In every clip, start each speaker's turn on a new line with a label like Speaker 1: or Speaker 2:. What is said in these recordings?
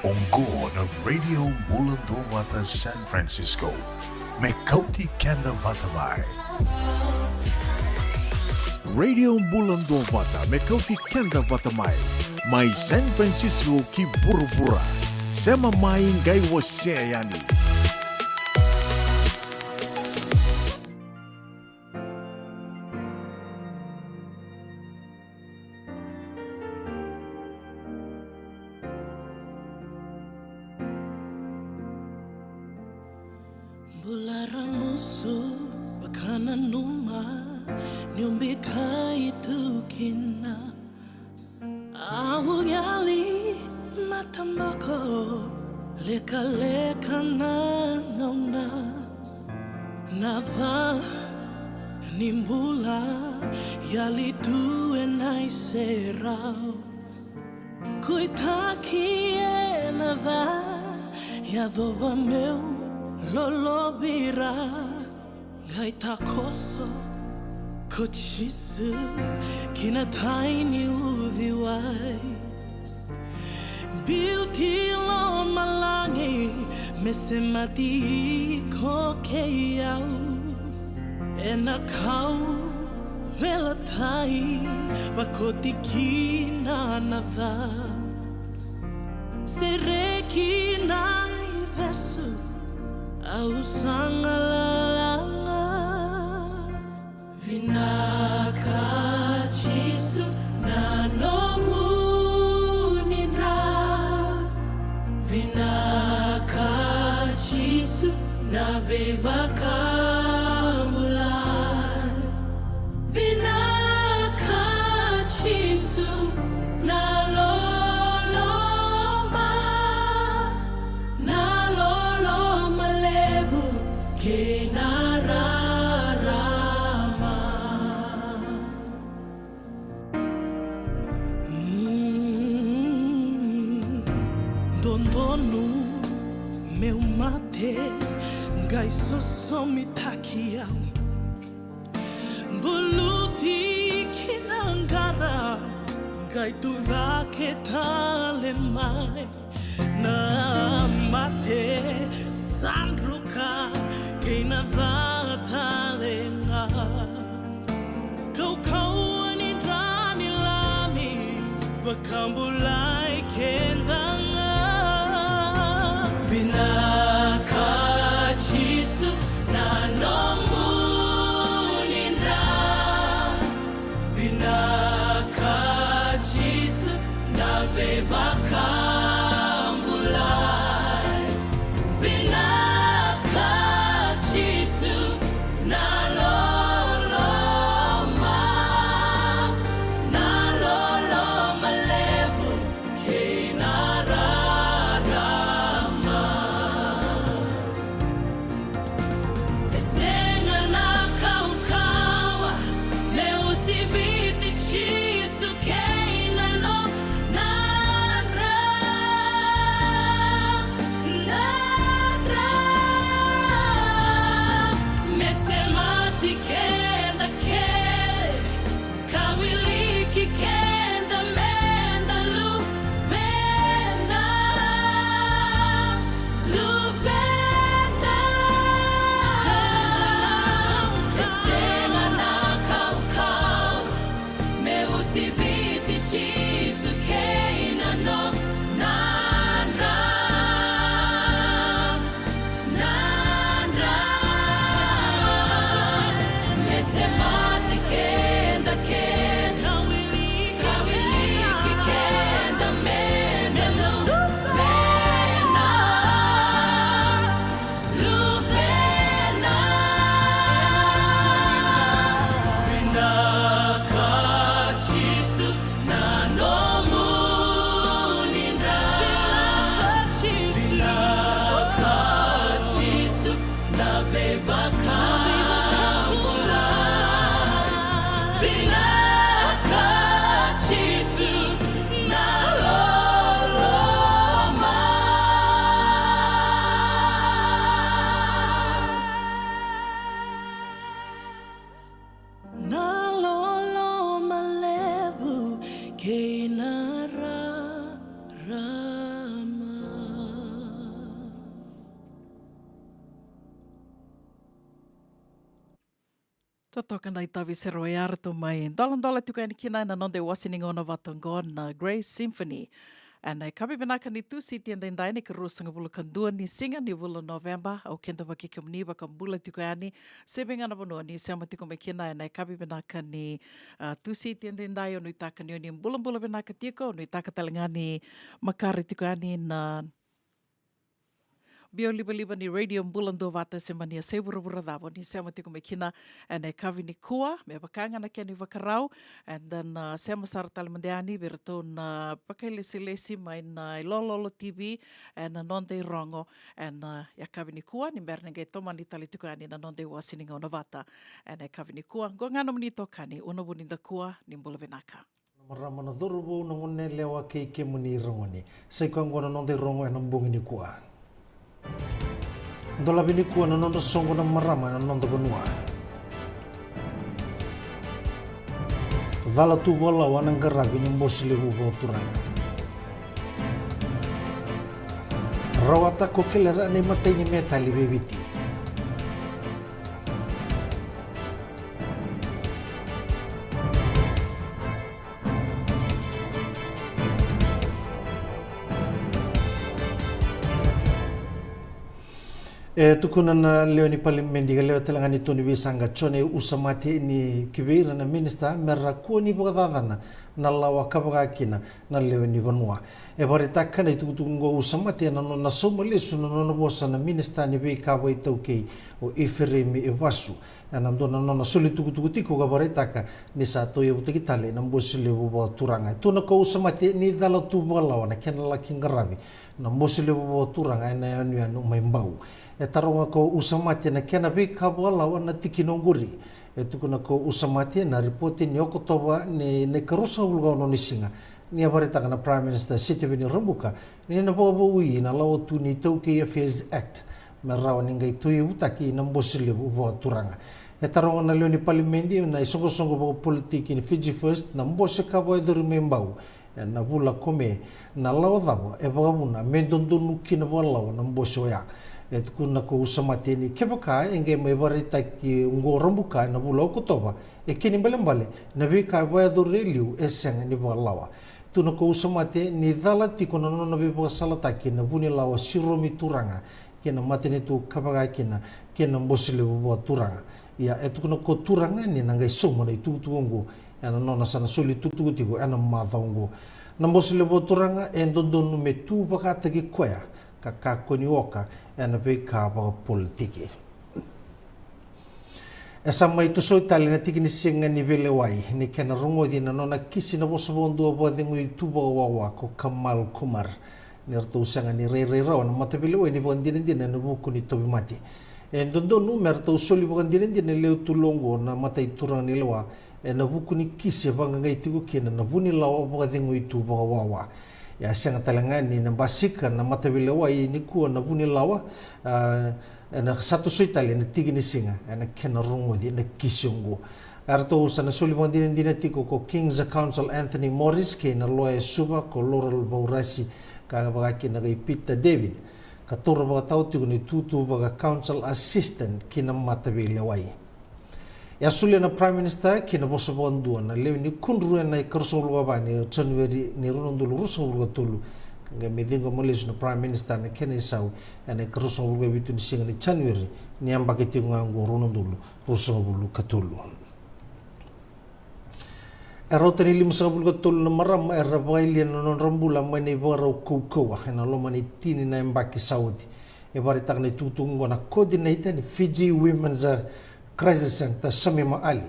Speaker 1: Ongko ng Radio Bulundong San Francisco. Mekauti Kenda Vatamai. Radio Bulundong Vata Mekauti Kenda Vatamai. May San Francisco ki Burubura. Sema maing gay waseyani.
Speaker 2: Bulara musu bakana numa nyumbika itu kina au yali matambako leka leka na ngauna nava nimbula yali tu enai serau kuitaki enava yadoba meu Lolo bira gaita koso kochisu kina tiny uviwai beauty lo malangi mesemati ko keiau ena kau vela tai wakoti kina nava sereki nai vesu au sangalalanga vinaka chisu na nomu nindra vinaka chisu na bebaka mulai vinaka chisu na Dondonu meu mate gai sosomi takiau buluti kinangara gai tu vake tale mai na mate sandruka kena vatalenga kau kau ani rani lami bakambulai kendanga Vinaka chisu na nomu nindra Vinaka chisu na bebaka mulai Vinaka chisu na loloma lebu
Speaker 3: Toka na itavi se roiara to mai. Dola tuka ni kina na nonde wasining ona vatongo na Grace Symphony. And I kapi benaka ni tu siti and dai ni karu sanga bulu kandua ni singa ni bulu November au kenda waki kamni ba kambula tuka ani sebinga na bono ni sama tiko me kina and I kapi benaka ni tu siti and dai onu itaka ni oni bulu benaka tiko onu itaka talangani makari tuka ani na Bio liba ni radio mbulando vata se mania se bura davo ni sema tiko me kina and e kavi ni kua me bakanga na keni vakarau and then sema sartal mandeani berto na pakele silesi mai na Lololo TV and na nonde rongo and ya kavi ni kua ni merne ge toma ni tali tiko ani na nonde wasininga ona vata and e kavi ni kua go ngano mni tokani una buninda kua ni mbula benaka
Speaker 4: Marama na dhurubu na ngone lewa ke muni rongoni sai kwa ngona nonde rongo na mbungi ni kua Ndola bini kuwa na nondo songo na marama na nondo banua. Vala tu bola wana ngarabi ni mbosi lehu voturanga. Rawata kokelera ni matay ni metali bebiti. Tukuna na leo ni palimendiga leo talangani toni bisanga chone usamati ni kibira na minista merra kuoni bogadadana na lawa kabagakina na leo ni vanua e barita kana tutungo usamati na somalesu na bosa na minista ni be kabo itauke o iferemi e wasu anando na soli tukutiko ga barita ka ni sato ye butikitale na mbosile bo turanga tuna ko usamati ni dala tu bolawa na kenala kingarabi na mbosile bo turanga na anu mai mbau e taronga ko usamati na kena be kabala wana tikinonguri e tukuna ko usamati na ripoti ni okotoba ni karusa ulga no nisinga ni abarita kana prime minister Sitiveni Rabuka ni na bobo ui na lawo tu ni Tauke Affairs Act merawa ni ngai tuyu utaki na mbosile bo turanga e taronga na leoni palimendi na isongo bo politiki ni Fiji First na mbose kabo eduru membau na bula kome na lawo dabo e bagabuna mendondonu kina bolawa na mbose ya et kuna ko usamati ni kebaka enge mai barita ki ngo rambuka na bula okutoba e kini mbale na vika ba do reliu eseng ni balawa tuna ko usamati ni dalati kono no be salata ki na buni lawa siromi turanga kena matene tu kabaka kena mbosile bo turanga ya et kuna ko turanga ni nanga somo na tutuongo ana nona sana soli tututigo ana madongo na mbosile bo turanga endondonu me tu bakata ki koya kakakoni oka ana pe kaba politiki esa mai tu so itali na tiki ni singa ni vele wai ni kena rongo di na nona kisi na boso bondo bo de ngui tu bo wawa ko Kamal Kumar ni rto sanga ni re raw na mata vele wai ni bo ndine ndine na buku ni tobi mati e ndondo nu merto soli bo ndine ndine leo tu longo na mata iturang ni lewa e na buku ni kisi banga ngai tigo kena na buni lawa bo de ngui tu bo wawa ya sanga talangani na basika na matavile wai ni kuwa na buni lawa na satu soitali na tigi ni singa na kena rungo di na kisungo arto sana soli mandina dina tiko ko King's Council Anthony Morris ke na loe suba ko Laurel Baurasi ka bagaki na kay Peter David katura baga tau tiko ni tutu baga council assistant kina matavile wai ya sulia na prime minister kina boso bondu na lewi ni kunru na karsolo baba ni January ni runondulu rusolo tulu nga medingo moles na prime minister na kene sau na karsolo baba bitu ni singa ni January ni ambaketi ngango runondulu rusolo katulu erota ni limsabul katulu na maram erabaili na non rambula mani baro kuko na lomani tini na ambaki saudi e barita na tutungo na coordinator ni Fiji Women's Crisis Center Samima Ali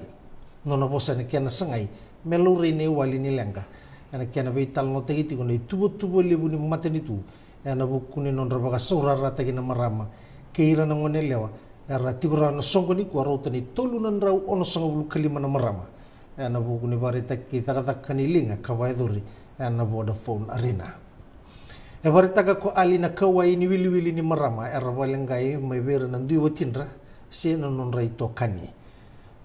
Speaker 4: nona bosa ne kena sangai meluri ne wali ni lenga ana kena vital no tegiti ko ne tubo lebu ni mateni tu ana bukuni non rabaga sura rata kina marama keira na ngone lewa era tigura na songo ni ko rota ni tolu nan rau ono songo bulu kalima na marama ana bukuni barita ki taka kanilinga kawaidori ana Vodafone Arena e barita ko Ali na kawai ni wili ni marama era walengai mai vera nan dui watindra si non raito kani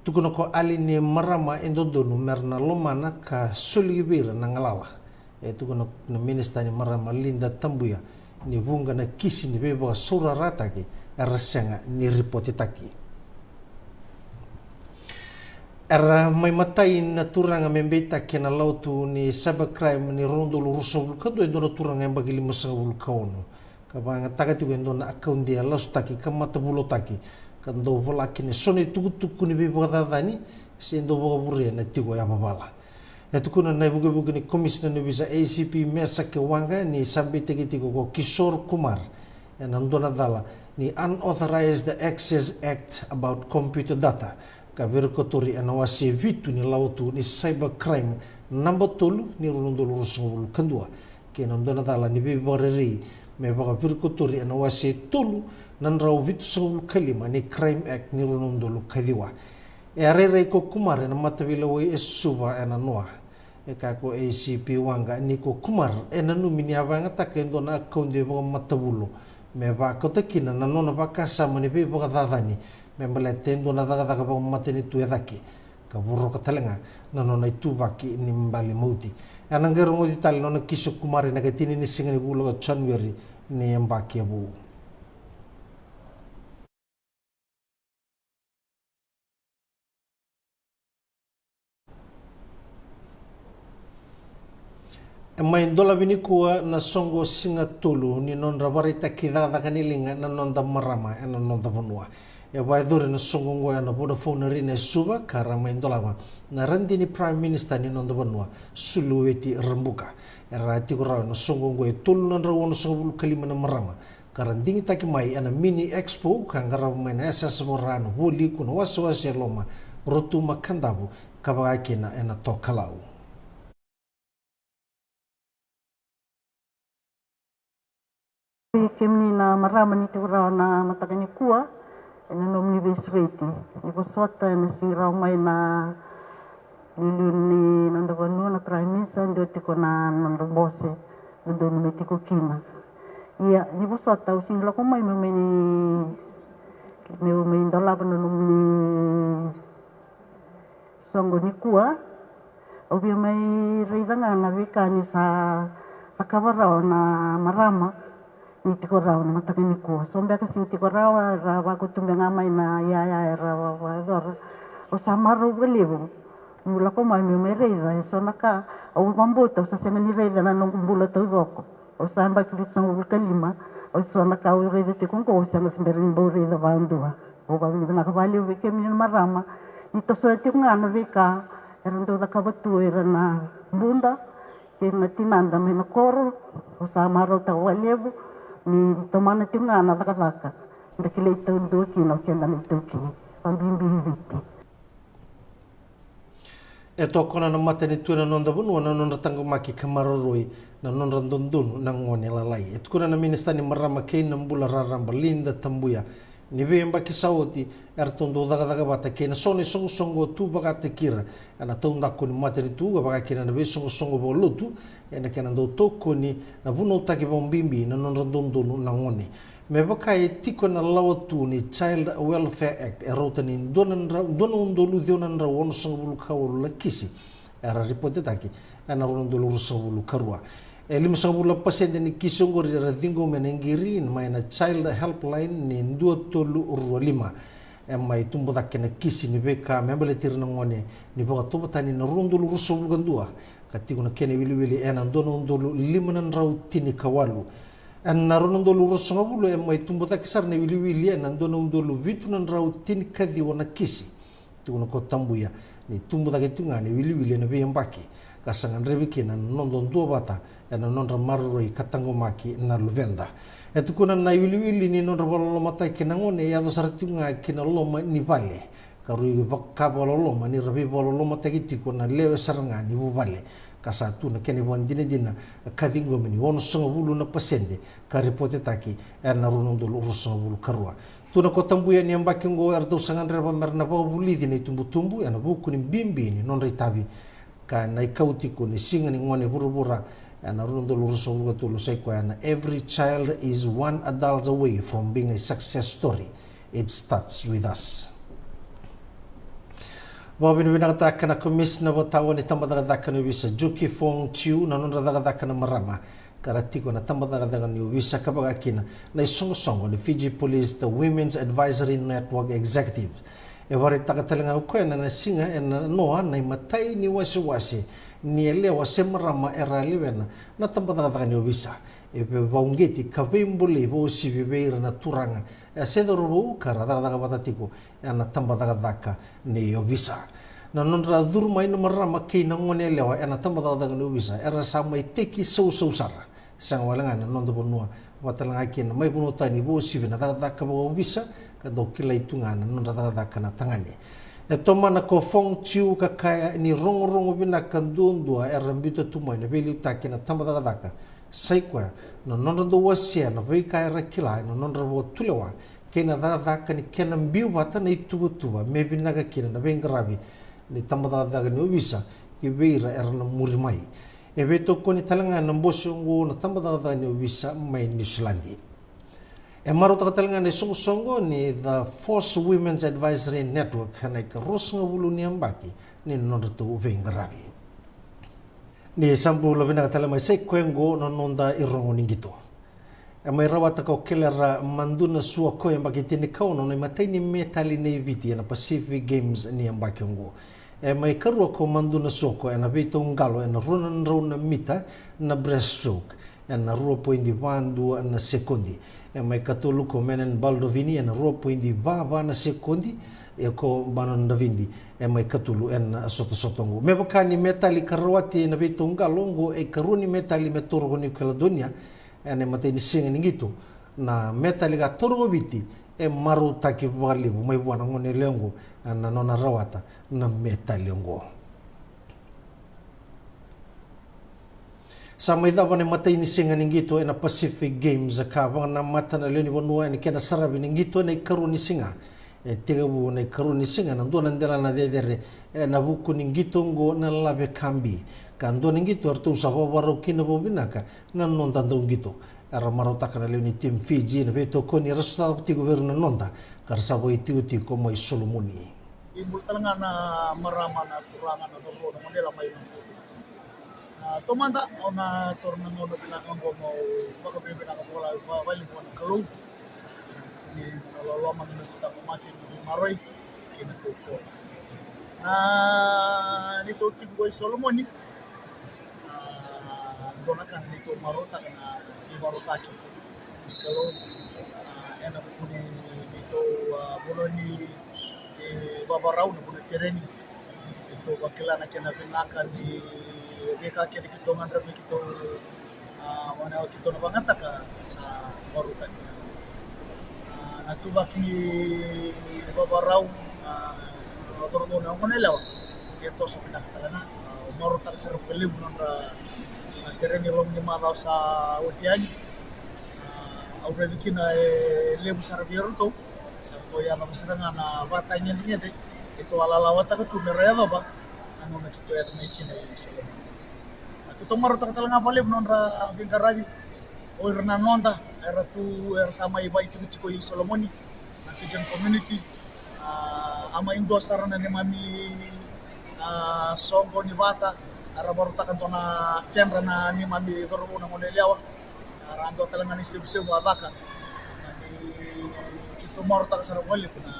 Speaker 4: tukuno ko Ali ni marama endondonu merna lomana ka solibira na ngalawa e tukuno na minista ni marama Linda Tambuya ni vunga na kisi ni beba sura rata ki rasanga ni ripoti taki Era mai matai na turanga membeta kena lautu ni cybercrime ni rondo luruso vulkando endo na turanga yang bagi 5 vulkaono. Kabanga tagati endo na account dia lastaki kamata bulotaki. Kando volaki ni sone tukutuku ni bibadadani si endo bogaburia na tigo ya babala. Etu kuna na buge ni commissioner ni bisa ACP Mesa Kewanga ni sampai tegi-tegi ko Kishore Kumar. Yang andona dala ni Unauthorized Access Act about Computer Data. Kabir kotori anawasi vitu ni lautu ni cybercrime number tolu ni rulundul rusungul kendua. Kena ndona dala ni bibareri me bakabir kotori anawasi tolu nan raw vitu sungul kalima ni crime act ni rulundul kadiwa. Arere ko kumar na matavila way esuba enanua. Kako ACP wanga ni ko kumar enanu miniabanga takendo na akonde bo matabulo. Me ba kotakina nanona bakasa mani be bakadadani. Membela tendo na daga ba mateni tu edaki ka burro ka talenga nano na itu baki ni mbali mauti anangero ngodi tal no kiso kumari na katini ni singani bulo January ni mbaki abu Mai dola bini kuwa na songo singa tulu ni non rabarita kidada kanilinga na non da marama na non da bonua ya vai dore na songo ngoya na Vodafone rina suba kara mai dola na randi ni prime minister ni non da bonua sulueti rembuka era ti kora na songo ngoya tulu non rawon songo kalima na marama kara dingi taki mai ana mini expo kangara mai na SS borano holi kuna waswasi loma rotu makandabu kabakina ena tokalau
Speaker 5: Kemni na marama ni te ora na matagani kua ena nomni besreti ni posota na sirau mai na luluni nando vanu na prime minister ndo tiko na nando bose ndo no metiko kina ia ni posota using la komai me me ndola bano nomni songo ni kua obia mai reidanga na vika ni sa akavara na marama ni tiko rau na matakani kua. Sombea kasi ni tiko rau ra wago tumbe ngamai na ya ra wadora. O sa maru belibu. Mula ko mai me reida e so naka o mambuta o sa semani reida na nong bula tau doko. O sa amba kibit sang ul kalima o so naka o reida te kong ko sa ngasmerin bo reida bandua. O ba ni na kabali o ke min marama. Ni to so ti ngana vika erando da kabatu era na bunda ke na tinanda me na koro o sa maru ta walebu ni tomana tinga na daka ndakile itu doki no kenda ni toki pambimbi viti
Speaker 4: e tokona na matani tuna nonda bunu na nonda tango maki kamaroroi na nonda dondun na ngone lalai e tukuna na ministani marama kein na mbula raramba linda tambuya ni vemba kisauti ertondo daga bata kena sone songo tu baga tekira ana tonda ko ni matani tu baga kena na songo bolutu ena kena do toko ni na vuno taki bombimbi na non rondondo na ngoni me baka e tiko na lawatu ni Child Welfare Act erota ni donan ndolu dionan ra won songo bulu kawul la kisi era ripote taki ana rondolo songo bulu karua Elim sabula pasende ni kisongori radingo menengiri mai na child helpline ni 235 mai tumbo dakena kisi ni beka membele tirna ngone ni boga tubata ni rundulu rusul gandua katigo na kene wili ena dono ndolu limanan rautini kawalu an narundulu rusul bulu mai tumbo dakisar ni wili ena dono ndolu vitunan rautini kadi wana kisi tuno ko tambuya ni tumbo daketunga ni wili na bembaki kasangan rebiki na nondon dua bata ena nondra marroi katango maki na luvenda etu kuna na wili ni nondra bololo mata kina ngone ya do sartunga kina loma ni vale karui bakka bololo mani rabi bololo mata kiti kuna lewe saranga ni vale kasatu na kene bondine dina kadingo mini wono songo bulu na pasende ka repote taki ena runondo urusongo bulu karua tuna ko tambuya ni ambaki ngo erdo sangan reba merna ba buli dini tumbu ena buku ni bimbi ni non ritabi ka na ikauti ko ni singa ni ngone burubura and every child is one adult away from being a success story. It starts with us. Bobin winagata na commissioner batawa ni tambadaga ni visa Juki Fong Chiu na nonradaga na marama karatiko na tambadaga ni visa kabagakina na songo ni Fiji Police the Women's Advisory Network Executive wari takatalinga ko na singa noa na matai ni wasi ni elewa semarama era liwena na tambata ni obisa vaungeti kavimbuli vo siviveira na turanga sedoro kara daga batatiko na tambata daka ni obisa na nondra durma ino marama kina ngone lewa na tambata daga ni obisa era sama teki so sara sang walanga na nondo bonua watalanga kina mai bonota ni vo sivina daga vo obisa ka dokila itungana nondra daga na tangani tomana ko fong chiu ka kaya ni rongo bina kandundua erambito tumai na beli takina tambata daga saikwa no nondo wasia na vai kai rakila no nondo wo tulewa kena da ni kena mbiu bata na itubutuba maybe naga kina na bengrabi ni tambada daga ni obisa ki veira erna murimai e veto koni talanga na mbosongo na tambada daga ni obisa mai New Zealand e maro talanga ni songo ni the Force Women's Advisory Network na ka rosnga bulu ni ambaki ni nondo to bengrabi ni sambu lovina tala mai sai kwengo no nonda irongo ningito e mai rawata ko kelera manduna sua ko e magiti ni kauno ni matai ni metali nei viti na Pacific Games ni ambakiongo e mai karua ko manduna soko e na vito ngalo e na runa mita na breaststroke e na 0.12 na sekondi e mai katulu ko menen Baldovini e na 0.2 na sekondi e ko banon davindi e mai katulu en soto-sotongo. Me bakani metali karawati na vito ngalongo e karuni metali me torgo ni Caledonia e ne mate ni singa ningito na metali ga torgo viti e maru taki wali mai buana ngone leongo na nona rawata na metali ngo. Sama ida bane mate ni singa ningito e na Pacific Games ka bana mata na leoni bonua e kena sarabi ningito ne karuni singa e tegabu na karuni singa na ndo ndela na dedere na buku ningitongo na labe kambi kando ningito artu sabo baro kina bobinaka na nonda ndongito ara marota kana leoni tim Fiji na beto koni rasta ti governo nonda karsabo iti ko mai Solomoni
Speaker 6: ibu talanga na marama na kuranga na dogo na modela mai na tomanda ona torna ngono bina ngo mo baka bina bola wali bona kalu ni lolo man kita mati di maroi kena koko nito tiboy Solomoni donakan nito marota kana di marota ki kalau enak puni nito boloni babarau na puni tereni itu wakilana kena binakan di beka ke di kitongan rapi kito mana kito na bangataka sa marota ki natubak ni babarau torbo na ngonelaw ito so pinakatalanga marota sa rupelib nondra tereni lom ni madaw sa utian already kina lebu sarbiero to sa to ya na masiranga na batanya niya de ito alalawata ka tumerelo ba ano na kito ya may kina Solomon ito marota katalanga balib nondra bingarabi o irna nonda era tu era sama iba ichiko Solomoni na Fijian community ama indo sarana ni mami songo ni bata ara baru takan tona kenra na ni mami goro na monelewa ara ando talanga ni sebu abaka ni kito morta kasara wali kuna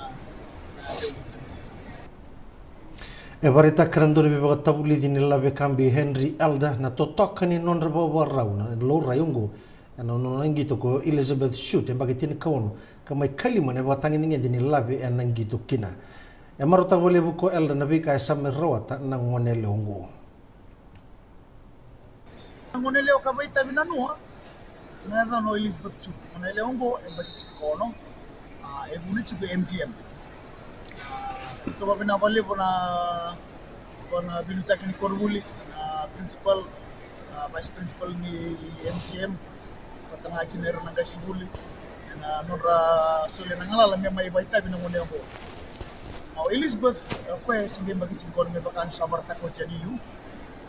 Speaker 4: e varita krandori be tabuli di nella be cambi Henry Elda na totokani non rabo rauna lo rayungo ano no ngito ko Elizabeth Shoot en bagetin kawono kamay kalima ne watangi ninge dini labi en ngito kina e marota wole buko Elda na be kay samme rawata na ngone longo
Speaker 6: ngone leo kabaita binanua na no Elizabeth Shoot ngone longo en bagetin kono e buni chugo MGM to ba binabali bona binuta kini korbuli principal vice principal ni MGM patanga kinera na gasibuli na nora sole na ngala me mai baita binamone ngo Elizabeth ko singe magicin kon me bakan sa marta ko janilu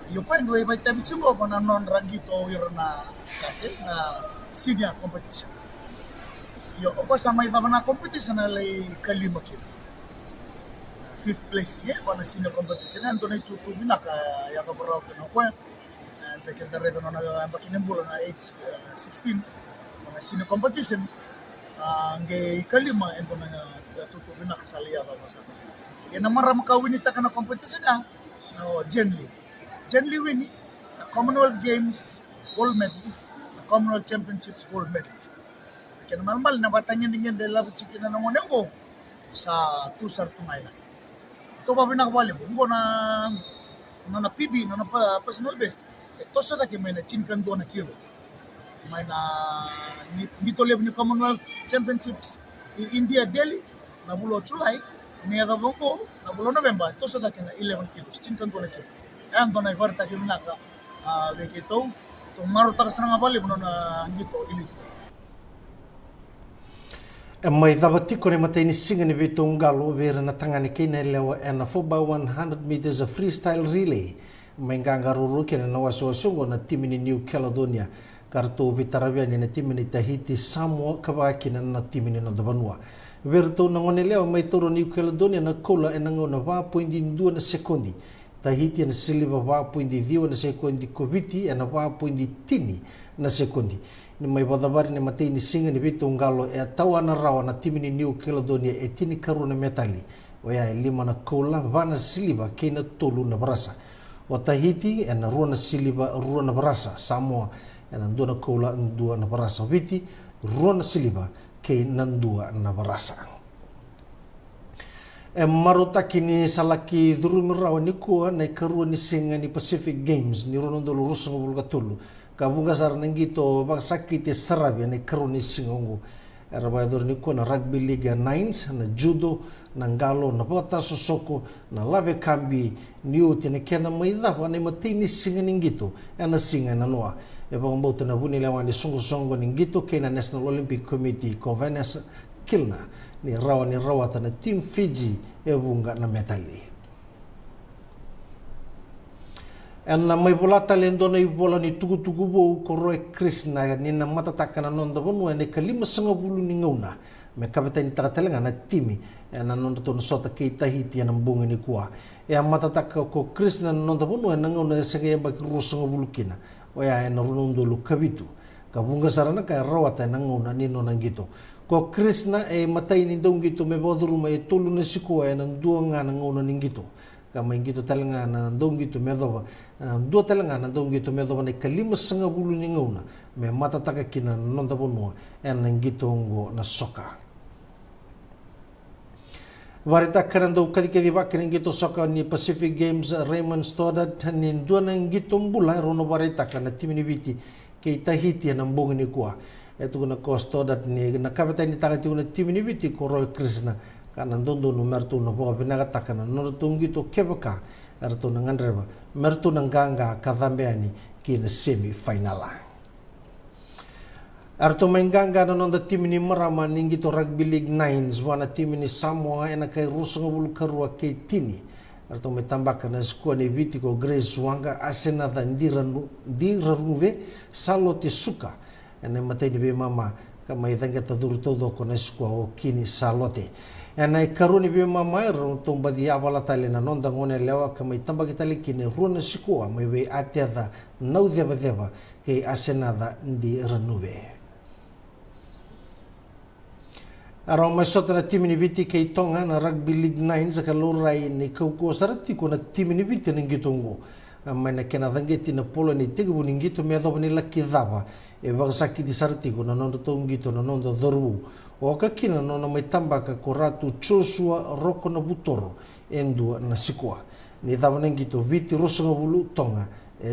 Speaker 6: yo ko ndo baita bitsungo bona non rangito irna kase na senior competition yo ko sa mai na competition na lay kalima kilo 5th place ya bona senior competition ando na tutu binaka ya ka baraw ko secondary na bakinin bulan na age 16 mga senior competition nge kalima endo na tutu bina kasalia ka masa ya na mara makawin ita kana competition no Jen Lee wini na Commonwealth Games gold medalist na Commonwealth Championships gold medalist kaya normal na batangin din yan dahil chiki na naman ko sa tusar tunay na to pa binakabali mo na PB na personal best ito sa daki may na chinkan doon na kilo may na dito level ni Commonwealth Championships in India Delhi na bulo July niya ko na bulo November ito sa daki na 11 kilos chinkan doon na kilo ayan doon na ibarta kilo na ka ito itong maruta ka sa nga bali mo na dito Elizabeth
Speaker 4: mai dabatiko ne matei ni singa ni bitong galo vera na tangani kina lewa and 4x100 meters of freestyle relay mai ngangaruru kina na waso na timini New Caledonia kartu vitarabiani na timini Tahiti Samoa kabakina na timini no Vanua verto na ngone lewa mai toro New Caledonia na kola e ngona 1.2 na sekondi Tahiti na siliva 1.2 na sekondi Koviti na 1.3 na sekondi ni mai badabari ni matei ni singa ni bitong galo e tawa na rawa na timini New Caledonia e tini karuna metali oya e 5 na kola vana siliva kena tolu na barasa o Tahiti e na rua na siliva rua na barasa Samoa e na 2 na kola 2 na barasa Viti rua na siliva kena 2 na barasa e marutaki ni salaki dhurumirawa ni kua na karua ni singa ni Pacific Games ni ronondolo rusung bulgatulu kabunga sar nangito bagsaki te sarabia ne karuni singongo era baidor ni ko na rugby league 9 na judo na ngalo na bota sosoko na lave kambi niu te ne kena maida wa ne matini singa ningito na singa na noa e ba mbota na buni lewa ni songo ningito ke na National Olympic Committee Convenes kilna ni rawa ta na team Fiji e bunga na metali na mai bolata lendo na ibola ni tugu bo koroe Krishna ni na matataka na nonda bonu ne kalima sanga bulu ni ngauna me kapita ni takatelenga na timi na nonda ton sota ke Tahiti na mbunga ni kuwa matataka ko Krishna na nonda bonu na ngauna sanga yamba ki rusanga bulu kina oya na runondo lu kabitu kabunga sarana ka rawata na ngauna ni no nangito ko Krishna matai ni dongito me bodruma e tolu na sikuwa na duanga na ngauna ningito kama ngito talanga na dongito medova dua talanga na dongito medova ne kalima sanga bulu ni ngauna me matataka kina nonda bonua ngito ngo na soka varita karando kadikedi bakini ngito soka ni Pacific Games Raymond Stoddard ni dua na ngito mbula rono varita kana timini viti ke Tahiti na mbongi ni kuwa etu na ko Stoddard ni na kapita ni takati una timini viti ko Roy Krishna kana ndondo no mertu no boga binagata kana no tungito kebaka arto na ngandreba mertu na nganga kadhambeani kina semi finala arto menganga no nonda timini marama ningito rugby league 9 wana timini Samoa ena kai rusunga bulu karua ke tini arto metambaka na skua ni viti ko Grace Wanga asena da ndiraruve saloti suka ena matei ni be mama kama idanga taduru todo ko na skua o kini salote ena karuni be mama ro tomba dia bala tale na nonda ngone lewa kama itamba kitali kini runa sikua mai be ateda nau deba ke asenada ndi ranuve aro masota na timini viti ke tonga na rugby league 9 sa kalurai ni kauko sarati ko na timini viti ningitongo mai na kena dangeti na polo ni tigu ningito me do ni lakidava e bagsaki di sarati ko na nondo tongito na nondo doru o kakina no na mai tambaka ko ratu Joshua roko na butoro endua na sikua ni dava ningito viti rosonga bulu tonga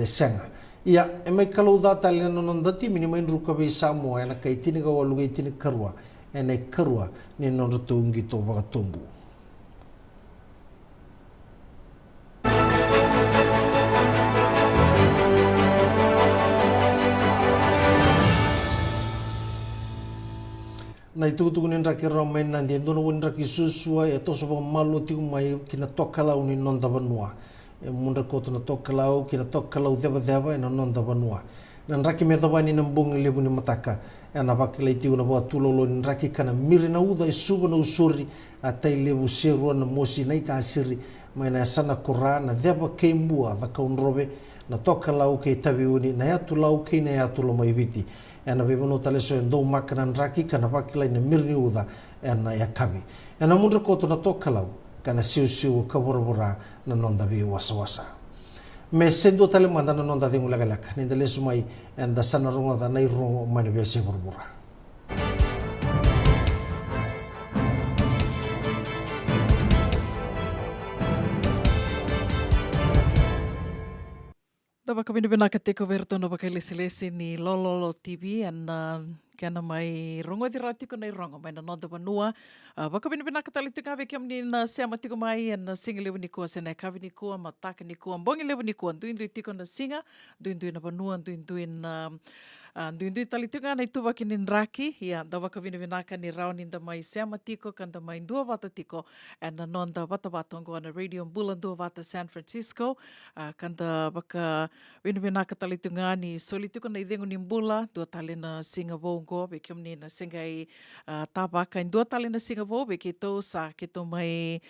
Speaker 4: senga ia e mai kalau data le no nondo timini mai ruka be Samoa ena kai tini ka walu kai tini karua ena karua ni nondo tongito bagatombu na itutuku ni raki ramen nanti endo no raki susua e toso pa malu tiu mai kina tokalau ni nonda vanua e munda koto na tokalau kina tokalau deba e na nonda vanua nan raki me dawani na mbongi lebu ni mataka e na bakilai tiu na boa tulolo ni raki kana miri na uda e suba na usuri atai lebu serua na mosi na ita asiri mai na sana kura na deba keimbua da kaunrobe na toka lau ke tavi uni na atu lau ke na atu lo mai viti ena be bono tale so ndo makana raki kana pakila ina mirni uda ena ya kavi ena mundra koto na toka lau kana siu ka bora na nonda bi wasa me sendo tale manda na nonda dingu lagalaka ni dale sumai enda sana ronga da nai rongo mane be se bora
Speaker 3: Tava kabina ka teko verto no lesi ni Lololo TV and kena mai rongo di ratiko nei rongo mai na nonda vanua. Waka bina ka tali tuka ve kiam ni na seama tiko mai and singa lewa ni kua sena kavi ni kua mataka ni kua mbongi lewa ni kua ndui tiko na singa ndui na vanua ndui na ndui tali tuka nei tuwa ki ni raki ia da waka bina ka ni rao ni da mai seama tiko kanda mai ndua vata tiko and na nonda vata vatongo ana radio mbula ndua vata San Francisco kanda waka bina ka tali tuka ni soli tiko na idhengu ni mbula dua tali na singa vongo be kiam ni na singa i tabaka in dua tali na singa vo be ki tau sa ki tau mai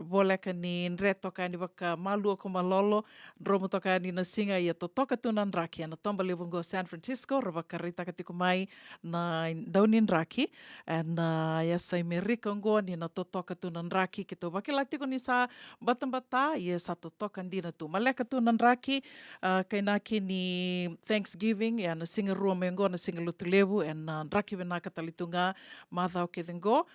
Speaker 3: voleka ni nreto ka ni waka malua ko malolo dromo toka ni na singa ia to toka tunan raki ana tomba levungo San Francisco rawaka rita ka tiko mai na daunin raki and ia sa Amerika ngo ni na to toka tunan raki ki tau wakila tiko ni sa batambata ia sa to toka ndina tu maleka tunan raki kainaki ni Thanksgiving ia na singa rua mengo na singa lutu levu and raki vena ka talitunga mathau ke dengo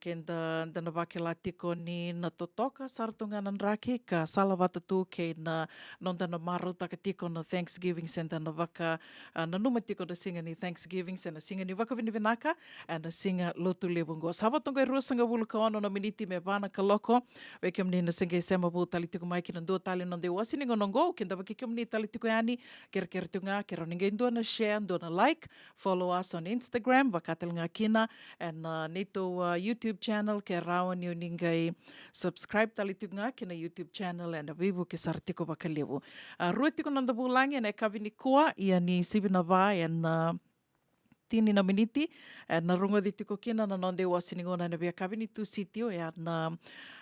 Speaker 3: kenda dana wakila tiko ni na totoka saratunga nan raki ka salavata tu ke na nonda na maru taka tiko na Thanksgiving senda na waka na numa tiko na singa ni Thanksgiving senda singa ni waka vini vinaka and na singa lutu levu ngo sabatunga rua sanga wulu ka ono na miniti me vana ka loko wekiam ni na singa sema bu tali tiko mai ki na dua tali nonde wasini ngonongo kenda wakikiam ni tali tiko yani kera tunga kera ninge ndua na share ndua na like follow us on Instagram wakatel nga kina and nito YouTube channel ke rawan yo ningai subscribe tali tunga kina YouTube channel and vivu ke sartiko bakalevu rua tiko nanda bulangi na kavini kua ia ni sibina vai and tini na miniti na runga di tiko kina na nonde wasiningona na bia kavini tu sitio ya na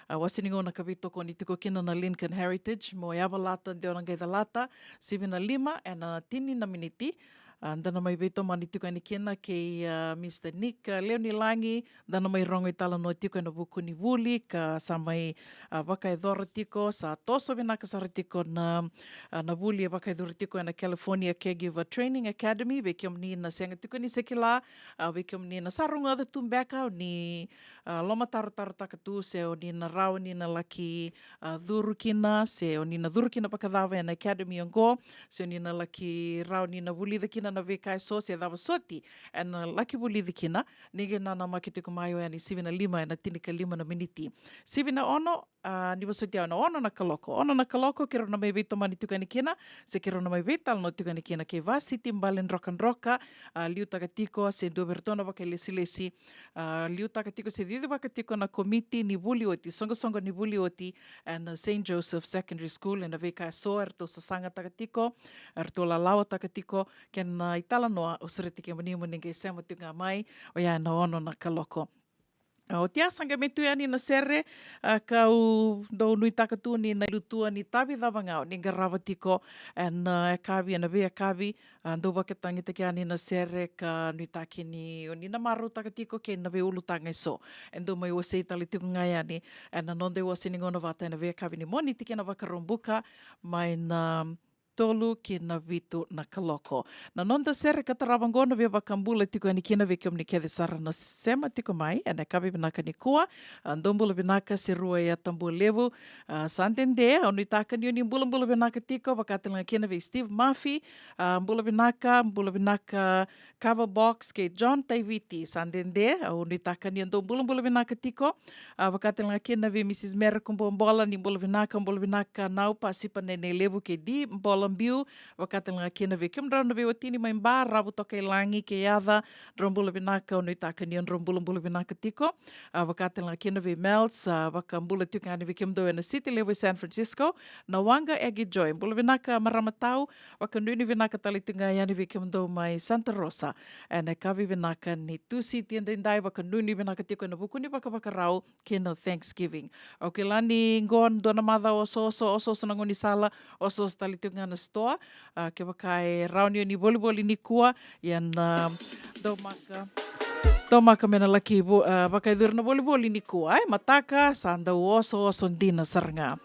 Speaker 3: wasiningona kavitoko ni tiko kina na Lincoln Heritage mo yaba lata de orangai da lata sibina lima and tini na miniti dana mai veto mani tiko ni kina ke Mr. Nick Leoni Langi dana mai rongo i tala no tiko na buku ni wuli ka sa mai waka e dhora tiko sa toso vina ka sara tiko na wuli e waka e dhora tiko na California Caregiver Training Academy ve kiam ni na senga tiko ni sekila ve kiam ni na sarunga da tumbeka ni loma taru taka tu se o ni na rao ni na laki dhurukina se o ni na dhurukina pakadhawa na Academy ongo se o ni na laki rao ni na wuli da kina na vekai so se dava soti and laki wuli da kina nige na na makitiko mayo yani sivina lima na tinika lima na miniti sivina ono ni wasoti ono na kaloko kero na mai veto mani tuka ni kina se kero na mai vetal no tuka ni kina ke vasiti mbalen roka liu takatiko se do bertona waka lesi liu takatiko se didi wakatiko na komiti ni wuli oti songo ni wuli oti and St. Joseph Secondary School and vekai so erto sasanga takatiko erto lalawa takatiko ken itala noa usreti ke mani ninge sema tuka mai o ya na ono na kaloko o tia sanga metu ani na sere kau do nui takatu ni na lutua ni tavi davangao ni garawa tiko and kavi and vea kavi do baketangi te ani na sere ka nui taki ni o ni na maru takatiko ke na ve ulu tangai so and do mai wasei tali tiko ngai ani and na nonde wasini ngona vata na vea kavi ni moni tike na wakarumbuka mai na tolu ki na vitu na kaloko. Na nonda sere katarawangona vea wakambula tiko ani kina vekiam ni kethe sara na sema tiko mai ane kavi vinaka ni kua ndombula vinaka se rua ya tambu levu santende onu itaka ni oni mbula vinaka tiko wakatelanga kina ve Steve Murphy mbula vinaka cover box ke John Taiviti santende onu itaka ni ndombula vinaka tiko wakatelanga kina ve Mrs. Mera Kumbombola ni mbula vinaka naupa sipa nene levu ke di mbola Biu wakatelanga kina ve kim rau na ve watini mai mba rabu toka i langi ke yada rombula vinaka o nuitaka ni on rombula vinaka tiko wakatelanga kina ve Melts wakambula tuka ani ve kim do na city level San Francisco na wanga Aggie Joy mbula vinaka maramatau wakanuni vinaka talitunga yani ve kim do mai Santa Rosa and kavi vinaka ni tu city and dai wakanuni vinaka tiko na buku ni wakawakarau kina Thanksgiving okay lani ngon dona madha oso na ngoni sala oso talitunga na store ke wakai rauni ni volleyball ni kua yan do maka mena laki wakai dur na volleyball ni kua mataka sanda oso dina saranga.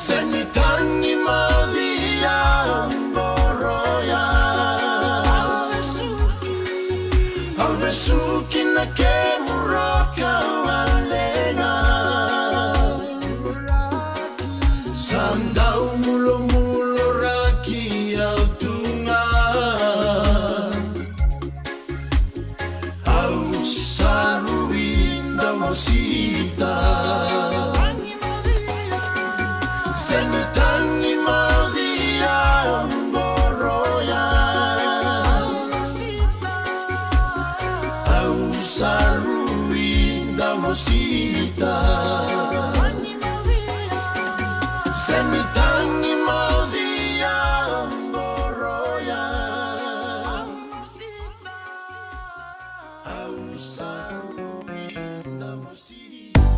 Speaker 7: Seni tangi mavi suki na ke muraka walenga Sandau mulo raki au tunga Au saruinda mosita Senitangi Maria Mboroya Au saruinda mosita Senitangi Maria Mboroya Au saruinda mosita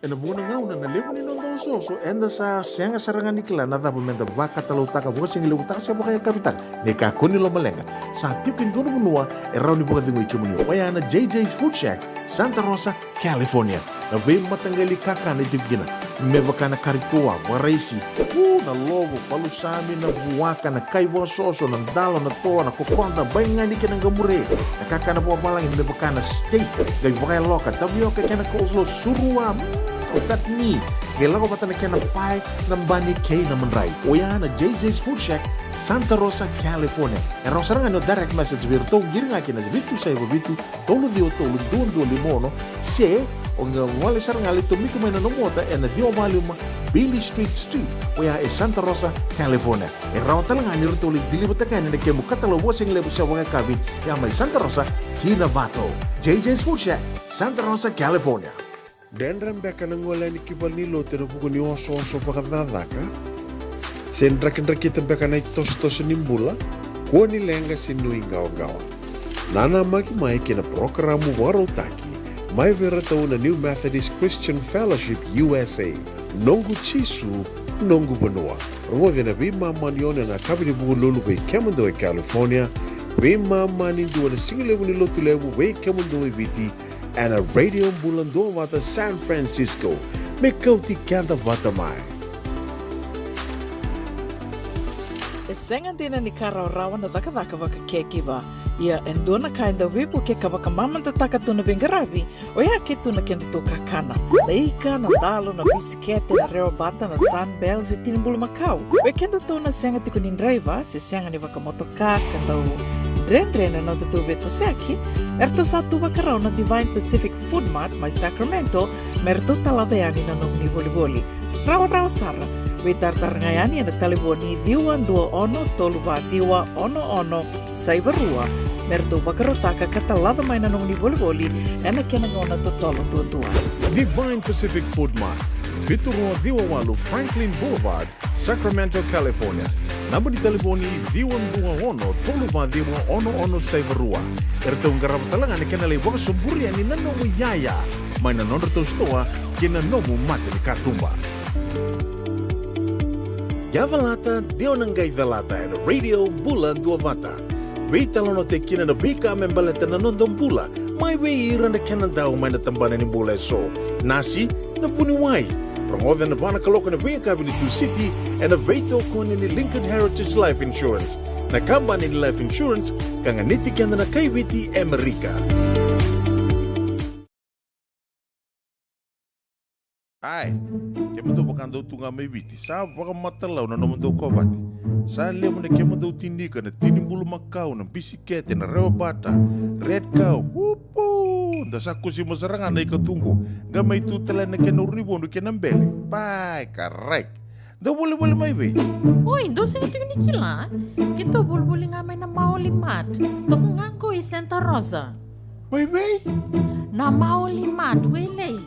Speaker 1: ena muna ngauna na levo ni nondo soso enda sa senga sarangan nikla na da bumenda baka talau taka buka singi levo taka siapa kaya kapitak ne ka kuni lo malenga sa tipin dono bunua erau ni buka dingo ikimuni wayana JJ's Food Shack Santa Rosa California na be matangali kaka na digina me baka na karitoa waraisi na lobo palusami na buwaka na kaiwa soso na dalo na toa na kokonda bayangani kena gamure na kaka na buwa balang me baka na steak gai baka loka tabio ka kena coleslaw surua that ni kailangan ko bata na kena pie ng bani kay na manray o yan na JJ's Food Shack Santa Rosa, California. E rosa nga no direct message virto giring akin na bitu sa iba bitu tolo dio tolo duo limono se o nga wali sarang ali tumiko may nanumota e na dio mali ma Billy Street o ya e Santa Rosa, California. E raw talaga ni rito ulit dilibata kayo na nagkemo katalawa sing lebo sa mga kabi ya may Santa Rosa, Kinavato. JJ's Food Shack, Santa Rosa, California. Dendran beka nang wala ni kibal ni lote na buko ni oso pakadadaka. Sen rakin-rakitan beka na itos-tos nimbula, kuha nilenga sinui gawa-gawa. Nana magi-mai kina programo warotaki, may veratao na New Methodist Christian Fellowship USA, nongu chisu, nongu banua. Rungode na bima manyon na kabini buko lulu bay Kemundo California, bima manindu na singilewu ni lotulewu bay Kemundo biti, and a radio bulando wata San Francisco, may kauti kanta wata mai.
Speaker 3: E senga dina ni kara rawa na daka waka kekiwa. Ia endona kainda wipu ke kawaka mamanta taka tuna bengaravi, o ia ke tuna kenda to kakana. Na ika, na dalo, na bisikete, na reo bata, na sunbells e tinimbulu makau. O kenda to na senga tiku ni driver, se senga ni waka motoka, kanda o dren na tutu beto seaki, erto satu wakarau na Divine Pacific Food Mart, mai Sacramento, merto taladeani na nung ni boli-boli. Rawa sara. Witartar ngayani na taliboni diwan 21-12-ono saivarua. Merto bakarotaka katalada may nanong ni boli-boli na kinangona totolo tuwa.
Speaker 1: Divine Pacific Food Mart, Viturua Diwawalu Franklin Boulevard, Sacramento, California. Namba di taliboni diwan 21-12-ono saivarua. Ertong garap talangan ikanalay waka sumburi ni nanomu yaya. May nanon rito stoa kinanomu mati ni katumba. Yavalata, Dionangay Valata, and Radio Bulan Duavata. Wait talono te kina na bika membaleta na nondong bula. May weira na kanadaw may natambanan ni bula so. Nasi, na puniway. Promoda na bana kaloka na weya kabini 2 City and a veto ko ni Lincoln Heritage Life Insurance. Nakamba ni Life Insurance, kanganiti kanda na kaibiti Amerika. Ai, kemundo bakando tunga may biti. Sa baka matalaw na naman daw kawati. Sa lemo na kemundo tinika na tinimbulu makau ng bisikete na rewa bata. Red cow, wupo! Dasako si masarangan na ikatungo. Gamay tutala na kenuribo no kenambele. Pai, karek. Daw wali-wali may we.
Speaker 8: Oi, doon sa ito ni Kila. Kito bulbuli nga may na maulimat. Toko nga ko Santa Rosa.
Speaker 1: May we?
Speaker 8: Na maulimat, wele.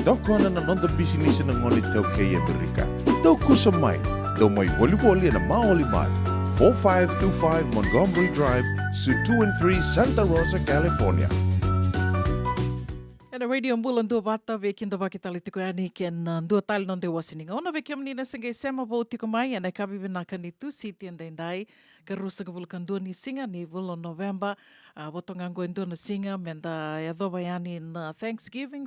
Speaker 1: Doko na nonda business ng ngonit daw kay Amerika. Daw ko sa may. Daw may wali-wali na maulimat. 4525 Montgomery Drive, Suite 2 and 3, Santa Rosa, California.
Speaker 3: Na radio bulan dua bata vekin da vakita litiko yani ken dua tal non de wasininga ona vekem ni na sengay sema bauti ko mai na kabi binaka ni tu city and dai karusa ko vulkan dua ni singa ni vulo November botong ango endo na singa menda ya do bayani na Thanksgiving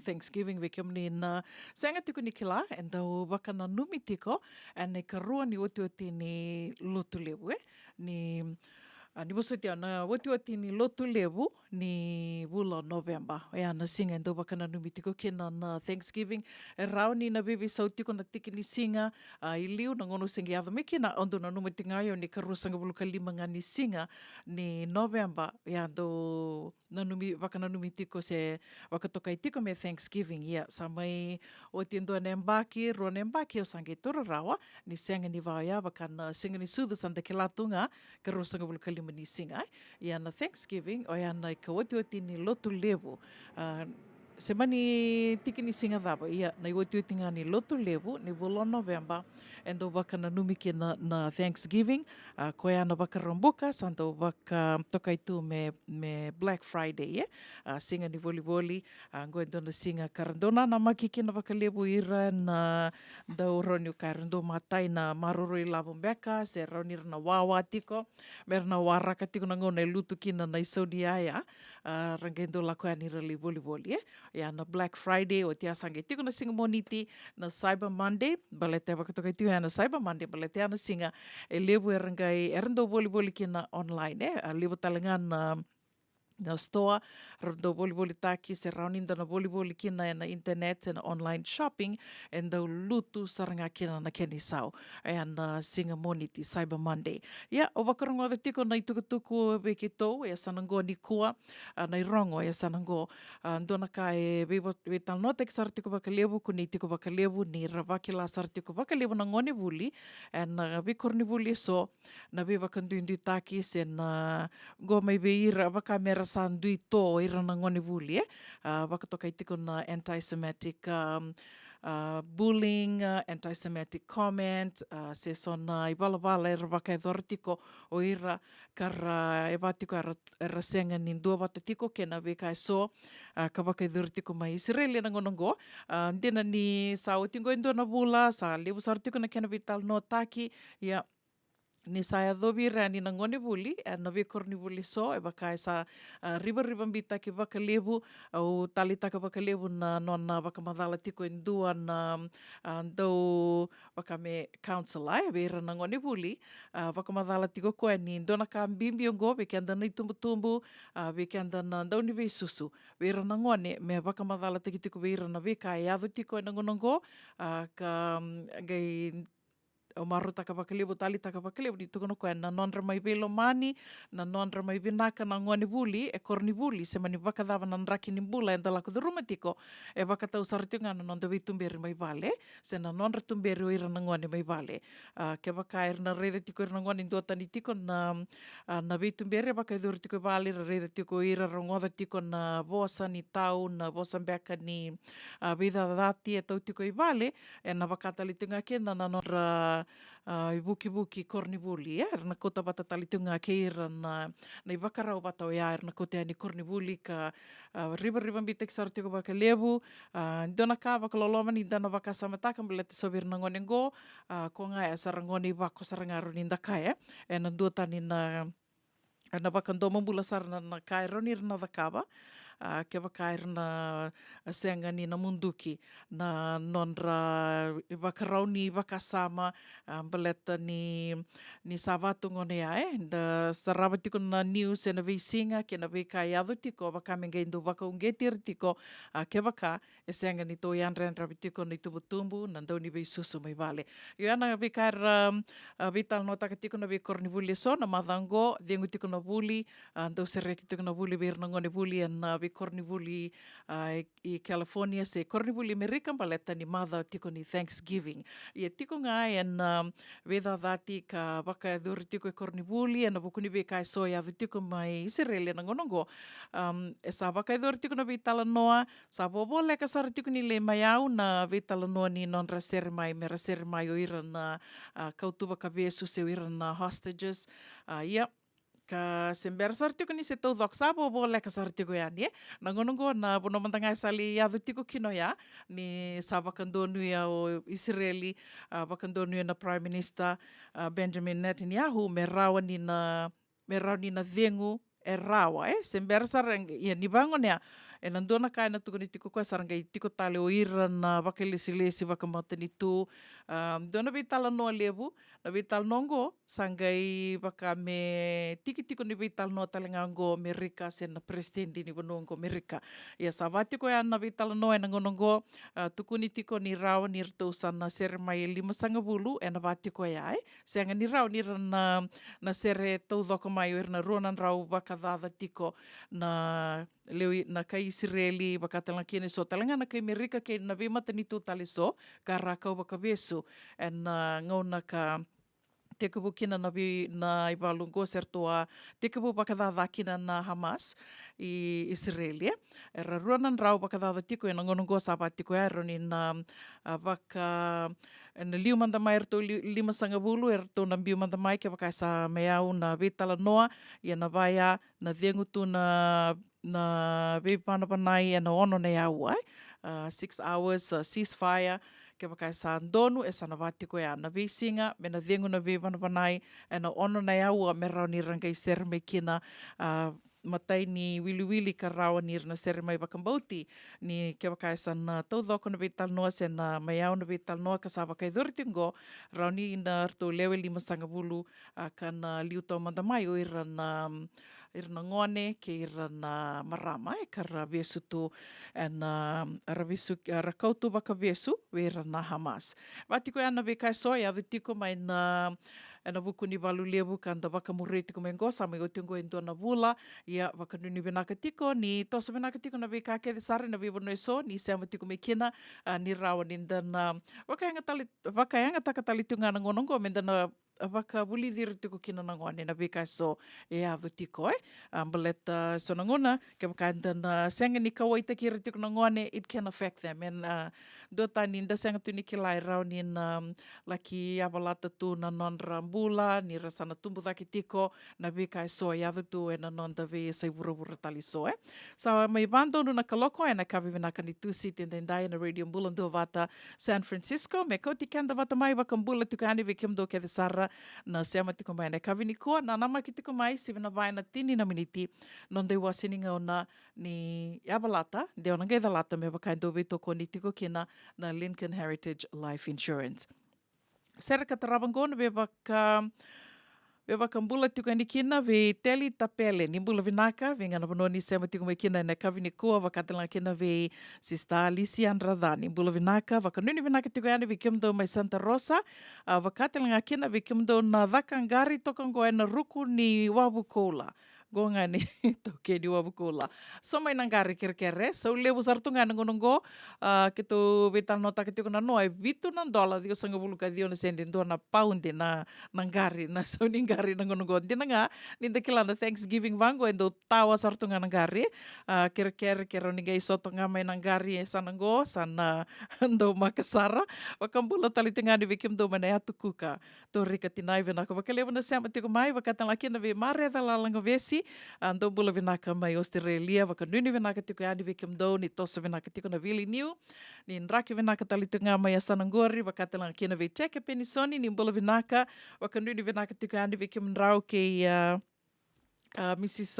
Speaker 3: vekem ni na senga tiko ni kila enda bakana numitiko and karua ni oti ni lotulewe ni ni bosotia na wati ni lotu levu ni bulo November. Ya na singa ndo bakana numitiko kena na Thanksgiving. Rao ni na bibi sautiko na tiki ni singa iliu na ngono singa yadho miki na ondo na numitingayo ni karusanga bulu kalima nga ni singa ni November. Ya ndo na bakana numitiko se wakatoka itiko me Thanksgiving. Ya samay wati ndo nembaki ro nembaki o sangi tura rawa ni singa ni vaya bakana singa ni sudu sanda kilatunga karusanga bulu kalima ni singa. Ya na Thanksgiving o ya na ikawati ni lotu levu semani tiki ni singa daba ia na iwa tuitinga ni lotu levu ni bulan November endo baka na numiki na Thanksgiving koe ana baka rambuka santo baka tokai tu me Black Friday singa ni voli ngoe dona singa karandona na makiki na baka levu ira na dau roni o karando matai na maroro i lavo beka se roni na wawa tiko mer na waraka tiko na ngona lutu kina na isoni aya rangendo la koe anira li voli ia na Black Friday o te asange tiko na singa moniti na Cyber Monday bale te wakatokai tu na Cyber Monday bale te ana singa e levu e rangai e rando voli kina online levu talenga na store, rando voli taki se rauninda na voli kina na internet na online shopping and the lutu saranga kina na keni sau and singa moniti Cyber Monday. Ia, o wakarongo da tiko na itukutuku weki tau e sanango ni kua na irongo e sanango ndona ka e wetal no tek sartiko wakalevu kuni tiko wakalevu ni ravakila sartiko wakalevu na ngone vuli and vikor ni vuli so na we wakanduindu taki se na go mai veira wakamera sandui to ira na ngone vuli wakatokai tiko na anti-Semitic bullying, anti-Semitic comment, se sona i wala e rawaka e dhortiko o ira kara e watiko e rasenga ni ndua wata tiko kena weka e so ka waka e dhortiko mai Israeli na ngonongo ndena ni sa o tingo endo na vula sa levu sartiko na kena vital no taki ia ni saya dhobi rani na ngone vuli na vekor ni vuli so e baka sa riba mbita ki baka levu o talita ka baka levu na nona baka madala tiko endua na ndau baka me council ai vera na ngone vuli baka madala tiko ko ni ndona ka mbimbi ngo be kanda na tumbu be kanda na ndau ni ve susu vera na ngone me baka madala tiko vera na veka e adu tiko na ngonongo ka gai o maru taka wakalevu, tali taka wakalevu, ni tukano koe na nonra mai velo mani, na nonra mai vinaka na ngone vuli, e korni vuli, se mani wakadhawa na nraki ni mbula, e ndalako de rumatiko, e wakatau sartunga na nonda vi tumberi mai vale, se na nonra tumberi o ira na ngone mai vale. Ke waka na reida tiko ira na ngone nduatani tiko na vi tumberi, waka idhuri tiko vale, reida tiko ira rongoda tiko na vosa ni tau, na vosa mbeka ni vida dati, e tau tiko i vale, e na wakatali tunga kena na nonra i buki kornivuli na kota wata talitunga ke ira na i wakarau wata o ia na kota ani kornivuli ka riba bitek sartiko waka levu ndona ka wakaloloma ni dana waka samataka mbele te sobir na ngone go ko nga e sarangone wako sarangaru ni ndakaya e na duatani na wakandoma mbula sarana na kairo ni na wakaba ke wakair na senga ni na munduki na nonra wakarau ni wakasama baleta ni savatu ngone ai da sarava tiko na news e na veisinga ke na veikai adu tiko wakamenga indu wakaungetir tiko ke waka e senga ni to yanren ravi tiko ni tumbu na ndau ni veisusu mai vale yo ana vekair vital no taka tiko na vekor ni vuli so na madango dengu tiko na vuli ndau sereki tiko na vuli ver na ngone vuli na kornivuli i California se kornivuli Amerika baleta ni mother tiko ni Thanksgiving. Ia tiko nga e na veda dhati ka waka e dhuri tiko e kornivuli e na bukuni veka e soya dhu tiko mai Israeli na ngonongo. E sa waka e dhuri tiko na vitala noa sa bobo leka sara tiko ni le mai au na vitala noa ni non rasere mai me rasere mai o ira na kautuba ka vesu se o ira na hostages. Ia ka sembera sartiko ni se tau dhok sabo bo leka sartiko ya ni na ngonongo na bono mantangai sali ya tiko kino ya ni sa wakandonu ya o Israeli wakandonu ya na Prime Minister Benjamin Netanyahu me rawa ni na dhengu e rawa sembera sarang ya ni bangon ya e nandona kai na tuku ni tiko koe sarangai tiko tale o ira na wakelesi wakamatani tu dona vitala noa levu na vital nongo sangai waka me tiki ni vital noa talenga ngo Amerika se na presidente ni bonongo Amerika ia sa vati koe ana vital noa e nangonongo tuku ni tiko ni rao ni rtau sana sere mai 5 e na vati koe ai seanga ni rao ni na sere tau dhoko mai o na ronan rao wakadhada tiko na leo na kai Israeli wakatala kene so talanga na kai Amerika ke na ve mata ni tu tale so ka rakau waka vesu and ngauna ka te kupu kina na iwalungo sertoa te kupu pakadada kina na Hamas i Israelia. Era ruanan rau pakadada tiko ina ngonongo sapa tiko eroni na waka na liu mandamai erto 5 erto na biu mandamai ke wakai sa meau na vitala noa ia na vaya na diengutu na vipanapanai e na ono nei au ai. 6 hours ceasefire ke wakai sa ndonu e sana watiko e ana visinga me na diengu na vipanapanai e na ono nei au a me rau ni rangai ser me kina matai ni wili ka rawa ni na sere mai wakambauti ni ke wakai sa na taudhoko na vital noa se na maiau na vital noa ka sa wakai dhuritingo rau ni na rto lewe 5 ka na liu tau mandamai o ira na ngone ke ira na marama e ka ra viesu tu e na rakautu waka viesu we ira na Hamas. Watiko e ana vekai so e adu tiko mai na wuku ni walu lewu ka nda waka murei tiko mengo sa mai o tingo e ndona vula ia waka nuni venaka tiko ni tosa venaka tiko na veka ke sare na vivono e so ni seama tiko me kina ni rawa ni ndana wakaanga takatali tunga na ngonongo me ndana waka wuli diri tiko kina na ngone na veka so e adu tiko Baleta so na ngona ke waka ndana senga ni kawai takira tiko na ngone it can affect them and dota ni nda senga tu ni kilai rau ni na laki abalata tu na non rambula ni rasana tumbu daki tiko na veka so e adu tu e na non da ve sai vura tali so sa mai bando na kaloko e na kavi venaka ni tusi tendendai na Radio Mbulando Vata San Francisco me koti kanda vata mai wakambula tukani vikimdo ke de sara na seama tiko mai na kavi ni kua na nama ki tiko mai si vina vai na tini na miniti non dei wasininga ona ni abalata de ona ngai lata me wakai do veto ko ni tiko kina na Lincoln Heritage Life Insurance. Sera katarabangon ve wakambula tiko ni kina ve teli tapele ni mbula vinaka ve ngana vanoni sema tiko mai kina na kavi ni kua wakatala kina ve Sista Alicia Andrada ni mbula vinaka wakanuni vinaka tiko yani ve kimdo mai Santa Rosa wakatala kina ve kimdo na dhakangari tokango na ruku ni Wabukola gonga ni toke ni Wabukola so mai nangari kere so lebu sartunga ngonongo kito vital nota kito na noa vitu na dola dio sanga buluka dio na sendi ndo na pound na nangari na so ningari ngonongo dinanga ninda kilana Thanksgiving vango endo tawa sartunga nangari kere ningai soto ngamai nangari sanango sana ndo makasara wakambula talitinga ni vikim do mana atukuka to rika tinai venaka wakalevu na sema tiko mai wakatan laki na ve mare da lalanga vesi ando bula vinaka mai Australia wakanuni vinaka tiko yani vikim do ni tosa vinaka tiko na Vili New ni nraki vinaka talitinga mai sanangori wakatan laki na ve cheke penisoni ni bula vinaka wakanuni vinaka tiko yani vikim nrau ke Mrs.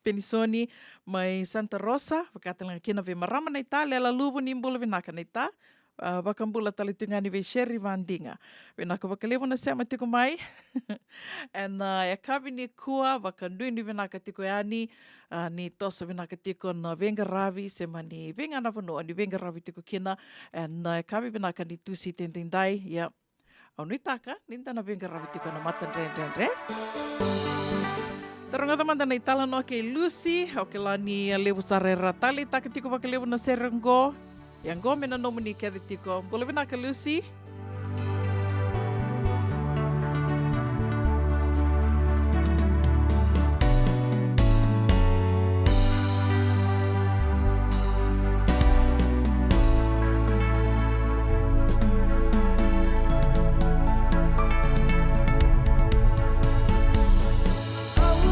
Speaker 3: Penisoni mai Santa Rosa wakatan laki na ve marama na ita lela lubu ni bula vinaka na ita wakambula talitunga ni ve Sherry Vandinga. Venaka wakalevo na sema tiko mai. And e kavi ni kua wakandui ni venaka tiko yani ni tosa venaka tiko na venga ravi sema ni venga na vanoa ni venga ravi tiko kina. And e kavi venaka ni tusi tendendai. Ya, au nui taka, ninda na venga ravi tiko na matan re. Tarongata manda na itala no ke Lucy, au ke la ni levu sarera tali taka tiko wakalevo na serengo. Yang gome na nomini kere tiko. Boleh vinaka Lucy?
Speaker 7: Wow.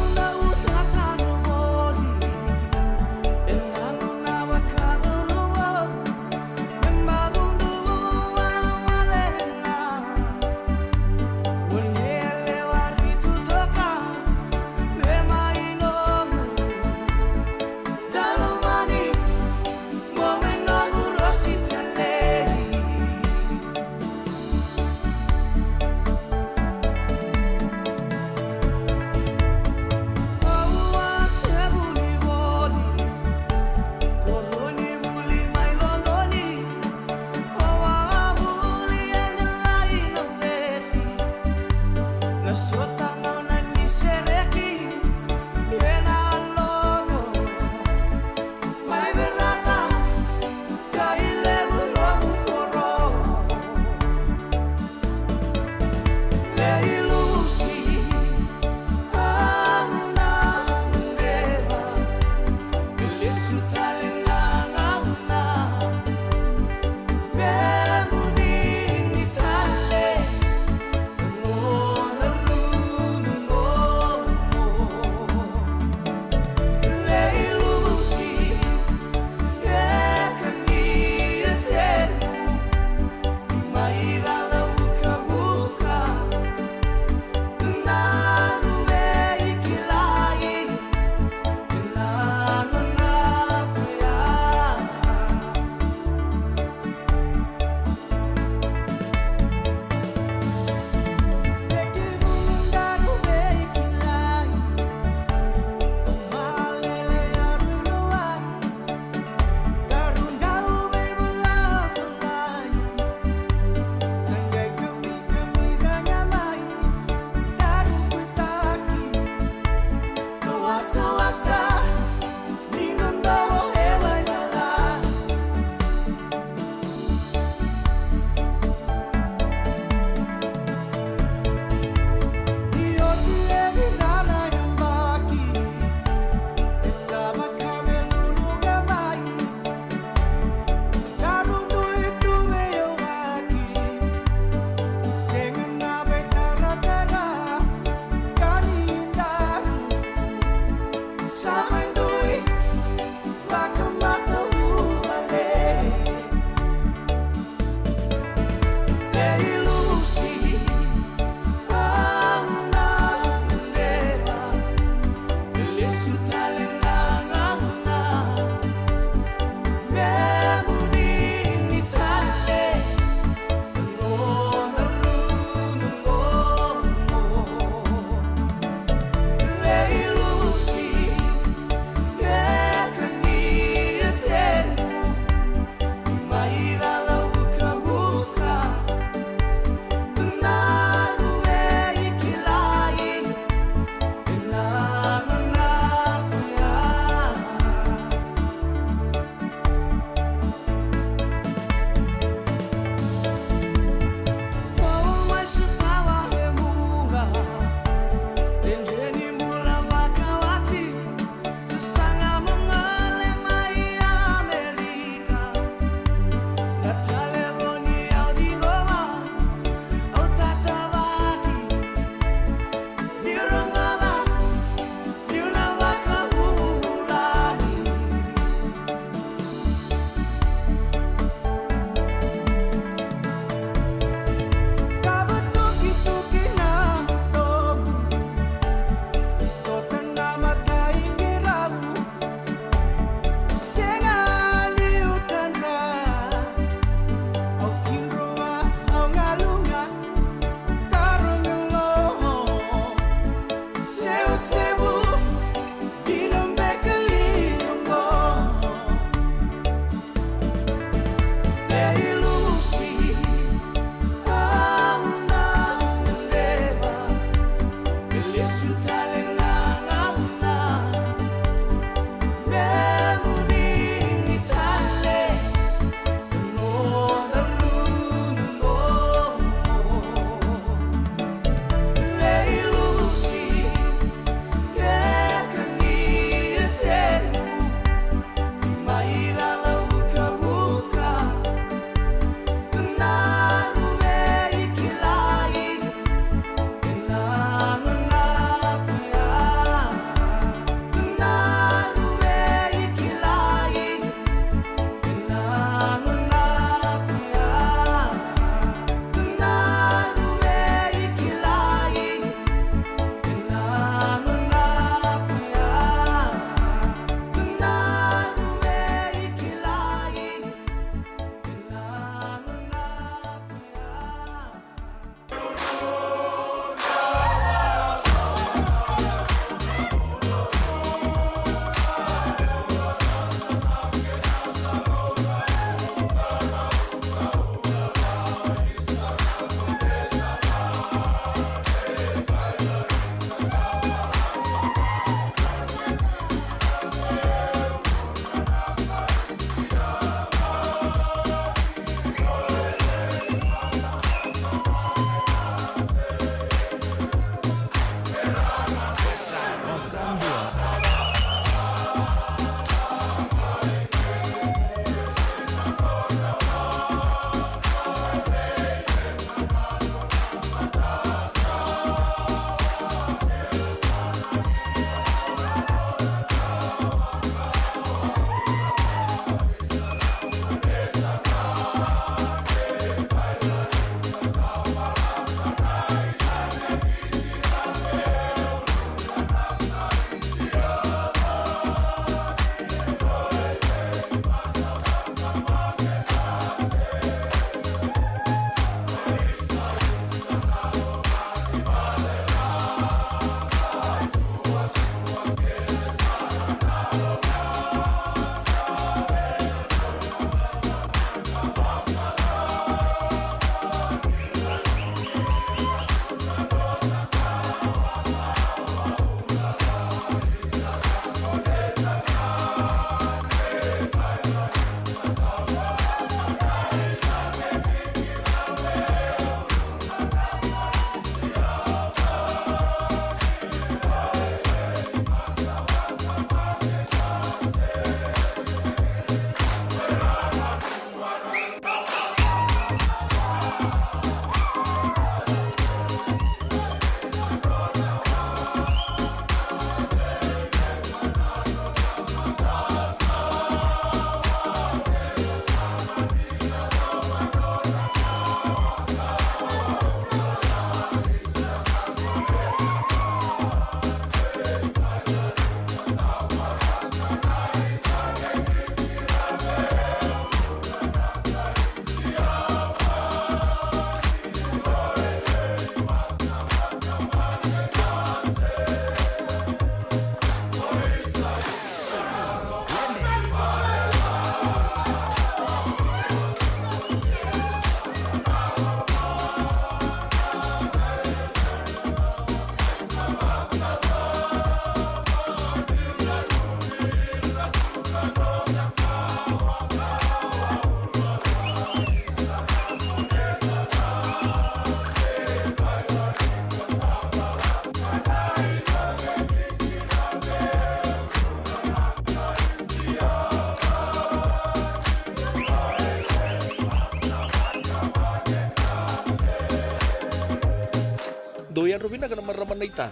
Speaker 9: doi andro vina kana maramana ita.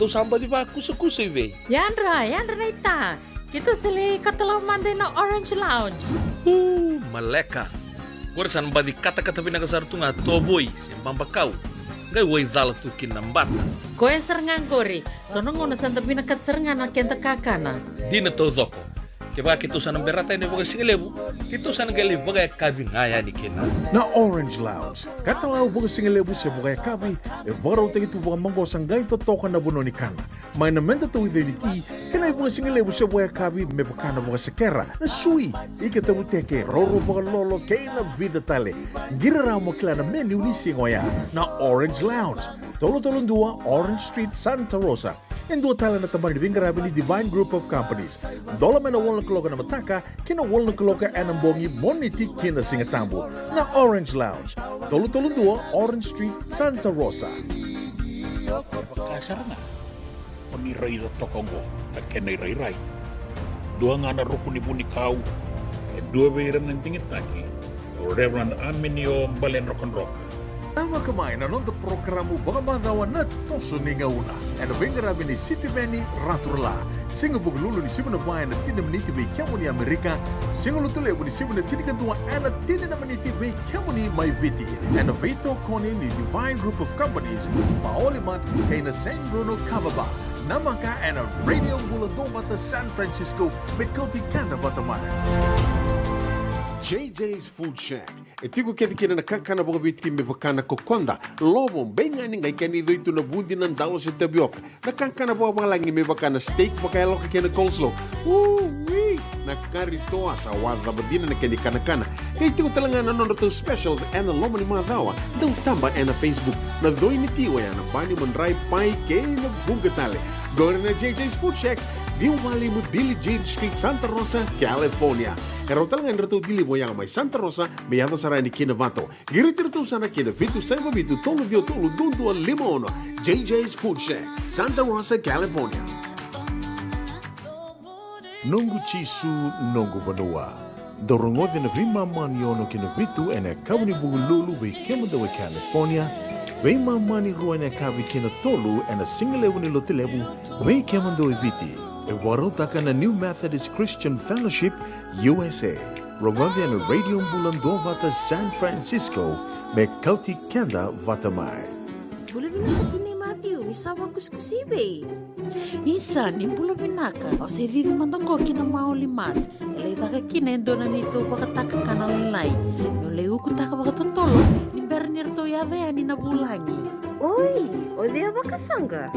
Speaker 9: To samba di ba kusa ive.
Speaker 8: Yandra na ita. Kita sili katalau mande na Orange Lounge.
Speaker 9: Maleka. Gora san badi kata-kata vina kasar tunga toboy sembamba kau. Gai wai dala tu kinambata.
Speaker 8: Koe serengan gori. Sono ngono santa bina kat serengan na kenta kakana.
Speaker 9: Dina to zoko. Keba kitu sana berata ini bagai singelebu. Kitu sana gali bagai kabin ngaya ni kena.
Speaker 1: Na Orange Lounge, katalau buka singelebu se buka kabi, baru tegi tu buka manggo sanggai to toka na buno ni kana. Mai na menda tu ide ti, kena buka singelebu se buka kabi me buka na buka sekera. Na sui, ike te buteke, roro buka lolo keina vida tale. Gira ramo klana menu ni singoya. Na Orange Lounge, tolo dua Orange Street, Santa Rosa. En dua tala na tamani vingarabi ni Divine Group of Companies. Dola mena wala kaloka na mataka, kina wala kaloka anambongi moniti kina singatambo. Na Orange Lounge. Tolo dua Orange Street, Santa Rosa.
Speaker 10: Kasar na. Paniray da tokongo, na kenay ray. Dua ngana rukuni buni kau, dua beiran ng tingit taki. Reverend Aminio Balen Rock.
Speaker 1: Tama kamay na nung programo baka madawa na toso ni ngauna. And vingarabi ni City Veni Raturla. Singa buglulu ni Simona Bayan at tinamniti may kiamo ni Amerika. Singa lutulewo ni Simona tinikantua at tininamaniti may kiamo ni Maiviti. And Vito Kone ni Divine Group of Companies. Maolimat kay na San Bruno Cavaba. Namaka and a Radio Buladong Bata San Francisco met Koti Kanda Bataman. JJ's Food Shack. Itigo kina nakakana boga biti me bakana kokonda. Lobo benga ni ngai kani do itu na bundi nan dalos sa tapioca. Nakakana boga langi me bakana steak bakaya loka kina coleslaw. Wee! Nakarito sa wada badina na kani kana. Itigo talanga na nono specials and lomo ni mga dawa. Daw tamba and Facebook na doy ni tiwa yan. Bani manray pai kay na bungatale. Go na JJ's Food Shack. View Valley mo Billie Jean Street, Santa Rosa, California. Pero talagang rito dilibo yang may Santa Rosa, may ato sa ni Kinavato. Girit-rito sana kina Vitu Saiba Vitu Tolo Dio Tolo Dundu Limon. JJ's Food Shack, Santa Rosa, California. Nongu chisu, nongu banua. Dorongo de na vima maniono kina Vitu ene kawni bugululu we Kemadawa, California. We mamani ruane kavi kina tolu ene singalewu ni lotilewu we Kemadawa Viti. E warotaka na New Methodist Christian Fellowship, USA. Rongwande na Radio Bulando Vata San Francisco, me kauti kenda vatamai.
Speaker 11: Bula binaka ni Matthew, isawa kuskusibe.
Speaker 8: Isa, ni bula binaka. O se vivi mandongo kina maolimat. Elay taka kinendo na nito bakataka kanalilay. Yung lay ukutaka bakatotolo, ni Bernir to yave ani nabulangi.
Speaker 11: Oi, o dia bakasanga.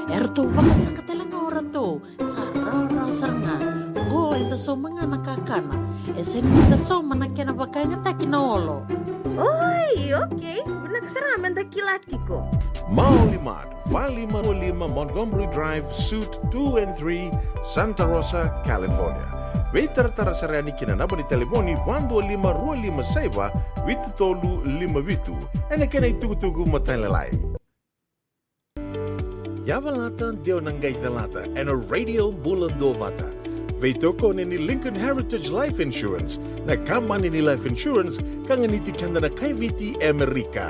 Speaker 8: Erto bakasanga talaga orato. Sarara saranga. Go ita so mga nakakana. Ese minta so manakya na bakanya taki na olo.
Speaker 11: Oi, okay. Binagsaraman da kilatiko.
Speaker 1: Maolimat, Valley Manolima, Montgomery Drive, Suite 2 and 3, Santa Rosa, California. Waiter tarasarani kinanaba ni telefoni 125 saiba vitu tolu 5 vitu. Ene kena itugutugu matalalay. Yavalata deo nanggay dalata and a Radio Bulando Vata. Veitoko ni Lincoln Heritage Life Insurance na kampanya ni Life Insurance kanganiti kanda na kay Viti Amerika.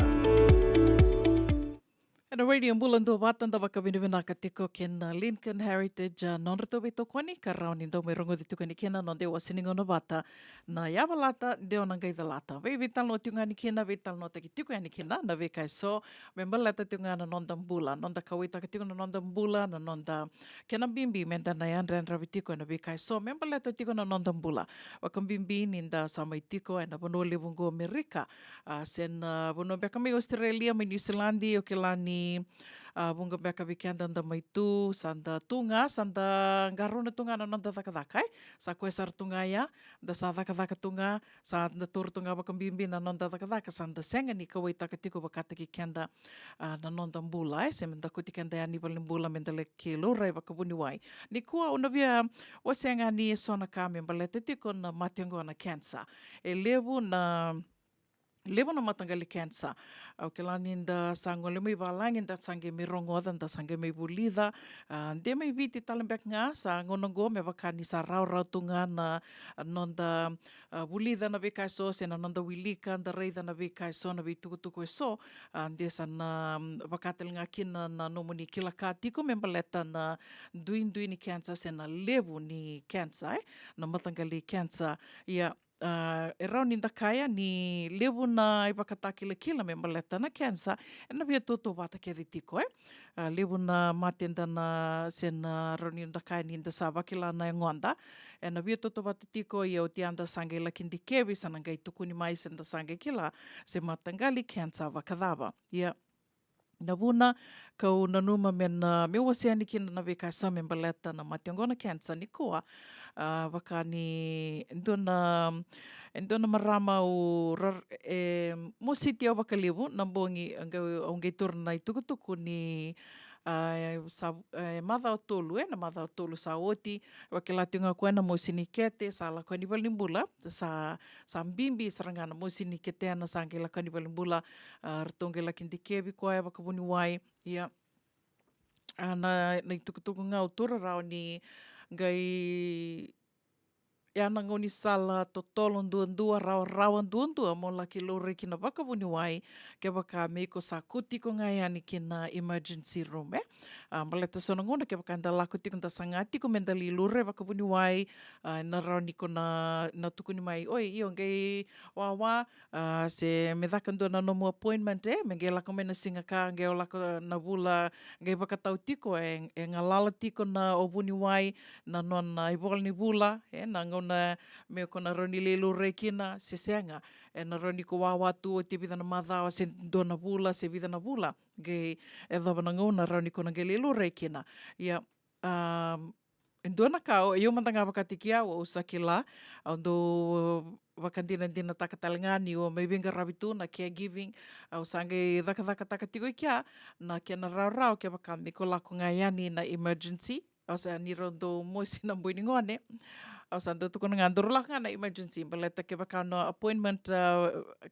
Speaker 3: And radio Bulando Vatan da baka binibinaka tiko ken Lincoln Heritage non-reto bito kwani karao nindo merongo dito kani kena non dewa siningo no bata na yavalata deo nanggay dalata. Ve vital no tiunga ni kena vital no taki tiko yani kena na ve kai so membalata tiunga na non dambula non da kawita tiko na non dambula na non da kena bimbi menta na yan ren rabitiko na ve kai so membalata tiko na non dambula wakam bimbi ninda sama itiko na bonole bungo Amerika sen bono beka mi Australia mi New Zealand o kelani bunga beka weekend anda maitu sanda tunga sanda garona tunga na nanda takadakai sa kuesar tunga ya da sa takadaka tunga sa anda tur tunga bakam bimbi na nanda takadaka sanda senga ni kawai takatiko bakata ki kenda na nanda mbula semenda kuti kenda ya ni paling bula mendale kilo rai bakabuni wai ni kuwa unabia wasenga ni sona kame balete tiko na mationgo na cancer elebu na Leva na matanggali cancer. Au ke lani da sango le mai balangin da sange me rongoda da sange me bulida. De mai viti talembek nga sa ngonongo me vakani sa rau tunga na non da bulida na bekai so se na non da wilika da reida na bekai so na tuku e so. De sa na vakatel nga kina na nomoni kilaka tiko me baleta na duin ni cancer se na levu ni cancer. Na matanggali cancer. Ia e rau ni ndakaya ni levu na i wakatakila me maleta na cancer e na via toto wata ke tiko levu na matenda na se na rau ni ndakaya ni nda sa wakila na e ngonda e na via toto wata tiko i o ti anda sange la kindi kewi sa nangai tukuni mai se nda sange kila se matangali cancer wakadava na vuna kau na numa me na me wasiani kina na veka sa me baleta na matiangona cancer ni koa wakani endona marama o mo siti au wakalivu na bongi ngai turna i tukutuku ni madha o tolu na madha o tolu sa oti wakilatunga koe na mo sinikete sa la koe ni walimbula sa mbimbi sarangana mo sinikete na sa ngela koe ni walimbula ratonge la kindikevi koe wakavuni wai ia na tukutuku ngau tura rao ni ngai ia na ngoni sala totolo ndua rau ndua mo laki lore kina wakavuni wai ke waka meiko sa kuti ko ngai ani kina emergency room maleta sona ngona ke waka nda lako tiko nda sangati ko mendali lore wakavuni wai na rau niko na tukuni mai oi iyo ngai wawa se me dhaka ndua na nomu appointment me ngai lako mena singa ka ngai o lako na vula ngai wakatau tiko e ngalala tiko na obuni wai na nona i ni vula na na me kona roni lelo rekina se senga e na roni ko wawatu o te vida na madhawa se dona vula se vida na vula ge e dhavana ngona roni kona ge lelo rekina ia endona kao e o mantanga wakatiki au o sakila ando wakandina takatalengani o mai venga ravitu na caregiving au sange dhaka takatiko ikia na kia na rau kia wakame ko lako ngaiani na emergency au sa ni rondo moisi na mbuini ngone au sa ndo tukuna ngandoro laka na emergency baleta ke wakano appointment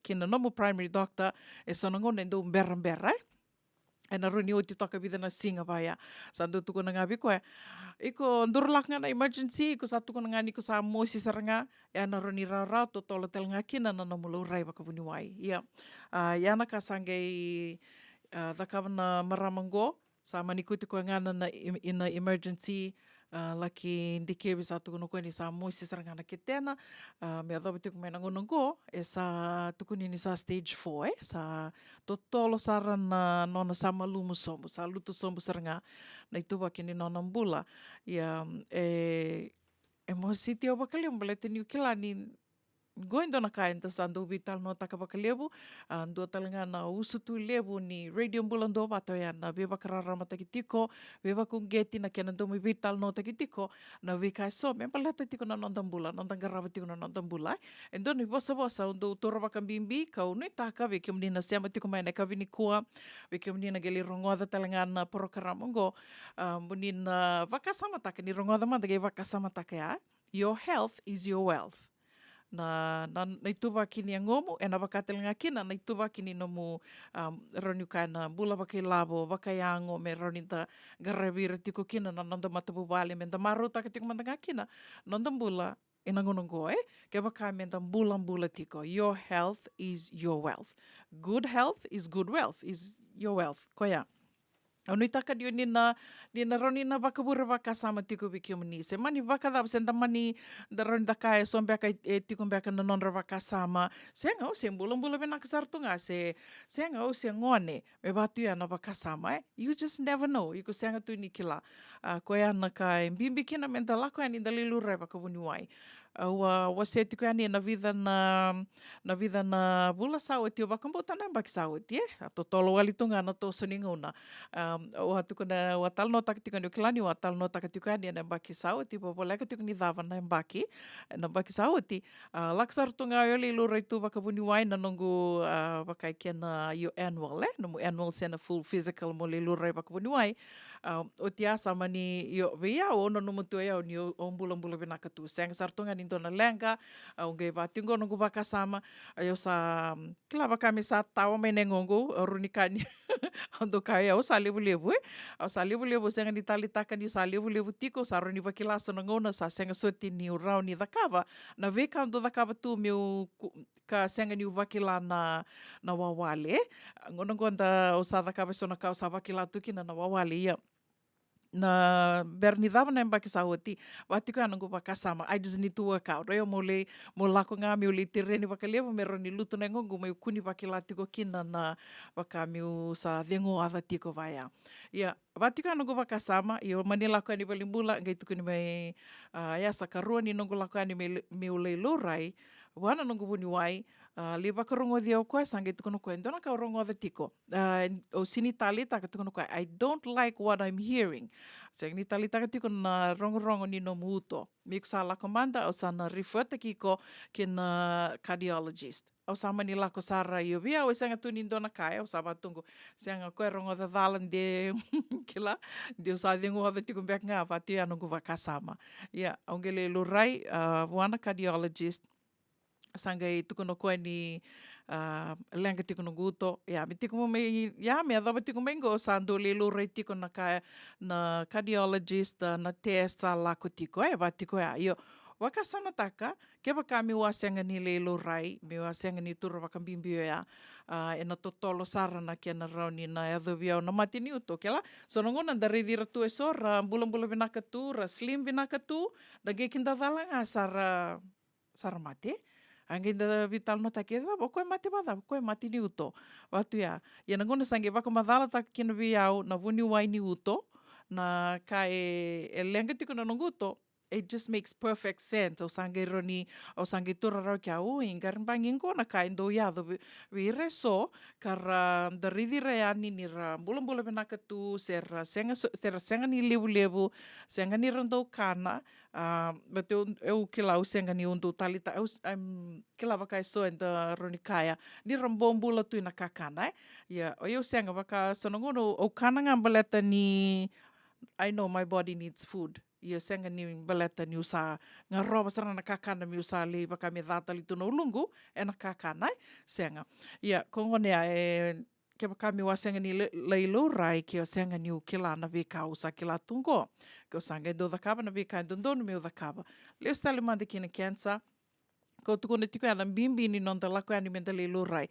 Speaker 3: kina nomu primary doctor e sona ngone ndo mbera e na runi o te toka vida na singa vaya sa ndo tukuna ngavi koe iko ndoro laka na emergency iko sa tukuna ngani ko sa moisi saranga e na runi rau to tolo tel ngakina na nomu laurai wakavuni wai ia na ka sange dhakavana maramango sa manikuti ko ngana na ina emergency laki ndikewi sa tukuna koe ni sa moisi sarangana ke tena me adhobi tiku mena ngonongo e sa tukuni ni sa stage 4 sa totolo sara na nona sa malumu sombu sa lutu sombu saranga na itu waki ni nona mbula ia e mo siti o bakaliu mbalete ni ukilani going dona ka enta sa ndo vital no taka bakalevu ndo talanga na usutu levu ni radio mbulando vato ya na beba karara matakitiko beba kungeti na kena ndo mi vital no takitiko na vika so me palata tiko na nondambula nondangarava tiko na nondambula endo ni bosa ndo toro bakambimbi ka unu taka veke mnina siama tiko mai na kavini kua veke mnina geli rongoda talanga na programa ngo mnina vakasama taka ni rongoda manda ge vakasama taka ya your health is your wealth na ituwa kini ngomu e na wakatelenga kina na ituwa kini nomu roni kana bula wakai labo wakai ango me roni ta garabira tiko kina na nanda matabu wale me nda maru taka tiko manda kina nanda bula e na ngonongo ke wakai me nda bula tiko your health is your wealth good health is good wealth is your wealth koya Onu taka dio nina roni na wakabura wakasama tiko wiki mani. Se mani wakadab senta mani da roni da kaya sombeka tiko mbeka na nonra wakasama. Se ngau se mbula bena kasartunga se ngau se ngone me batu ya na wakasama. You just never know. Iko se ngau tu ni kila. Koya na kai mbimbi kina menta lako ya ni dalilu rai wakabuni wai. Wase tiko ya ni na vida na bula sauti o wakambuta na mbaki sauti Totolo walitunga na to soninguna. O hatuko na watal no takatika ni kilani watal no takatika ni na mbaki sauti popola ka tiko ni dava na mbaki sauti laksar tunga yoli lurai tu bakabuni wai na nongu bakai kena yo annual no annual sena full physical mo le lurai bakabuni wai o tia sama ni yo via o no mutu ya o ni o bulan binaka tu seng sartunga ni dona lenga o nge va tingo no baka sama yo sa klava kami sa tawa mai nengongo runikani ando kaya o sa levu o sa levu senga ni talitaka ni sa levu tiko sa roni vakilasa na ngona sa senga soti ni urau ni dakava na veka ando dakava tu meu ka senga ni vakila na wawale ngona gonda o sa dakava so na ka sa vakila tuki na wawale ia na berni dava na mbaki sa oti wati ko anango pakasama I just need to work out yo mo lako nga mi uli tireni vakalevo me roni luto na ngongo me kuni vakilati ko kina na vakami sa dengo ava tiko vaya ya wati ko anango pakasama yo mani lako ani balimbula ngai tuku ni mai ya sakarua ni nongo lako ani me ule lorai wana nongo buni wai le vakarongo dia o koe sange tukono koe ndona ka rongo ava tiko o sini talita ka tukono koe I don't like what I'm hearing sang ni talita ka tiko na rongo ni no muto mi sa la komanda o sana refer ta kiko kina cardiologist o sama ni lako sara yo via o sanga tu ni ndona kai o saba tungo sanga koe rongo da dalan de kila de sa dengo ava tiko mbek nga vati anongo vakasama ya ongele lurai wana cardiologist sangai tukono koe ni lenga tikono guto ya mi tiko me ya me adaba tiko mengo sando lelo re tiko na cardiologist na test la ko tiko va tiko ya yo waka sama taka ke baka mi wasenga ni lelo rai mi wasenga ni turu waka bimbio ya na totolo sara na kia na rauni na adobia na matini uto kela so ngona dari dira tu esora bulan binaka tu ra slim binaka tu dage kinda dalanga sara mate Anginda vital no takeda, koe mate bada, koe mate ni uto. Watu ya nangona sange waka madala tak kina viau na vuni wai ni uto, na ka lenga tiko na nonguto, it just makes perfect sense. O sange roni, o sange tura rau kia ingarin bangin ko na ka indo yado vi reso, kara dari reani ni ra bulan benaka tu sera senga ni levu, senga ni rando kana, but eu kila senga ni undo talita kila baka so enda roni kaya ni rambombulo tu na kakana ya eu senga baka sonongono o kana ngambaleta ni I know my body needs food ia senga ni baleta ni usa nga roba sarana na kakana mi usa le baka me data li tu no lungu na kakana senga ia kongone ke baka mi wasenga ni leilo rai ke senga ni ukila na veka usa kila tungo ke sanga do dakaba na veka ndondo mi dakaba le stale mande kina cancer ko tuko na tiko ana bimbi ni non tala ko ani mentale lurai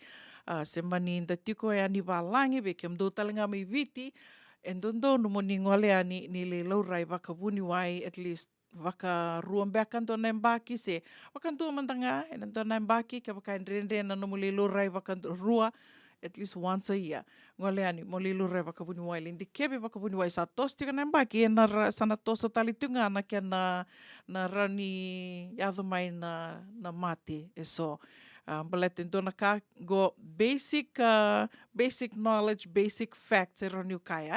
Speaker 3: semani nda tiko ani valangi be kem do talenga mai viti endondo no moni ngole ani ni le lurai vaka buni wai at least vaka ruam bekan to nembaki se vaka tu mantanga en to nembaki ke vaka rende na no mole lurai vaka rua at least once a year. Ngole ani mole lurai vaka buni wai lindi kebe vaka buni wai sa tos tika nembaki na sana tos tali tunga na kia na rani yado mai na mate eso balete dona ka go basic knowledge basic facts rani kai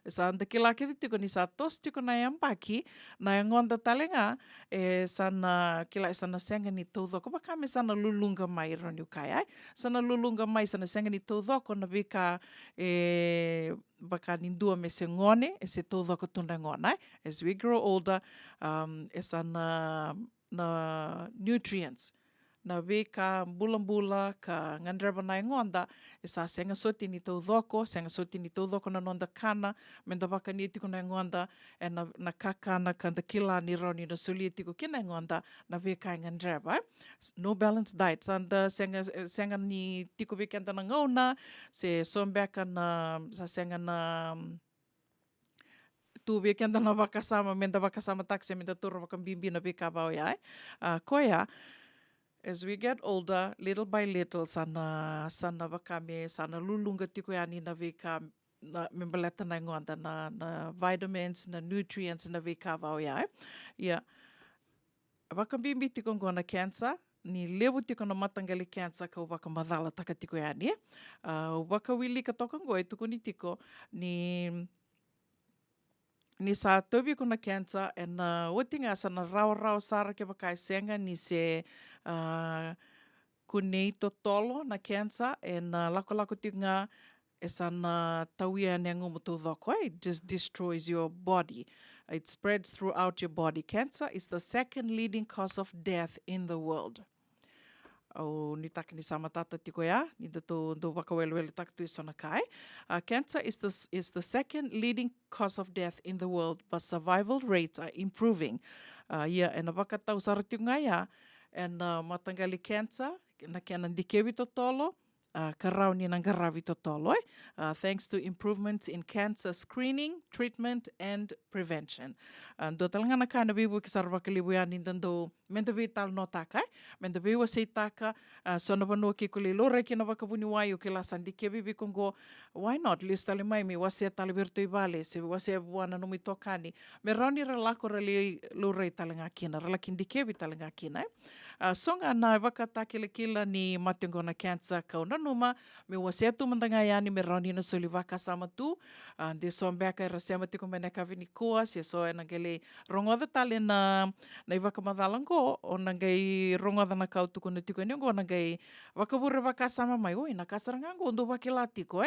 Speaker 3: sa anda kila ke tiko ni sa tos tiko na yambaki na ngonda talenga sana kila sana senga ni todo ko baka me sana lulunga mai rani kai sana lulunga mai sana senga ni todo ko na vika baka nindua me se ngone se todo ko tunda ngona as we grow older sana na nutrients na veka bula ka ngandraba na ngonda isa senga soti ni tau doko na nonda kana menda baka ni tiko na ngonda na kakana kanda kila ni roni na suli tiko kina ngonda na veka ngandraba no balanced diet sanda senga ni tiko vekenda na ngona se sombeka na sa senga na tu vekenda na vakasama menda vakasama taksi menda turu vakambimbi na veka bao ya koya as we get older, little by little, sana vakame, sana lulunga tiko yani na veka na membaleta na ngonda na vitamins, na nutrients na veka vau ya. Ya, vakambimbi tiko ngona cancer, ni lewu tiko na matangali cancer ka waka madala taka tiko yani. Waka wili ka toka ngoi tuko ni tiko ni sa tobi ko na cancer and wotinga sa na raw sara ke bakai senga ni se kunei to tolo na cancer and lako tinga esa na tauia ne ngumu tu dhoko, it just destroys your body. It spreads throughout your body. Cancer is the second leading cause of death in the world. O ni taka ni sama tata tiko ya, ni dato do wakawelwele taka tu isona kai. Cancer is the second leading cause of death in the world, but survival rates are improving. And wakatau saratiunga ya, and matangali cancer, na kia nandikewi totolo, karau ni nangaravi totolo. Thanks to improvements in cancer screening, treatment, and prevention. Do talangana ka na bibu kisarwa kalibuya nindando mendabi tal no taka, mendabi wa sei taka, sono vanua ki kulilo reki na wakavuni wayo kila sandike bibi kongo, why not list tali mai mi wase tali virtu ibale, se wase buana no mitokani, me rauni ralako rali lurei talanga kina, ralakindi kebi talanga kina. Songa na wakatake kila ni matengona cancer kauna numa, me wase tu mandanga yani me rauni na soli waka sama tu, de sombeka rasema tiko meneka vini kua, se so enangele rongoda tali na iwaka madhalango, o nangai rongoda na kau tuku na tiko niongo, nangai wakabura waka sama mai, oi nakasarangango, ondo wakila tiko,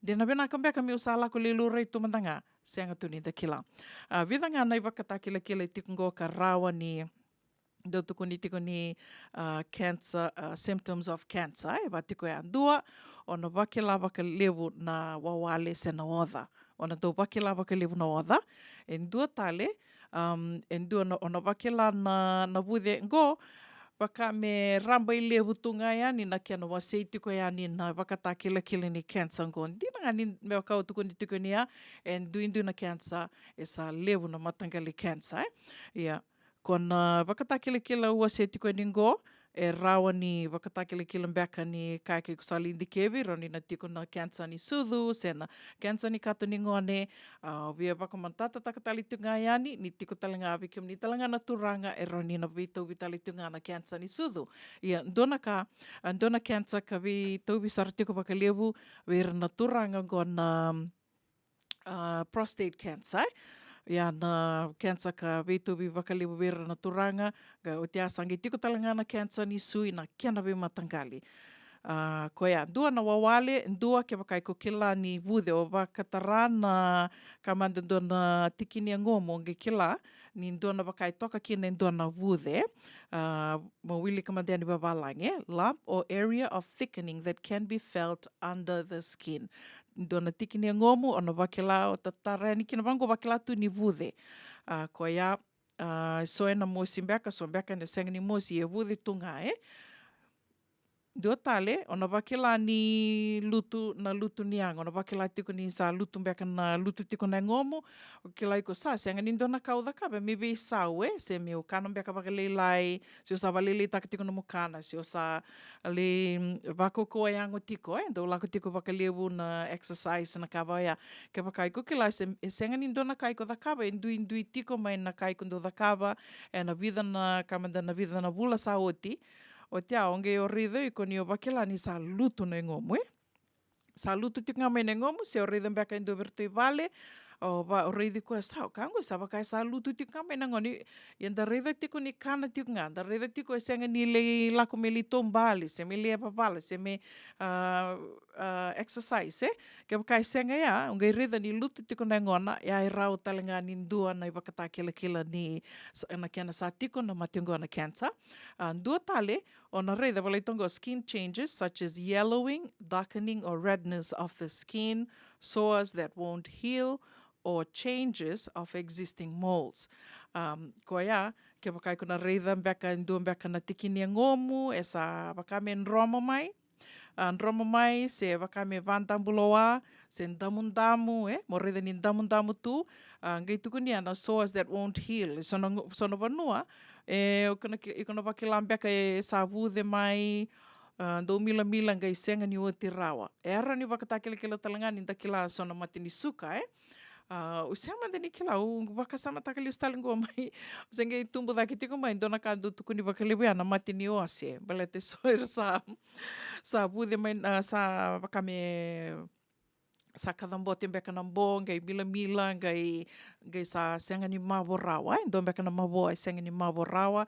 Speaker 3: de na bena kambeka mi usala ko lilu rei tu mandanga, senga tu ni da kila. Vidanga na iwakatake kila tikungo ka rawa ni do tuku ni tiko ni cancer, symptoms of cancer, watiko ya andua, ona wakila waka levu na wawale se na oda. Ona do wakila waka levu na oda, en dua tale, en dua ona wakila na wude ngo, waka me ramba i levu tunga ya ni na kia na wasei tiko ya ni na wakatake kila ni cancer ngo. Di na nga ni me wakau tuku ni tiko ni ya, en duindu na cancer, esa levu na matangali cancer, Kona wakatake kila ua se tiko ni ngo, rawa ni wakatake kila mbeka ni kaike kusali indikevi, roni na tiko na cancer ni sudhu, sena cancer ni kato ni ngone, via wakamantata takatali tunga yani, ni tiko talanga avikim ni talanga na turanga, roni na vito vitali tunga na cancer ni sudhu. Ndona cancer ka vi taubi saratiko wakalevu, vira na turanga ngona prostate cancer, na cancer ka vitu vi wakalibu vira na turanga, ga o tia sangi tiko talanga na cancer ni sui na kia na vi matangali. Koia, dua na wawale, dua ke wakai ko kila ni vude o wakatara na kamanda na tikini ngomo nge kila, ni dua na wakai toka kina dua na vude, mawili kamanda ni babalange, lump or area of thickening that can be felt under the skin. Dona tikini ngomu ona wakila o tatara ni kina bango wakila tu ni vude. Koia, soena mosi mbeka, so mbeka ne senga ni mosi e vude tunga Dua tale, ona wakila ni lutu nianga, ona wakila tiko ni sa lutu mbeka na lutu tiko na ngomu, kila iko sa, senga ni dona kauda kabe, mibi sau se mi o kano mbeka wakalilai, si o sa walili taka tiko na mukana, si o sa ali wako koa yango tiko, do lako tiko wakalibu na exercise na kawaya, ke wakaiko kila, senga ni dona kaiko da kabe, indui tiko mai na kaiko do da kaba, na vida na kamanda na vida na vula sa oti, o te aonge o rido i koni o wakila ni sa lutu na ngomu, Sa lutu tiko ngamai na ngomu, se o rido mbeka indo virtu i vale, o rido ko sa kango sa wakai sa lutu tiko ngamai na ngoni, yanda rido tiko ni kana tiko nga, da rido tiko senga ni le lako me li tombali, se me le papala, se me exercise, ke wakai senga ya, ungai rido ni lutu tiko na ngona, ya i rau talanga ni ndua na i wakata kila ni na kiana sa tiko na matingo na cancer. Dua tale, ona rido wala itongo skin changes such as yellowing, darkening or redness of the skin, sores that won't heal, or changes of existing molds. Koia, ke wakai kuna reida mbeka ndua mbeka na tikini ngomu, esa wakame nroma mai, nroma mai, se wakame vantambuloa, se ndamundamu, mo reida ni ndamundamu tu, ngai tukuni ana sores that won't heal. Sono vanua, ikona wakila mbeka sa vude mai, do mila ngai senga ni o te rawa. Era ni wakatake kila talanga ni takila sona matini suka, Usama deni kila wakasama takali ustalingo mai senga tumbo daki tiko mai dona kando tukuni wakalibu ana matini oase balete soir sa bude mai sa wakame sa kadambo te beka na bo, ngai mila, ngai sa senga ni mawo rawa, ndo beka na mawo ai senga ni mawo rawa,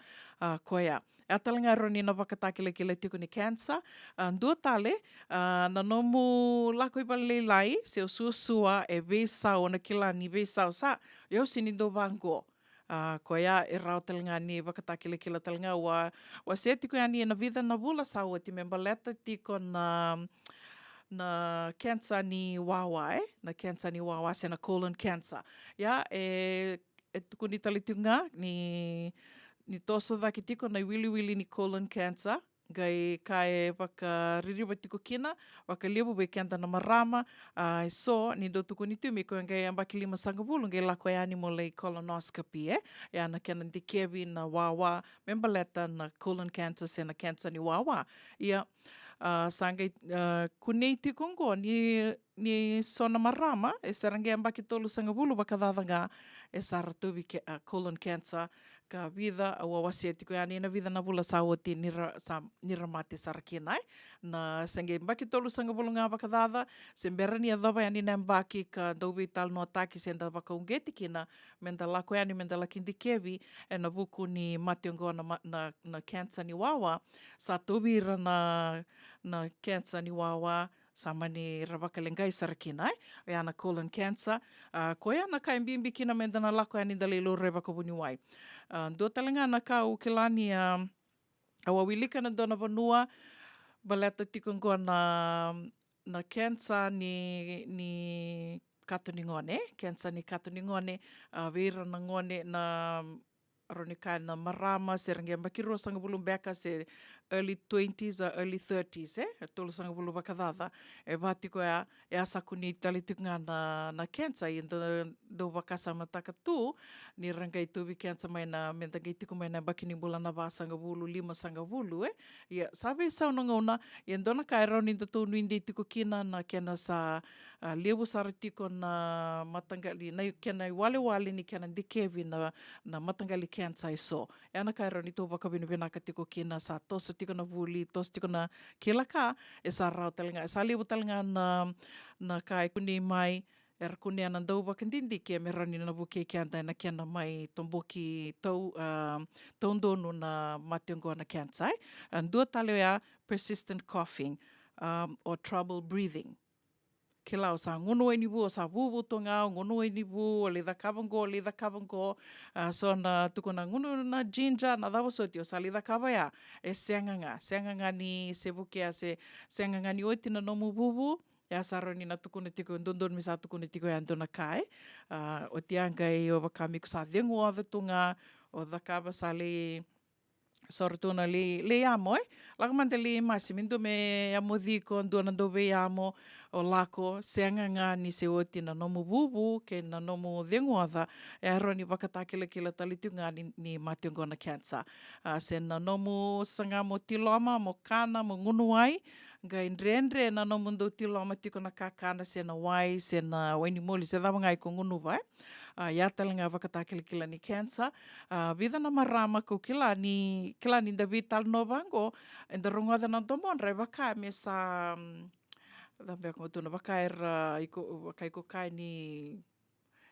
Speaker 3: koia. E talanga roni na wakatakile tiku ni cancer, ndua tale, na nomu lako i balelai, se o suasua e vesau na kilani vesau sa, eu sini do vango. Koia e rau talanga ni wakatakile talanga wa se tiku yani na vida na vula sa o ti membaleta tiko na cancer ni wawa, na cancer ni wawa, se na colon cancer. E tuku ni talitunga, ni toso daki tiko na wili ni colon cancer, gai kae waka ririwa tiko kina, waka liabu be kenta na marama, so ni do tuku ni tumi ko ngai ambaki 5 sangavulu ngai lako e ani mo lei colonoscopy, ya na kena dikevi na wawa, membaleta na colon cancer se na cancer ni wawa. Ia, sangai kunei tiko ngo ni sona marama, e sarangai ambaki 3 sangavulu waka dadanga e saratubi colon cancer, ka vida a wawasi tiko yani na vida na vula sa oti nira mate sarakinai na sange mbaki 3 sangavulu nga wakadada sembera ni adova yani na mbaki ka dobi tal no ataki senda waka ungeti kina menda lako yani menda lakindi kevi e na buku ni mationgo na cancer ni wawa sa tubira na cancer ni wawa sama ni rawakalengai sarakinai e ana colon cancer ko ana kai mbimbi kina menda na lako yani dalilo rewakabuni wai do talanga na kau kilani awawilika na dona vanua baleta tikongo na cancer ni katuningone cancer ni katuningone vera na ngone na ronika na marama serangia bakiro sanga bulum beka se early 20s or early 30s tolo sanga bulu bakadada e batiko e asakuni talitunga na cancer in do bakasa mataka tu ni rangai tubi cancer mai na mentangai tiko mai na bakini bulana ba sanga bulu 5 sanga bulu ia sabe sa ngona ia dona kai roni to nuindi tiko kina na kena sa lebu saratiko na matangali na kena wale ni kena dikevi na matangali cancer so e ana kai roni to bakabini benaka tiko kina sa tosa tiko na vuli tos tiko na kilaka e sa rau talinga e sa lebu talinga na kai kuni mai er kuni ana dau bakandindi ke me rani na buke ke anda na kena mai tomboki tondonu na mationgo na cancer dua tale ya persistent coughing or trouble breathing kilau sa ngono ni bu sa bu tonga ngono ni bu le da kavango so na tukuna ngono na ginger na davo so tio sali da kabaya e senganga ni sebukia se senganga ni oitina no mu bubu ya saroni na tukuna tiko ndondon mi sa tukuna tiko ya ndona kai o tianga e o vakami ku sa dengo avetunga o da kaba sali sortuna le amo lakamante le masimindo me amo diko ndona dove amo o lako seanga ni se oti na nomu bubu ke na nomu dengoada e aroni wakatakile kila talitunga ni mationgo na cancer se na nomu sanga mo tiloma mo kana mo ngunuai ga indrendre na nomu ndo tiloma tiko na kakana se na wai se na weni moli se dava ngai ko ngunu vai ya talinga wakatakile kila ni cancer vida na marama ko kila ni David tal novango en the rongoda na domon re vaka me sa dambe ko tuna vaka iko kai ni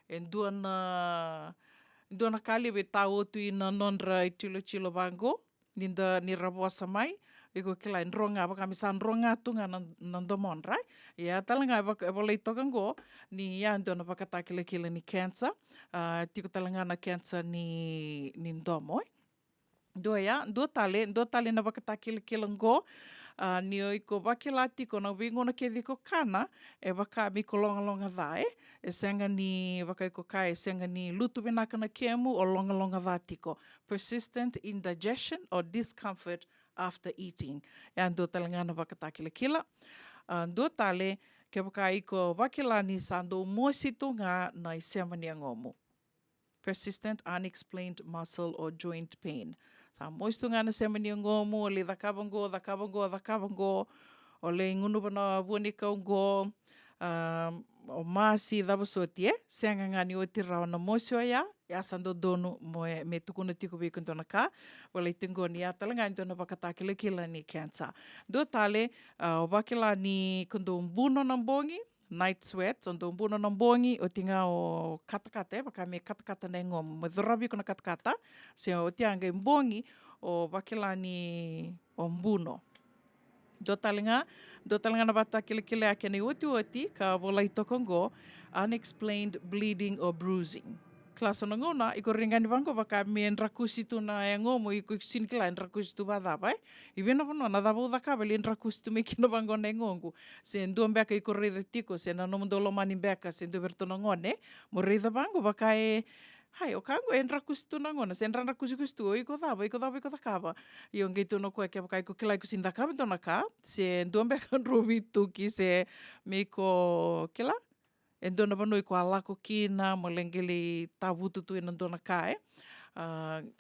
Speaker 3: en duana kali be tau tu ina nonra chilo vango ni rabosa mai iko kila en ronga vaka me san ronga tunga na domon right ya talanga volei tokango ni ya ndona vaka takile kila ni cancer tiko talanga na cancer ni ndomo Dua tale na wakatakile-kilango ni o iko wakilati ko na wingo na kediko kana e waka mi ko longa dae e senga ni waka iko kai senga ni lutu benaka na kemu o longa tiko persistent indigestion or discomfort after eating e dua tale ngana wakatakile-kila dua tale ke waka iko wakilani sando moisitu nga na isemani ngomu persistent unexplained muscle or joint pain. Sa moistu nga na semani ngomu, o le dhakabango, o le ngunu na buanika ngo, o masi dhabasoti senga nga ni oti rao na moisio ya sando donu me tukuna tiko vikundona ka, wala itingo ni atala nga intona wakatakile-kila ni cancer. Do tale, o wakila ni kundo mbuno na mbongi, night sweats on mbuno na mbongi o tinga o katakata baka me katakata na ngom madhurabi ko na katakata se o tianga mbongi o bakilani o mbuno do talinga na bata kile ake nei oti ka volai tokongo unexplained bleeding or bruising. Klasa na ngona, iko ringani vango baka me rakusi tu na ngomo iko sinikla rakusi tu badaba Iwe na pono na dabo da kabeli rakusi tu me kino vango na ngongu. Se ndu mbeka iko reida tiko se na nomundo lomani mbeka se ndu verto na ngone mo reida vango baka hai o kango rakusi tu na ngona se rakusi kustu iko da kaba. Yo ngeitu no koe ke baka iko kila iko sinda kaba to na ka se ndu mbeka rovi tuki se me ko kila e dona vanui ko alako kina mo lengeli tavutu tu ina dona kae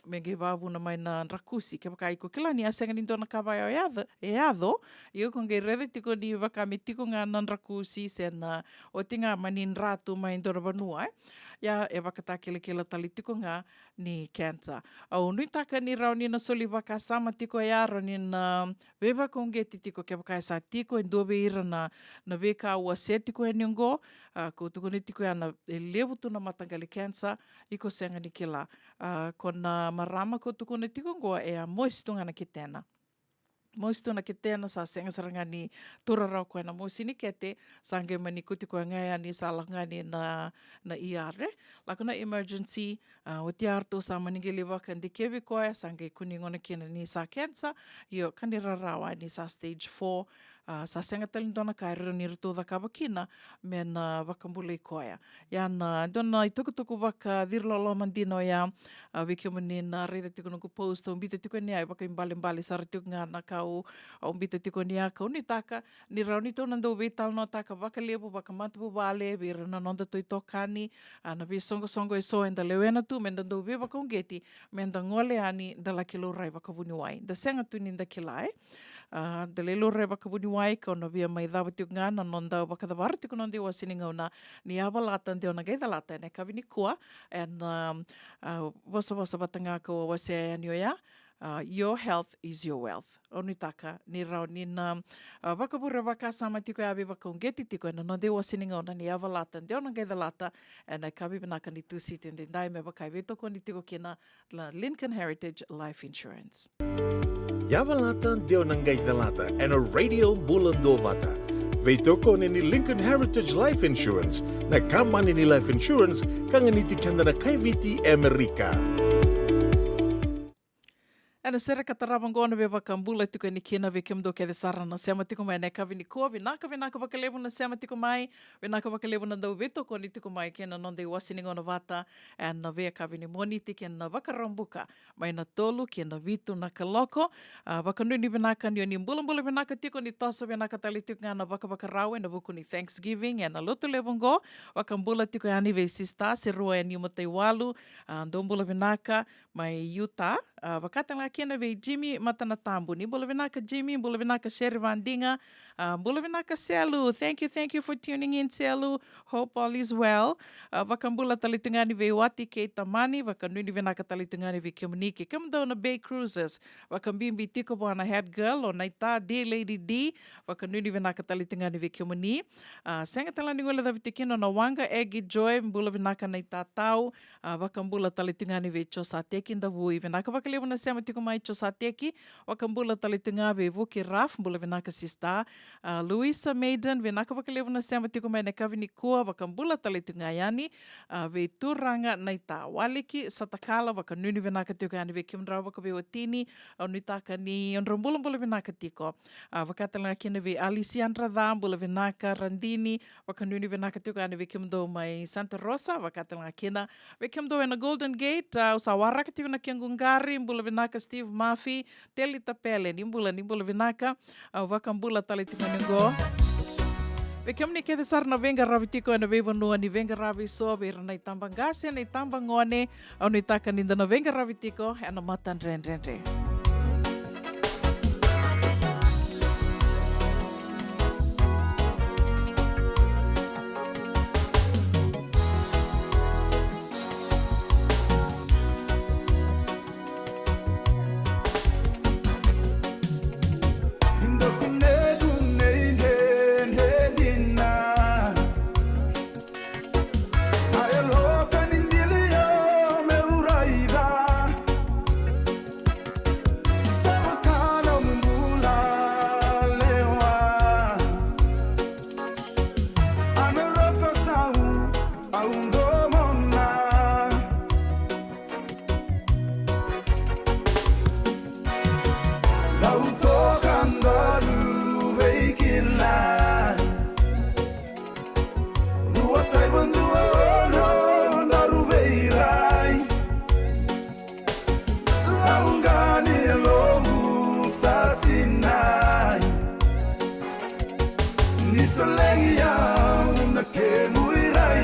Speaker 3: me nge vavuna mai na rakusi ke baka iko kila ni asenga ni dona ka vai e ado io ko nge rede tiko ni baka me tiko nga na rakusi se na o tinga manin ratu mai dona vanua ya e baka takele kila tali tiko nga ni cancer au nui taka ni rau ni na soli baka sama tiko ya ro ni na veva ko nge tiko ke baka sa tiko en dove ira na veka ua se tiko e niongo ko tuko ni tiko ya na levu tu na matangale cancer iko senga ni kila ko na marama ko tuko ni tiko ngoa e a moistunga na kitena Moisto na kitena sa senga saranga ni turarau koe na moisini kete sange mani kuti koe ngaya ni salangani na iare. Lako na emergency, o tiarto sa maningili waka ndi kevi koe sange kuningona kina ni sa cancer, io kanirarawa ni sa stage 4, sa senga talindona kai riro ni rito da kabakina me na wakambule koe. Yana dona i tukutuku waka dirlolo mandino ya wikimani na reida tiko nuku post o mbita tiko ni ai waka imbali sara tiko nga na kau o mbita tiko ni a kau ni taka ni rau ni tona ndo vital no taka waka lebu waka matupu wale vira na nonda toi tokani na vi songo e so enda lewena tu menda ndo vi waka ungeti menda ngole ani da la kilo rai waka vuni wai da senga tu ni da kilai da lelo rai waka vuni wai ka ona via mai dhawa tiko nga na nonda waka da vara tiko nonda iwa sini ngauna ni awa lata ndio na gaida lata ene kavini kua and wasa batanga ko wase anio ya your health is your wealth. Oni taka ni rau ni na wakapura waka sama tiko abe waka ungeti tiko ena no de wasininga ona ni awa lata ndio na gaida lata and kabi binaka ni tusi tende ndai me waka veto ko ni tiko kina la Lincoln Heritage Life Insurance.
Speaker 1: Yava lata ndio na gaida lata and a radio bulando vata. Veitoko ni Lincoln Heritage Life Insurance na kama ni Life Insurance kanganiti kanda na kaiviti Amerika.
Speaker 3: Ana sera kataravangona ve vakambula tiko ni kina ve kimdo ke de sarana sema tiko mai neka vini ko vinaka vakalevu na sema tiko mai vinaka vakalevu na dau veto ko ni tiko mai kena nonde wasini ngona vata and na ve ka vini moni tike na vakarambuka mai na tolu ke na vitu na kaloko vakanu ni vinaka ni mbula vinaka tiko ni toso vinaka tali tiko na vakarawe na buku ni Thanksgiving and na lotu levongo vakambula tiko yani ve sista serua ni motai walu ndombula vinaka mai Utah vakatanga kena ve Jimmy Matanatambu ni bula vinaka Jimmy bula vinaka Sherry Vandinga bula vinaka Selu thank you for tuning in Selu hope all is well vakambula talitungani ve Wati ke Tamani vakanuni vinaka talitungani ve Komunike kamdona Bay Cruises vakambimbi tiko bwana head girl o naita D Lady D vakanuni vinaka talitungani ve Komuni senga talani ngola da vitikino na wanga Eggy Joy bula vinaka naita tau vakambula talitungani ve Chosateki ndavui vinaka vakalevu na sema tiko mai Chosateki wakambula talitunga ve Vuki Raf bula vinaka sista Luisa Maiden vinaka vakalevu na sema tiko mai nekavini kua wakambula talitunga yani ve Turanga naita waliki satakala vakanuni vinaka tiko yani ve Kimdrawa vakabe watini onitaka ni onrambula bula vinaka tiko vakatala kina ve Aliciandra Dham bula vinaka Randini vakanuni vinaka tiko yani ve Kimdo mai Santa Rosa vakatala kina ve Kimdo na Golden Gate usawara tiko na Kiangungari bula vinaka Steve Murphy teli tapele nimbula vinaka vakambula talitinganingo Vekamni ke sarna venga ravitiko na vevanua ni venga ravi so vera na itambangase na itambangone au ni taka ninda na venga ravitiko ana matan renrenre
Speaker 7: kila Rua sai bandua no darubeirai Laungani lomu sasinai Nisolengia unakemu irai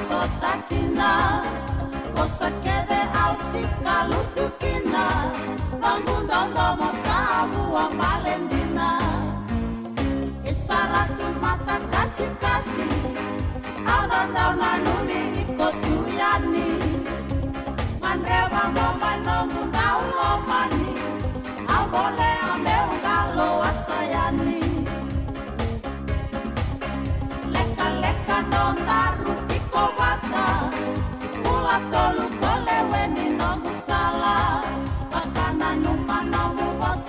Speaker 2: sotakina Mosa kede au sika lutukina Bangundondo mosa abu amalendina Isaratu mata kaci-kaci Aunandau nanuni ikotuyani Mandrewa momano mundau lomani Ambole ameungalo asayani Leka-leka nondaru ikobata Mula tolu koleweni no musala Pakana numanomu bos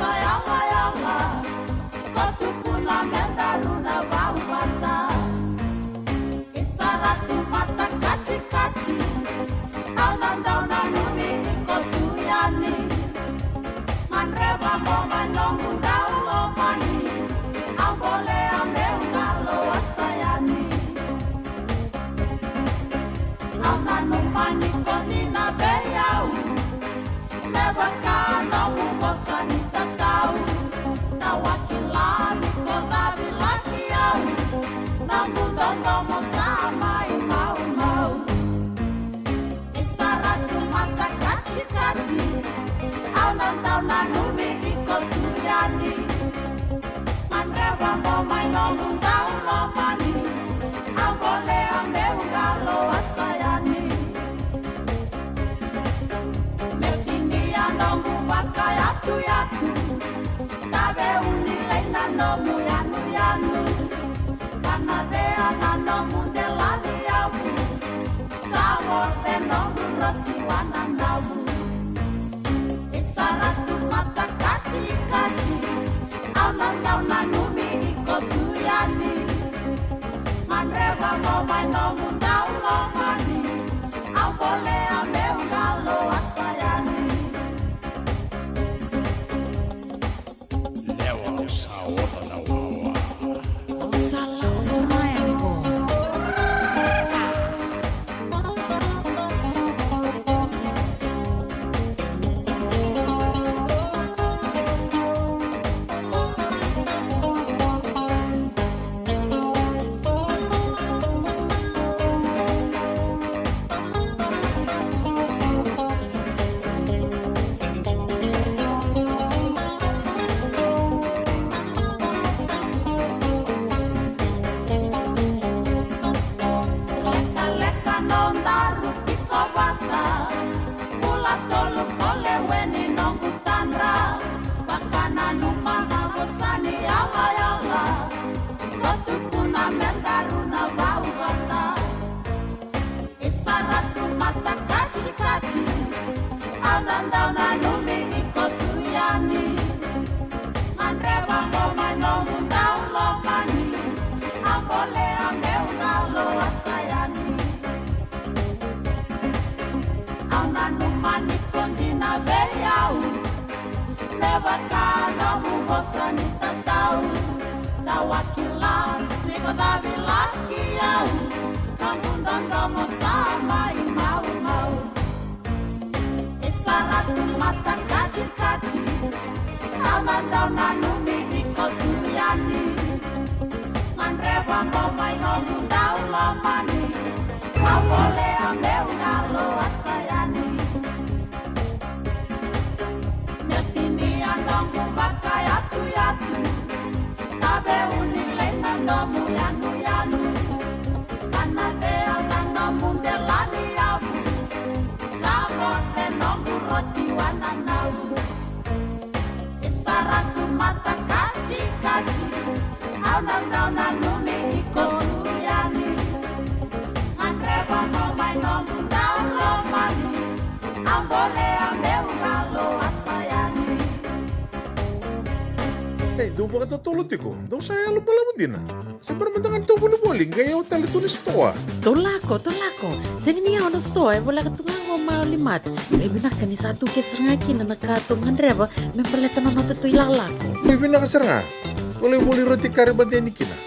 Speaker 2: nomu yanu yanu Kana dea na nomu de lani yabu Sawo te nomu rosi wana nabu Isaratu mata kachi kachi Auna nauna numi iko tuyani Manreva mo mai nomu naulo mani Ambole ameu galo asayani
Speaker 1: Dupa ka totolo tiko, daw saya lo pala mo din na. Sa paramantangan to buli-buli, gaya o tali to ni stoa.
Speaker 8: Tolako. Sini niya ako na sto, wala ka tungang o maulimat. May binaka ni sa tukit sa ngaki na nakatungan reba, may palitan na nato ito'y lalako.
Speaker 1: May binakasar nga, wala yung muli roti karimatya ni kina.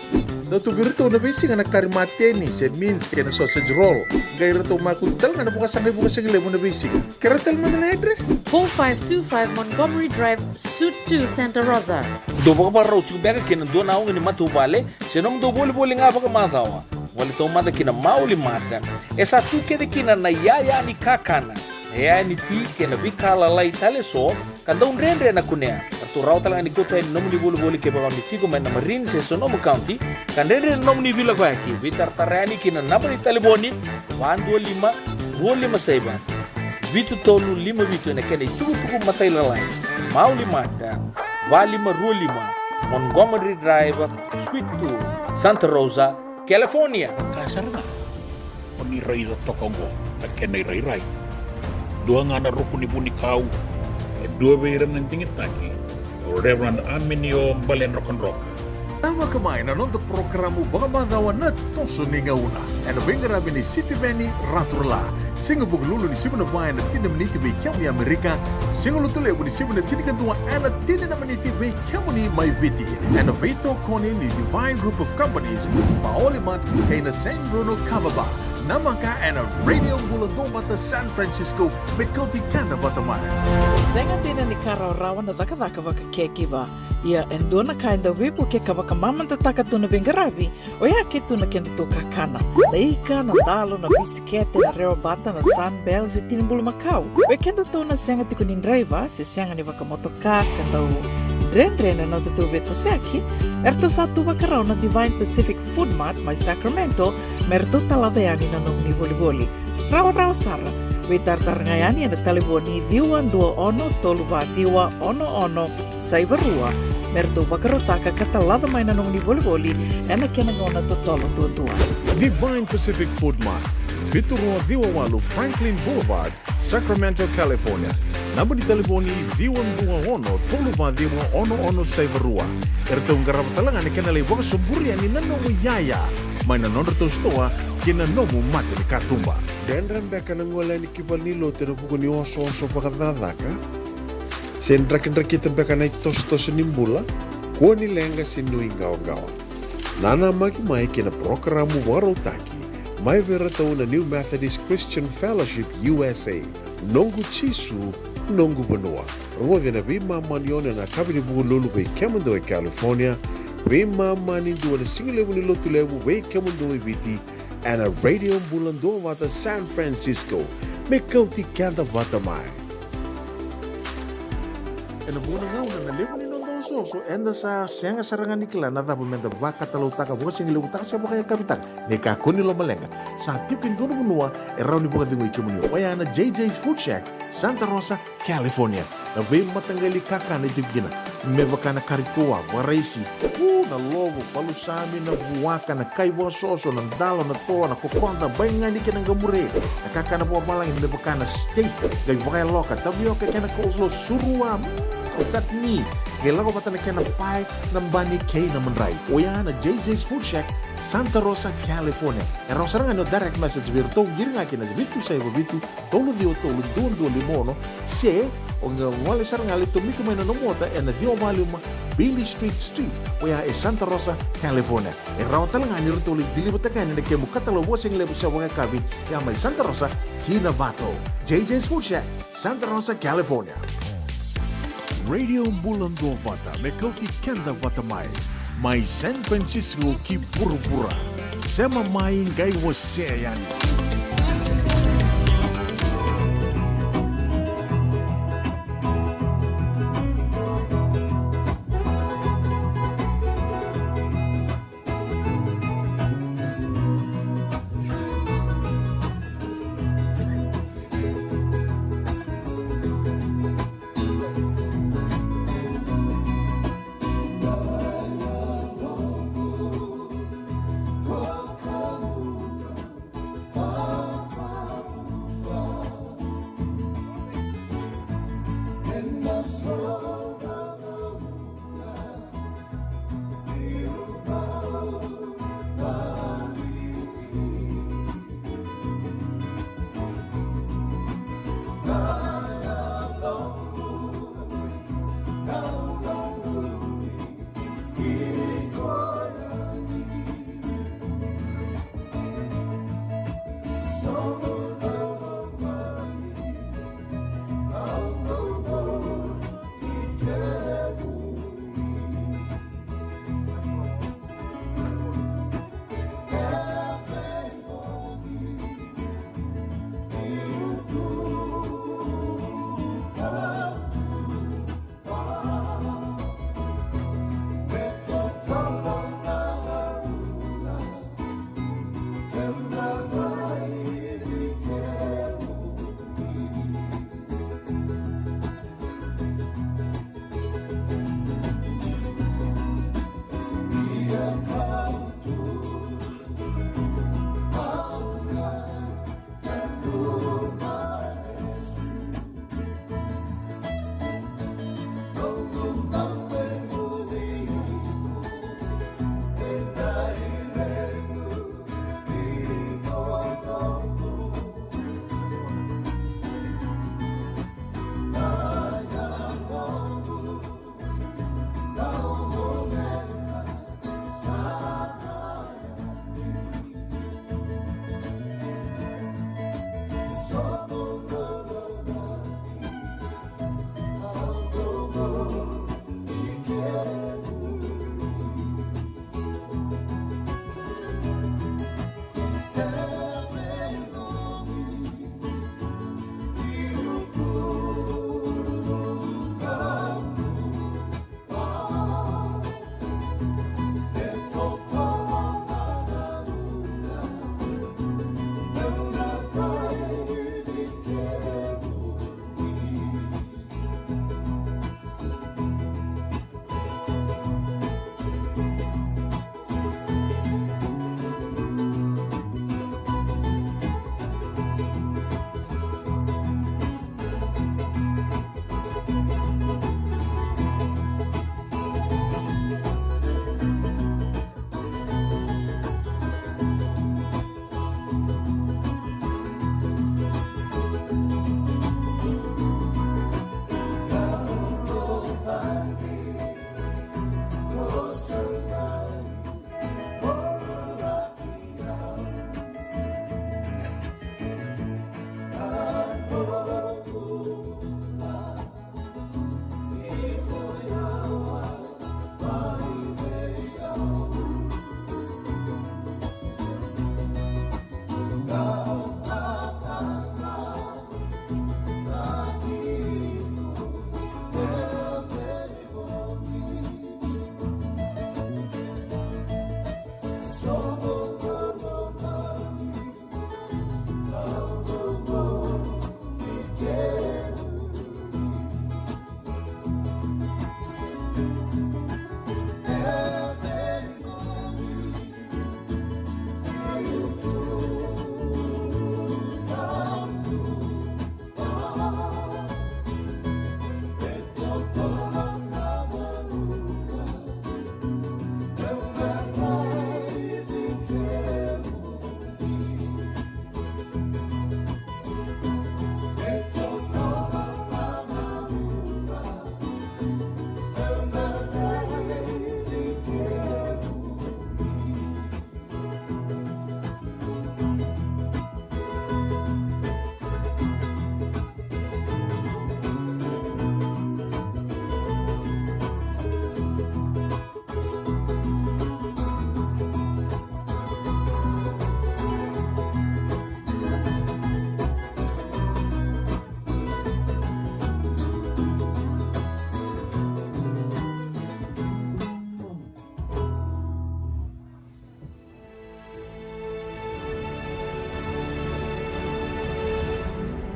Speaker 1: Daw to birito na bisi nga nakarimatya ni, sa means kaya na sausage roll. Gaya rito makuntal nga na bukas ang ilemo na bisi. Karatal mo na address?
Speaker 8: 4525 Montgomery Drive, Suite 2, Santa Rosa.
Speaker 9: Dobo ka para utsuk bega kina do na ni matu bale, senong do boli nga baka matawa. Wali to mata kina mauli mata. Esa tu kede kina na yaya ni kakana. Yaya ni ti kina bikala lai tale so, kanda un rendre na kunea. Tu raw talaga ni kota nom ni boli ke baka ni tigo men na Marine se Sonoma County, kan rendre nom ni vila ko aki. Vitar tarani kina namani taliboni, 125 saiba. Vitu tolu 5 vitu na kena tuku matay lalai. Mauli mata. Valima Rulima, Montgomery Drive, Suite 2, Santa Rosa, California.
Speaker 10: Kasar na. Oni rai da tokongo, na kenai rai. Dua ngana rukuni buni kau, dua beiran ng tingit taki, Reverend Aminio Balen Rock and Rock.
Speaker 1: Tama kamain na nung programo baka madawa na toso ni nga una. Ano ba yung grabe ni City Veni Raturla? Singa buglulu ni Simon Bayan na tinamniti may kyamu ni Amerika. Singa lutulay mo ni Simon na tinikantuwa na tinamniti may kyamu ni Maiviti. Ano ba ito koni ni Divine Group of Companies, Maolimat kay na San Bruno Cavaba. Namaka and a radio buladong bata San Francisco met kauti kanda bataman.
Speaker 3: Senga dina ni Kara rawan na daka waka keki ba. Ia endona kainda wipu ke kawaka mamanta taka tuna bengarabi. O ya ke tuna kenda tu kakana. Leika na dalo na bisikete na rewa bata na Sunbells e tinimbulu Macau. We kenda tuna senga tikunin raiva se senga ni waka motoka kanda u Rendre na tutu beto seki. Erto satu wakarao na Divine Pacific Food Mart may Sacramento. Merto talaveani na nung ni boli-boli. Rawa sara. Vitartarngayani na telefoni diwa 21 saibarua. Merto bakarotaka katalada mai na nung ni boli ena kena ngona totolo tua.
Speaker 1: Divine Pacific Food Mart, Viturua Viwawalu Franklin Boulevard, Sacramento, California. Namba di telefoni Viwan Saivarua. Erto ngarapatalangan ni kena lewa suburi ani nanomu yaya. Mai na nondro tostoa kina nomu mate ni katumba. Dendran beka nangwala ni kibalilo tero pukuni oso pakadadaka. Sendra-kendra kita beka naik tos nimbula. Kuani lenga sinu ingawa-gawa. Nana mai kina programu warotaki. Mai vera tau na New Methodist Christian Fellowship USA. Nongu chisu, nongu benua. Ruwa na bima manione na kabini buku lulu bei Kemendo e California. Bima mani dua na singilewu ni lotu lewu bei Kemendo e biti. And a radio bulando wata San Francisco. Mekauti kanda wata mai. En een boona ngau na lewu ni nondo so enda sa senga sarangan nikla na da bumenda vaka talutaka buka singilewu taka sa buka kapitaka. Neka kuni lo malenga. Sa tipin dono bunua erau ni buka dingo ikimunio. Waya na JJ's Food Shack, Santa Rosa, California. Na be matangali kaka na itibigina. Mebaka na karitoa, waraisi. Na logo, palusami na buwaka na kaiwa soso, na dalo na toa, na kukonda, bayangani ka ng gamure. Nakaka na buwa malang, mebaka na steak, gay bakay loka, tabioka ka na coleslaw, surua, tatni. Kailan ko pata na kaya na pie ng bani kay na manray. O yan na JJ's Food Shack, Santa Rosa, California. Pero sa nga no direct message virto, giring nga kina bitu sa iba bitu, tolo dio tolo, doon limono, se, o nga wala sa nga lito, miko may nanumota, e na dio maluma, Billy Street, o yan e Santa Rosa, California. E raw talaga ni rito ulit, dilibot na kaya na nagkaya mukatalo, wasing lebo sa mga kabi, kaya may Santa Rosa, Kinavato. JJ's Food Shack, Santa Rosa, California. Radio Bulando Vata, Mekauti Kenda Vata Mai San Francisco ki pura-pura. Sema mai ngai wase yani.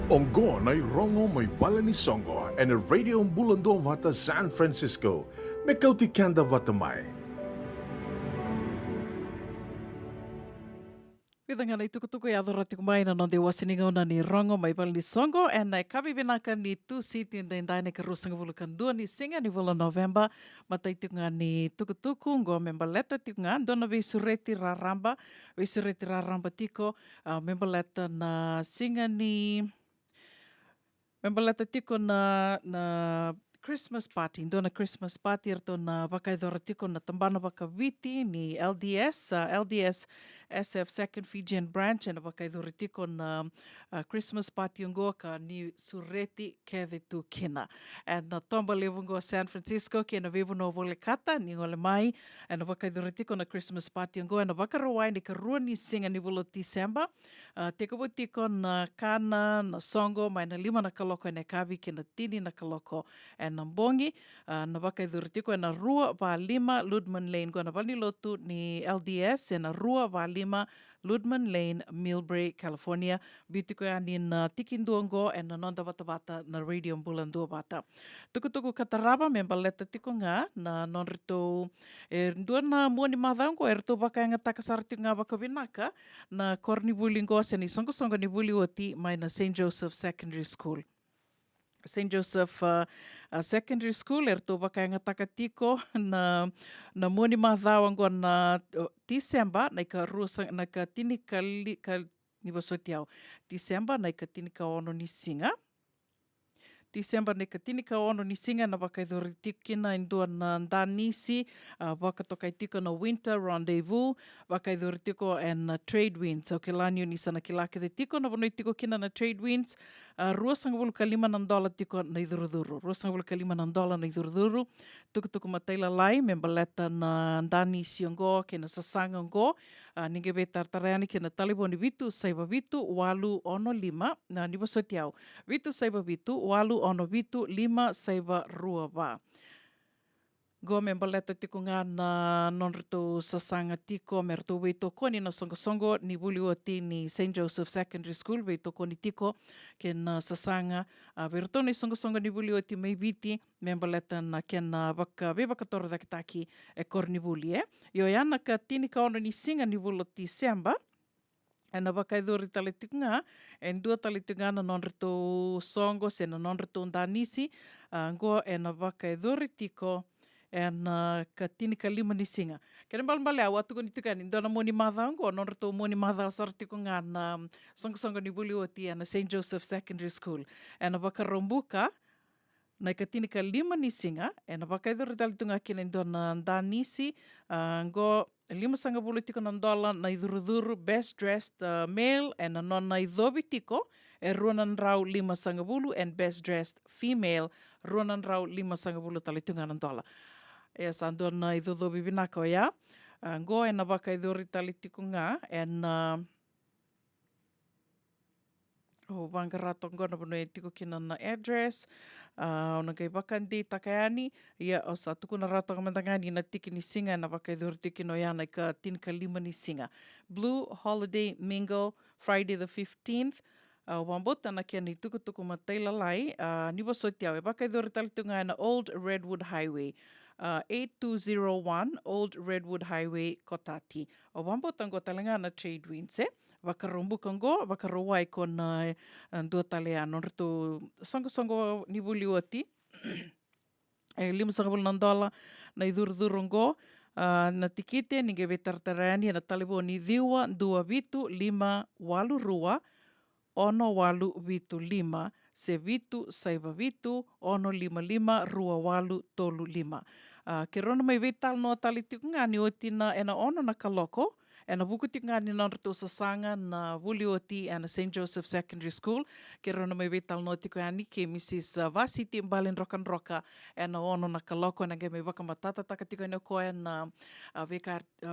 Speaker 1: Ongo na rongo may bala ni Songo and a radio bulando vata San Francisco. Mekauti kanda vata mai.
Speaker 3: Vidanga na tukutuku ya adorati kumai na nonde wasininga na ni rongo mai bala ni Songo and na kabi binaka ni tu siti nda indai ka rusanga vulukan dua ni singa ni vula November matai tukunga ni tukutuku ngo membaleta tukunga dona vi sureti raramba tiko membaleta na singa ni membaleta tiko na Christmas party, dona Christmas party erto na vakaidora tiko na tambana vakaviti ni LDS SF Second Fijian Branch na vakaidora tiko na Christmas party ngo ka ni sureti kede tu kina. And na tomba levo ngo San Francisco ke na vivo no vole kata ni ngole mai na vakaidora tiko na Christmas party ngo na vakarawai ni karua ni singa ni volo December. Teko tiko na kana na Songo mai na 5 na kaloko na kavi ke na tini na kaloko and Nambongi, na vakaidura tiko na rua va 5 Ludman Lane, ko na vani lotu ni LDS, na rua va 5 Ludman Lane, Millbrae, California. Bitiko ya ni na tikinduango and na nonda vata na radio bulandua vata. Tukutuku kataraba membaleta tiko nga na nonrito dua na muani madhango erto baka nga takasarti nga vakavinaka na korni bulingo sa ni songo ni buli oti mai na St. Joseph Secondary School. St. Joseph Secondary School erto baka nga takatiko na muani madhaw ang na December na ikarusa na katini kali ni basotiaw December na ikatini ka ono ni singa December na ikatini ka ono ni singa na vakaidhoritik na indua na ndanisi vakatokaitiko na Winter Rendezvous vakaidhoritiko and Trade Winds so kilanyo ni sana kilakide tiko na vanoitiko kina na Trade Winds $2.5 tiko na iduruduru $2.5 na iduruduru tukutuku mataila lai membaleta na ndanisi ngo kina sasanga ngo ninge betartarayani kina taliboni vitu saiba vitu walu ono 5 na nibasotiao vitu saiba vitu walu ono vitu 5 saiba rua ba. Go membaleta tiko nga na nonrito sasanga tiko merto weito koni na songo ni bulioti ni St. Joseph Secondary School weito koni tiko ken sasanga verto ni songo ni bulioti may viti membaleta na ken baka bebakatora dakitaki e korni buli yo yana ka tini ka ono ni singa ni buloti December na vakaidori talitik nga en dua talitik nga na nonrito songo se na nonrito ndanisi ngo na vakaidori tiko en katini ka 5 ni singa kena balbale awatu ko nitukan indona moni madha ngo nonrito moni madha sartiko nga na songo ni bulioti na St. Joseph Secondary School en vakarombuka na katini ka 5 ni singa en vakaidori talitik nga kina indona ndanisi ngo $5 tiko $1 na iduruduru best dressed male and non na idobi tiko ruanan rau $5 and best dressed female ruanan rau $5 talitungan $1. Yes, andon na idobi binako ya. Go en baka iduri talitiko nga en bangarato ngo na puno tiko kina na address ona kay bakandi takayani ya o sa tuku na rato kamandangani na tiki ni singa na bakaidur tiki no yana ka tin ka 5 ni singa Blue Holiday Mingle Friday the 15th wambota na kia ni tuku mataila lai ni basotiawe bakaidur talitunga na Old Redwood Highway 8201 Old Redwood Highway Kotati o wambota ngo talanga na Trade Winds vakarumbu kongo vakarawai kon dua taleano rito songo ni bulioti $5 na idurdurungo na tikite ninge vetartarani na talibo ni diwa 2 vitu 5 walu rua ono walu vitu 5 se vitu saiba vitu ono 5 rua walu tolu 5 kerona mai vetal no talitik ngani otina ena ono na kaloko na bukutik nga ni nonrito sasanga na bulioti na St. Joseph Secondary School kero na may vital notiko yani ke Mrs. Vasiti Mbalin Roka na ono na kaloko na may baka matata takatiko na ko na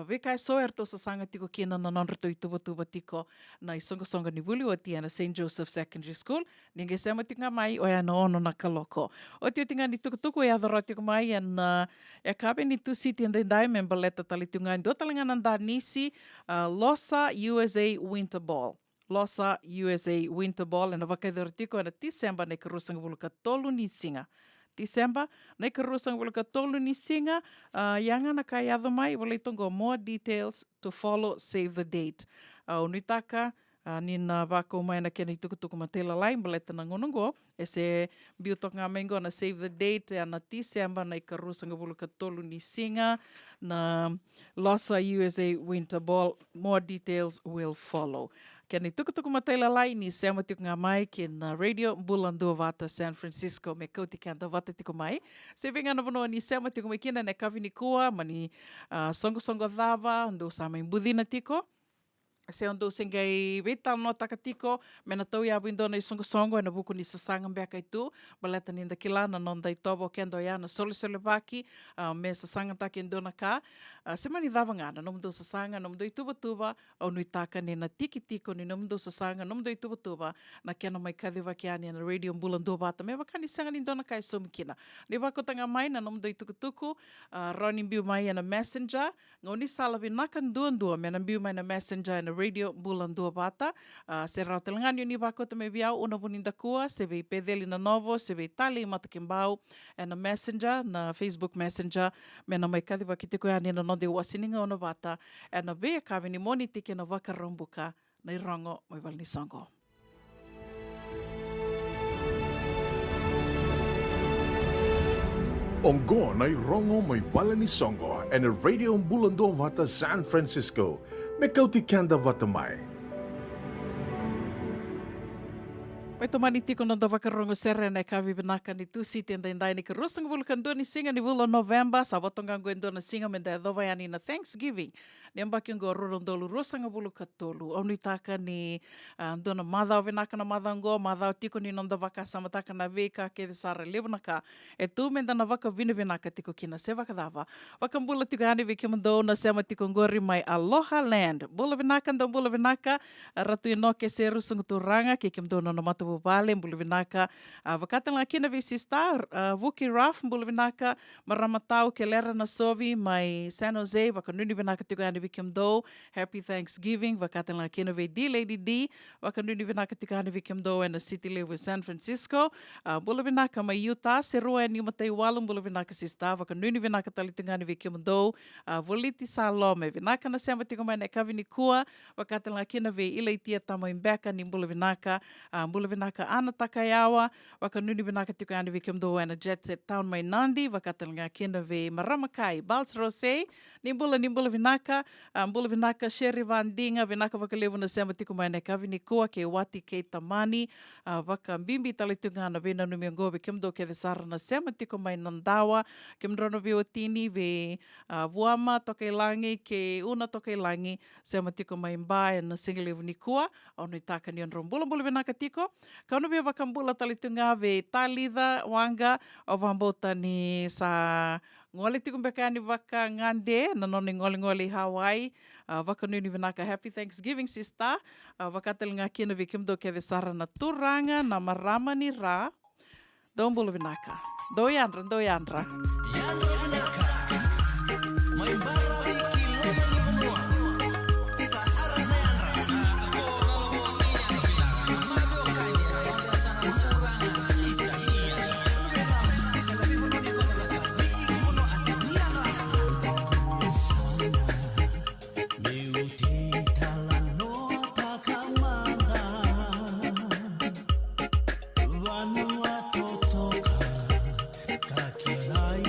Speaker 3: veka soerto sasanga tiko kina na nonrito itubo tiko na isongo ni bulioti na St. Joseph Secondary School ninge sema tinga mai o na ono na kaloko o tio tinga ni tukutuko ya dorotiko mai na kabe ni tu city and dai membaleta talitunga ndo talanga nanda nisi Losa USA Winter Ball Losa USA Winter Ball na vakaidoritiko na Disemba na ikarusang buluka tolu ni singa. Disemba na ikarusang buluka tolu ni singa yanga na kayado mai wala itongo more details to follow, save the date. Unitaka nina wako mai na kena itukutuku matela lai baleta na ngonongo ese biutok nga mengo na save the date na Disemba na ikarusang buluka tolu ni singa na Losa USA Winter Ball. More details will follow. Kena itukutuku matela lai ni sema tiku nga mai kena Radio Bulandua Vata San Francisco me kauti kanta vata tiku mai. Sevenga na vano ni sema tiku mai kina ne kavini kua mani songo dhava ndo sama imbudina tiko. Se ondo sengai vital no takatiko mena tau ya bindo na songo na buku ni sasanga mbeka itu baleta ninda kilana nonda itobo kendo ya na sole baki me sasanga takindo na ka semani dava ngana nomdo sasanga nomdo ituba au nuitaka ni na tiki-tiko ni nomdo sasanga nomdo ituba na kena mai kadhiva kiani na Radio Bulandua Vata me wakani sanga nindo na kai sumikina ni wako tanga mai na nomdo itukutuku Ronnie biu mai na Messenger ngoni salavi nakan duan mena biu mai na Messenger na Radio Bulandua Vata se rau telangani ni wako tame viau una buninda kua se vei pedeli na novo se vei tali mata kimbau na Messenger na Facebook Messenger mena mai kadhiva kitiko yani na de wasininga ona vata na vea kavini moni tike na wakarombuka na irongo mai walni songo.
Speaker 1: Ongo na irongo mai walani songo and Radio Bulandua Vata San Francisco me kauti kanda vata mai.
Speaker 3: Pai tomani tiko no wakarongo sere na kavi benaka ni tusi tenda indai ni kerusang vulkan do ni singa ni vulo November sabotonga ngwendo na singa menda dova yani na Thanksgiving. Ni ambaki ngo rorondolu rusanga vulka tolu. Onu itaka ni do na madha venaka na madhango madha tiko ni nonda vaka samataka na veka ke de sara lebnaka. E tu menda na vaka vine venaka tiko kina se vaka dava. Vakambula tiko yani veki mendo na sema tiko ngori mai Aloha Land. Bula venaka ndo bula venaka ratu inoke se rusang turanga ke kimdo na matu Vale mbuluvinaka vakatan la kina visista Vuki Raf mbuluvinaka maramatau kelera na sovi mai San Jose vakanuni vinaka tigo ani vikimdo. Happy Thanksgiving vakatan la kina ve D Lady D vakanuni vinaka tigo ani vikimdo and the city level San Francisco mbuluvinaka mai Utah serua ni matai walu mbuluvinaka sista vakanuni vinaka talitungani vikimdo voliti salome vinaka na sema tigo mai nekavini kua vakatan la kina ve ilaitia tamo imbeka ni mbuluvinaka mbuluvinaka ana takayawa wakanuni binaka tiko andi vikimdo and Jet Set Town mai Nandi vakatalanga kina ve maramakai Bals Rose nimbula vinaka mbula vinaka Sherry Vandinga vinaka vakalevu na sema tiko mai nekavini kua ke wati ke tamani vaka mbimbi talitunga na vena numiango vikimdo ke de sara na sema tiko mai Nandawa kimdrono viotini ve vuama tokailangi ke una tokailangi sema tiko mai mbae na singalevu ni kua onu itaka ni onrombula vinaka tiko Kaunu bia bakambula talitunga ve talida wanga o vambota ni sa ngole tikumbekani vaka ngande na noni ngoli Hawaii vakanuni vinaka Happy Thanksgiving sister vakatelinga kina vikimdo ke sara na turanga na marama ni ra dombulu vinaka doyandra
Speaker 7: Vanuatu toka kaki lai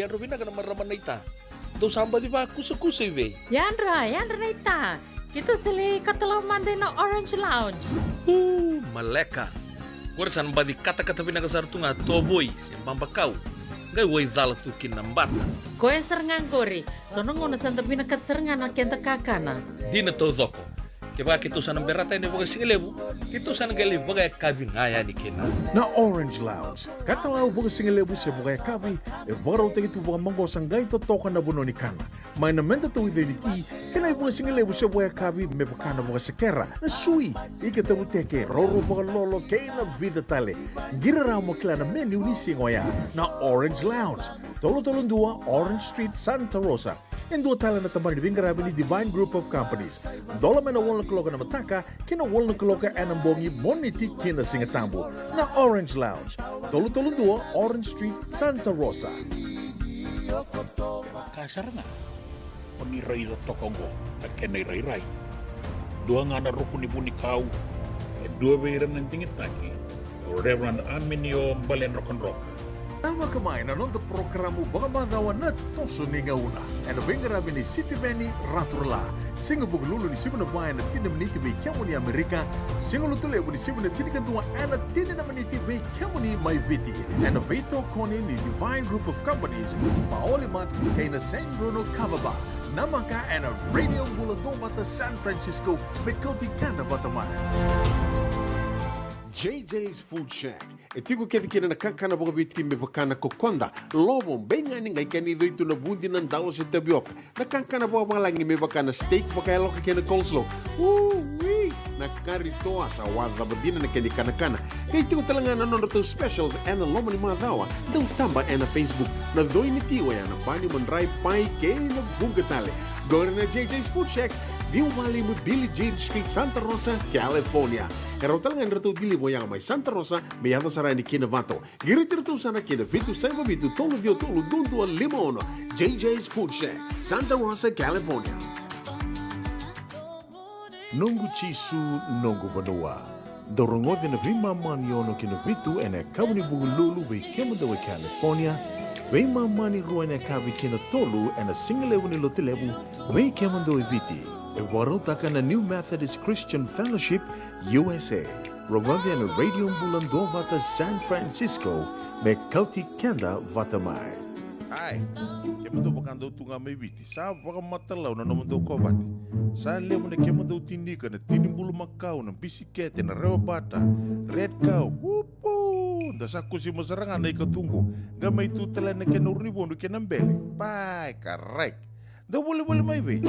Speaker 9: ya Robina kana marama naita. Do samba di ba kusa ive.
Speaker 8: Yandra na ita. Kita sili katalaw mande na Orange Lounge.
Speaker 9: Maleka. Kursan badi kata-kata pinakasar tunga toboy sembamba kau. Gai wai dala tu kinambata.
Speaker 8: Koe serengan kori. Sono ngono santa pinakat serengan na kenta kakana.
Speaker 9: Dina to zoko. Keba kitu sana berata ini baga singelebu. Kitu sana gali baga kabi ngaya ni kena.
Speaker 1: Na Orange Lounge, katalau buka singelebu se buka kabi, baro te tu buka mango sangai to toka na buno ni kana. Mai na menda tu ide ni ti, kena buka singelebu se buka kabi me buka na buka sekera. Na sui, ike te teke roro buka lolo keina vida tale. Gira ramo kila na menu ni singoya. Na Orange Lounge, tolo-tolong dua Orange Street, Santa Rosa. En dua tala na tamari vingarabi ni Divine Group of Companies. Dola mena wala kaloka na mataka, kina wala kaloka anambongi moniti kina singatambo. Na Orange Lounge, tolo-tolong dua Orange Street, Santa Rosa.
Speaker 10: Kasar nga. Paniray da tokongo na kenay-ray-ray. Dua nga na rukuni buni kau. Dua beiran ng tingit taki. Reverend Aminio Balen Rock.
Speaker 1: Tama kamay na nung programo baka madawa na toso ni ngauna. And vingarabi ni City Veni Raturla. Singa buglulu ni Simona Bayan na tinamniti may kiamo ni Amerika. Singa lutulevo ni Simona tinikantua na tininamaniti may kiamo ni Maiviti. And veto koni ni Divine Group of Companies. Maolimat kay na San Bruno Cavaba. Namaka and a radio buladong bata San Francisco met Kauti Kanda Bataman. JJ's Food Shack. Etigo kaya kina nakakana mga bitki may bakana kokonda. Lobong, benga ni ngay kanido ito na bundi ng dalos at tabiok. Nakakana po mga langi may bakana steak makayalo ka kina coleslaw. Woo-wee! Nakarito sa wada badina na kanikanakana. Kaya ito talaga na nono specials and na loman ni mga dawa. Daw tamba na Facebook. Na doy ni tiwa yan. Bani mandray pay kay nagbugatali. Gawin na JJ's Food Shack. View Valley mo Billie Jean Street, Santa Rosa, California. Karo talagang rito dili mo yang may Santa Rosa, may yato saray ni Kinavato. Girit-rito sana kina Vitu Saiba Vitu, Tolo Dio Tolo, Dundu Limon, JJ's Food Shack, Santa Rosa, California. Nungu chisu, nungu banua. Dorongote na bima manyono kina Vitu, ene kabuni bugululu, we kemudawe California. Wema mani ruane kabi kina Tolu, ene singalewu ni lotilewu, we kemudawe Viti. Ewarotaka na New Methodist Christian Fellowship, USA. Rongwandi na Radio Bulando Vata San Francisco, me Kauti Kenda Vatamai. Ay, kemundo bakando tunga may biti. Sa baka matalaw na naman daw ko bati. Sa lemo na kemundo tinika na tinimbulu makaw ng bisikete na rewa bata. Red cow, whoopoo! Dasa ko si masarangan na ikatungo. Gamay tutala na kenurnibono kenambele. Pai, correct. Daw boleh may be.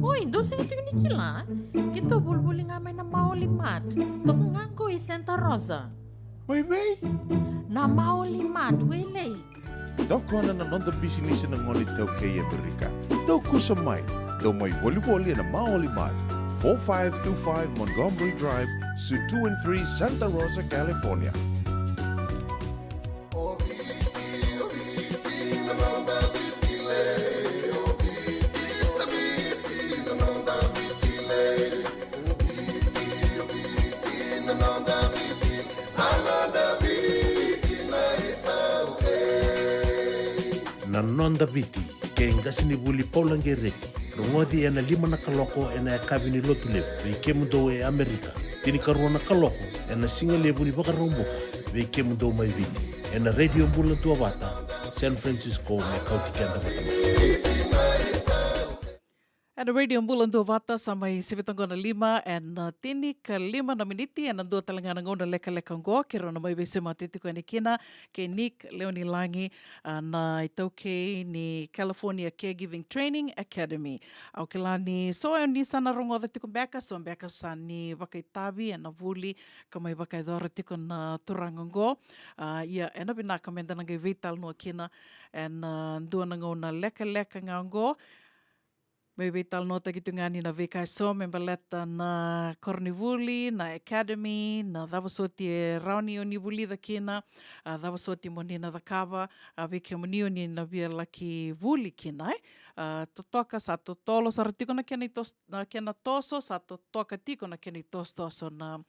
Speaker 8: Oi, do sing tingin ni kila. Kita boleh nga may na maulimat. Toko nga ko Santa Rosa.
Speaker 1: May be?
Speaker 8: Na maulimat, wele.
Speaker 1: Daw ko na nonda business ng ngonit daw kay Amerika. Daw ko sa may. Daw may volleyball na maulimat. 4525 Montgomery Drive, Suite 2 and 3, Santa Rosa, California.
Speaker 12: Nonda viti, ke ngasi ni buli paulange reki. Rungodi ena 5 na kaloko ena kabini lotu lebu. Vike mundo e Amerika. Tini karuana na kaloko ena singa lebu ni baka romboka. Vike mundo mai viti. Ena radio bulan tua bata, San Francisco me Kauti Kenda Batama.
Speaker 3: And radio bulan dua vata sampai 7:05 and tini ke 5 na miniti and dua talanga ngona leka-leka ngo kiro na mai bese matiti ko ni kina ke Nick Leoni Langi na itauke ni California Caregiving Training Academy. Au kelani so ni sana rongo da tiko beka so beka sani wakaitabi and vuli kamai wakaidora tiko na turangongo. Ia ena bina kamenda ngai vital no kina and dua ngona leka-leka ngo. May vital nota gitu ngani na vika so membaleta na Cornivuli, na Academy, na davasoti rauni oni vuli da kina, davasoti monina da kava, vike moni oni na via laki vuli kina. Totoka sa totolo sa ratiko na kena toso, sa totoka tiko na kena toso na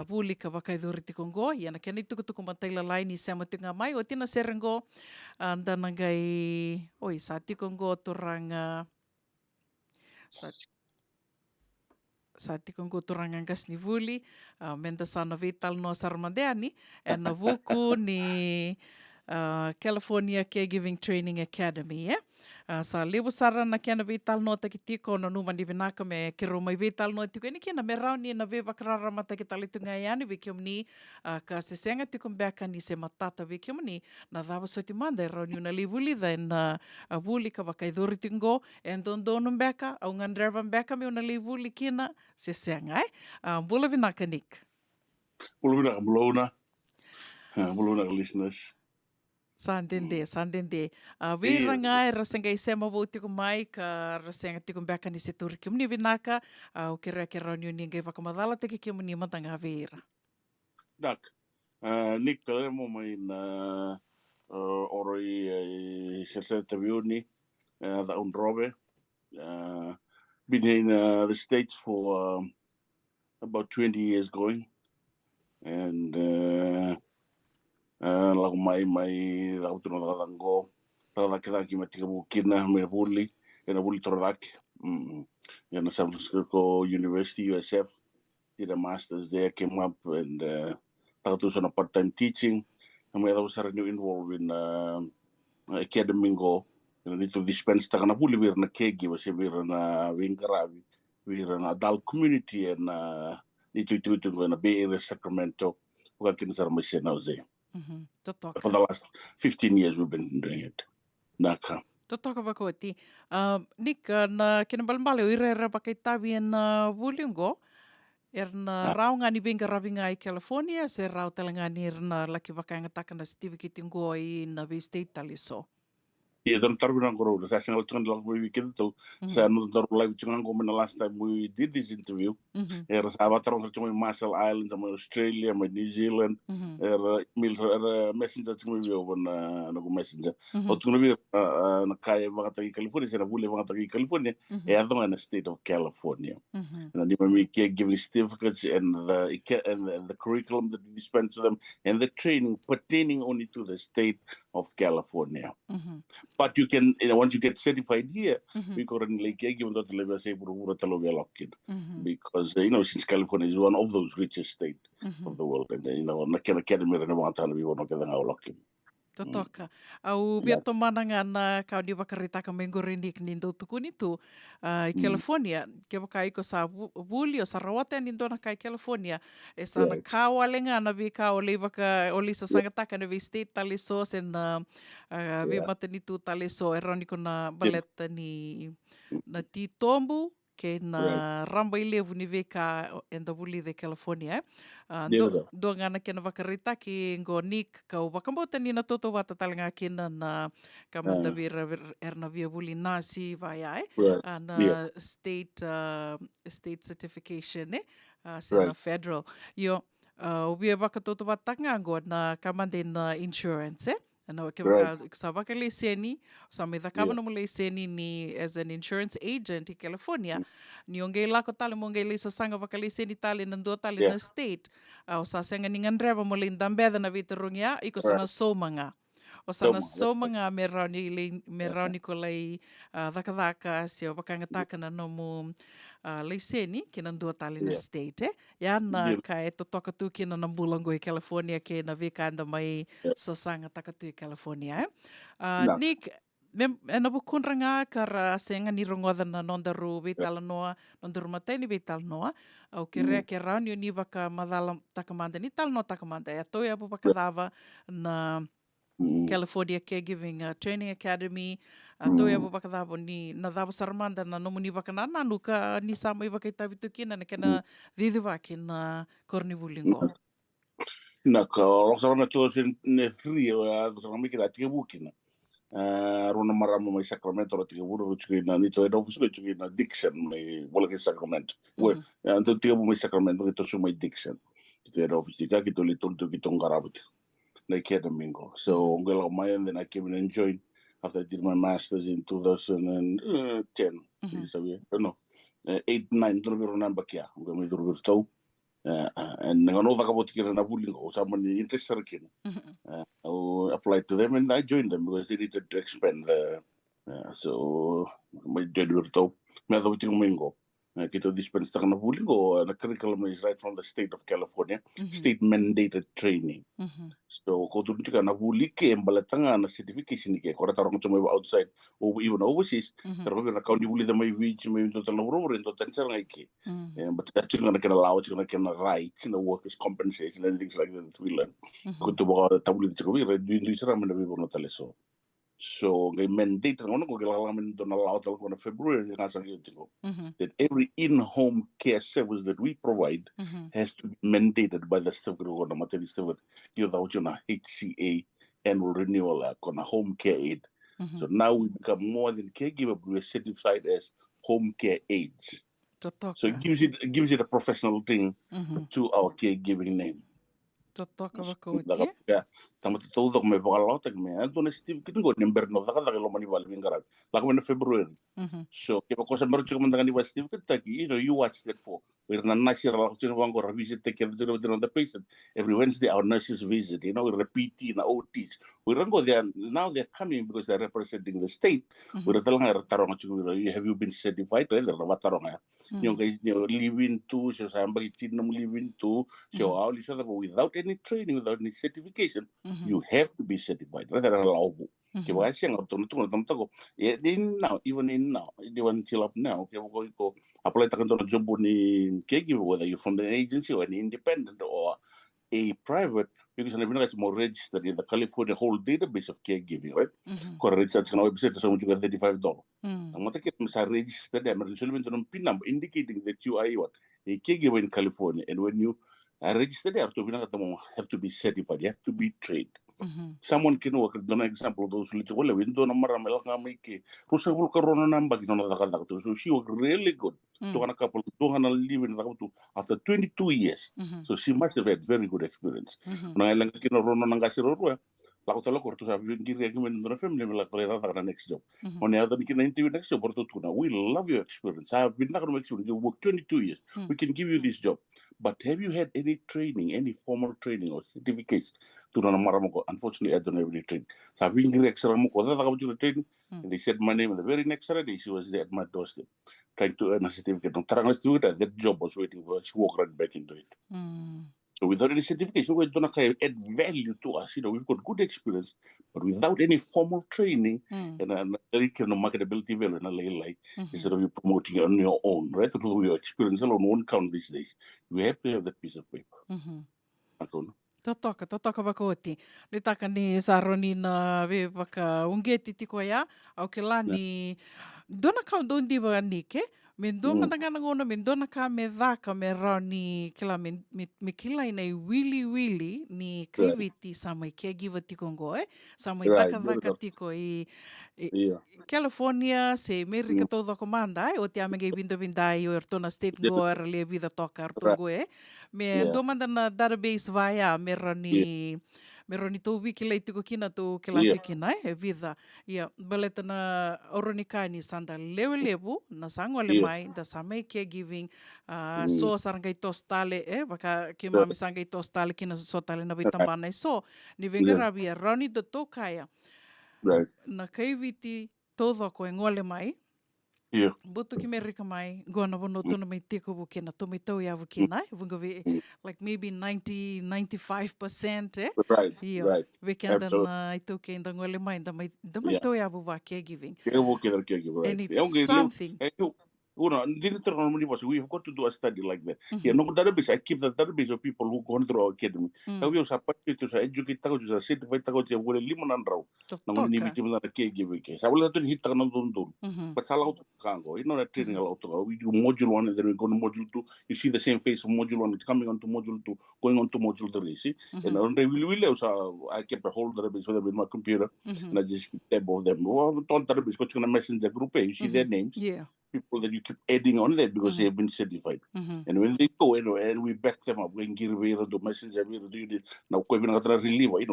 Speaker 3: vuli ka vakaidhuri tikongo iana kena tukutuku mataila laini sama tunga mai o tina serengo danangai oi sa tikongo turanga sa tikongo turanga ngas ni vuli menda sana vital no sarmandeani na vuku ni California Caregiving Training Academy, sa libu sara na kena vital no taki tiko na numa ni vinaka me kero mai vital no tiko ini kena me rauni na ve vakarara mata ki talitunga iani vikium ni ka sesenga tiko mbeka ni se matata vikium ni na dhava soti manda e rauni una livuli da na vuli ka vakaidhuri tingo en dono mbeka au ngandreva mbeka me una livuli kina sesenga bula vinaka Nick.
Speaker 13: Bula vinaka Blona listeners.
Speaker 3: Sandende. Viranga e rasenga i sema vo tiko mai ka rasenga tiko mbeka ni se turi ki mni vinaka o kera rauni uni ngai wakamadala teki ki mni matanga vira.
Speaker 13: Dak, Nick tale mo mai na oroi se viuni da un robe. Been in the States for about 20 years going. And lagu mai lagu tu nada dango lagu kita ki mati kina me buli ena buli torak na San Francisco University USF did a masters there, came up and lagu tu part-time teaching and me lagu sara new involved in academy go and itu dispense takana buli wir na caregiver se wir na wingaravi wir na adult community and itu na Bay Area Sacramento working sara mission house. For the last 15 years we've been doing it. Naka.
Speaker 3: Totoka bakoti. Nick, na kinambal-mbali, o ira pakai tabi na vulingo, na raunga ni binga rabinga i California, se rau talangani na laki bakanga takana Steve Kitingo i na Bay State taliso.
Speaker 13: Yeah, don't target on Goro. That's actually what we can do. So, another live the last time we did this interview. There was avatar on Marshall Islands, Australia, New Zealand, messenger to me over messenger. But to be na Kaya Vagata, California, and a Bully Vagata, California, in the state of California. And we giving certificates and the curriculum that we dispense to them and the training pertaining only to the state of California. But you can, once you get certified here, we currently given that level say because since California is one of those richest states of the world, and na kena academy na wanta we want to get our lock.
Speaker 3: Totoka. Au biato mananga na kau di wakarita ka mengorinik nindo tukuni tu California ke bakai ko sa buli o sa rawata nindo na kai California e sa na kau alenga na vi kau le baka oli sa sangataka na vi state taliso sen vi matani tu taliso eroniko na baleta ni na titombu ke na ramba ilevu ni veka enda buli de California. Do ngana kena wakarita ki ngo Nick kau wakambota ni na toto wata talanga kena na kamata vira erna via buli nasi vaya na state certification sena federal. Yo via wakatoto wata ngango na kamande na insurance na ke sa baka leseni sa me da kama no leseni ni as an insurance agent in California ni onge la ko tale monge lesa sanga baka leseni tale nando tale na state o sa senga ningan dreva mo linda beda na vitorungia iko sana somanga o sana somanga merani ko lai daka se baka ngataka na no mo leseni ke nando tale na state na ka e totoka tu ke na bulango i California ke na veka anda mai sa sanga taka tu i California. Nick, na bukunranga kara senga ni rongoda na nondaru vitala noa, nondaru matei ni vitala noa, au ke rea ke rauni ni waka madala takamanda, ni tala no takamanda, e atoi apu pakadava na California Caregiving Training Academy, atoi apu pakadava ni na dava saramanda na nomu ni waka nanu ka ni sama i waka itavitu kina na kena didivaki na kornivulingo.
Speaker 13: Na ka rosarana tu ne free rosarana mikira tika bukina. Rona marama mai Sacramento ro tika buru chukina ni to edo fusu chukina Dixon mai bola ke Sacramento. We anto tika bu mai Sacramento ke to su mai Dixon. Itu edo fusu tika ki to little to ki tongarabuti. Like Domingo. So ngela mai and then I came and joined after I did my masters in 2010. No, 8, 9 no remember kia. Ngame duru tau. And ngano da kabot kira na buling ko sa man interest sa kin. I applied to them and I joined them because they needed to expand the so may join to me da buting mingo. Kita dispense ta na buling ko na curriculum is right from the state of California, state mandated training. So ko dun tika na buli ke embalatanga na certification ke ko tarong chuma outside or even overseas pero na kauni buli da may wage may total na bro rin total sa ngai ke but that you gonna allow you gonna rights in the workers compensation and things like that we learn ko to ba tabuli chiko we do sira man we no taleso so ngai mandate ngono ko kailangan men don allow tal ko na February nga sa ko that every in-home care service that we provide has to be mandated by the state ko na maternity state you know HCA annual renewal on a home care aid. So now we become more than caregiver, but we're certified as home care aides. So it gives it a professional thing to our caregiving name. Ya, tamat itu dok me bakal tak me. Anto na Steve kita go number no tak lo mani bal vingaran. Lagu na February. So kita ko sa meron chuk mandangan ni Steve kita ki you watch that for. We're na nurse ra ko wang go visit take care of the patient. Every Wednesday our nurses visit, we're PT na OTs. We don't go there now they're coming because they're representing the state. We're telling her tarong chuk have you been certified right la tarong ya. Yung guys living to so samba itinam living to so all each other without any training, without any certification, you have to be certified. Rather allowable. Kaya siya ng tunutun ng tago. Even in now, they want till up now. Kaya ko apply takan to na job ni caregiver, whether you're from the agency or an independent or a private, because it's more registered in the California whole database of caregiving, right? Kung registered sa website, so you get $35. Ang matakit mo sa registered, meron sila ng PIN number indicating that you are a caregiver in California, and when you are registered there, have to be certified, you have to be trained. Someone can work. An example of those who live window na maramel nga may ke. Rusa bul corona namba gino na nakadakto. So she worked really good. To a couple to live in after 22 years. So she must have had very good experience. Na ilang kino rono nang gasiro ruwa. Lako talo ko to sa giri agreement na family me like the next job. On the other kina interview next job porto tuna. We love your experience. I've been not going to you work 22 years. We can give you this job. But have you had any training, any formal training or certificates? Unfortunately, I don't have any training. So I've been training, and they said my name. And the very next Saturday, she was there at my doorstep, trying to earn a certificate. That job was waiting for her. She walked right back into it. So without any certification, we don't add value to us. We've got good experience, but without any formal training and very kind of marketability value, instead of you promoting it on your own, right? Through your experience alone won't count these days. You have to have that piece of paper.
Speaker 3: Totoka bakoti. Litaka ni saroni na we baka ungeti tiko ya au kila ni dona ka dondi ba nike mendo matanga ngono mendo na ka me daka me roni kila me kila ina wili ni kriviti sama caregiver tiko ngo sama daka tiko California se America todo comanda o te amenge binda o ertona state go le vida toka artongo me do manda na database via meroni to wiki le tiko kina to kila tikina vida baleta na oronikani sanda lebu na sango le mai da samai caregiving so sarangai tostale baka kimami sangai tostale kina sotale na bitambana so ni vengera via roni do tokaya na kaiviti todo ko ngole mai butu ki merika mai gona bono tona mai teko bukena to mai tau ya bukena vunga like maybe 90-95%
Speaker 13: right
Speaker 3: we can dan ito ke nda ngole mai da mai tau ya bu ba caregiving and it's something
Speaker 13: we've got to do a study like that. No database. I keep the database of people who gone through our academy. We also educate tago certified tago wale limanan raw. Nang ni victim na caregiving case. I will have to hit tago dun. But sala to kango. Not training allowed to go. We do module 1 and then we go to module 2. You see the same face of module 1 coming on to module 2, going on to module 3. See, and I kept a whole database with them in my computer, and I just keep tab of them. Don't database. Got you on a messenger group. You see their names. people that you keep adding on there because they have been certified. And when they go, and we back them up, when give away the messenger, we do it. Now, when we relieve, like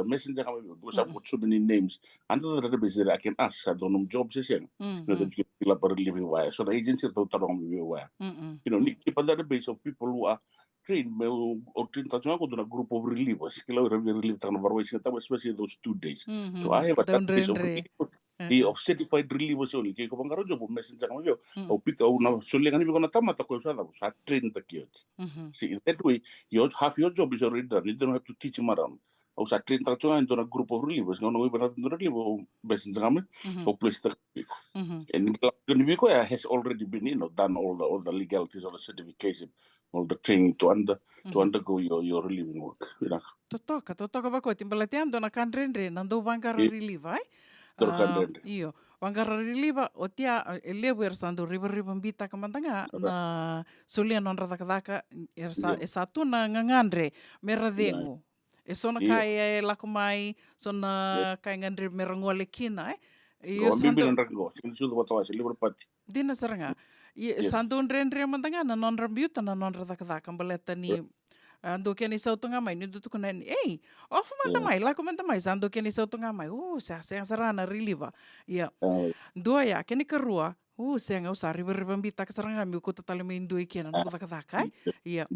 Speaker 13: messenger, because I've got so many names. And the database that I can ask, I don't know jobs, that you can fill up a living wire. So the agency don't tell me where. Keep a database of people who are trained or trained to a group of relievers. Especially those 2 days. So I have a database of relievers. Of certified relievers only. Kaya kung job messenger kami yo, o pita o na sulingan ko na tama tako sa train the kids. See, in that way, half your job is already done. You don't have to teach them around. O sa train ta chunga into a group of relievers. No we banat no relievers messenger kami. O place the and the has already been done all the legalities, all the certification, all the training to undergo your relieving work.
Speaker 3: Totoka ba ko timbalatian do na kanrenre nando bangara relieve ai. Iyo, wangara reliva o tia elevo ersando riba bita kamantanga na sulian non radakadaka satu na ngangandre meradengo. Sona kai lakumai sona kai ngandre merangole kina iyo sando dina saranga. Sando ndre mantanga na non rambuta na non radakadaka baleta ni ando que ni sauto nga mai nindo ko na off man mai la ko man mai ando que ni sauto nga mai sa sarana reliva ya dua ya que ni karua senga usa riba bita ka saranga mi ko total me indo ikena no ka ya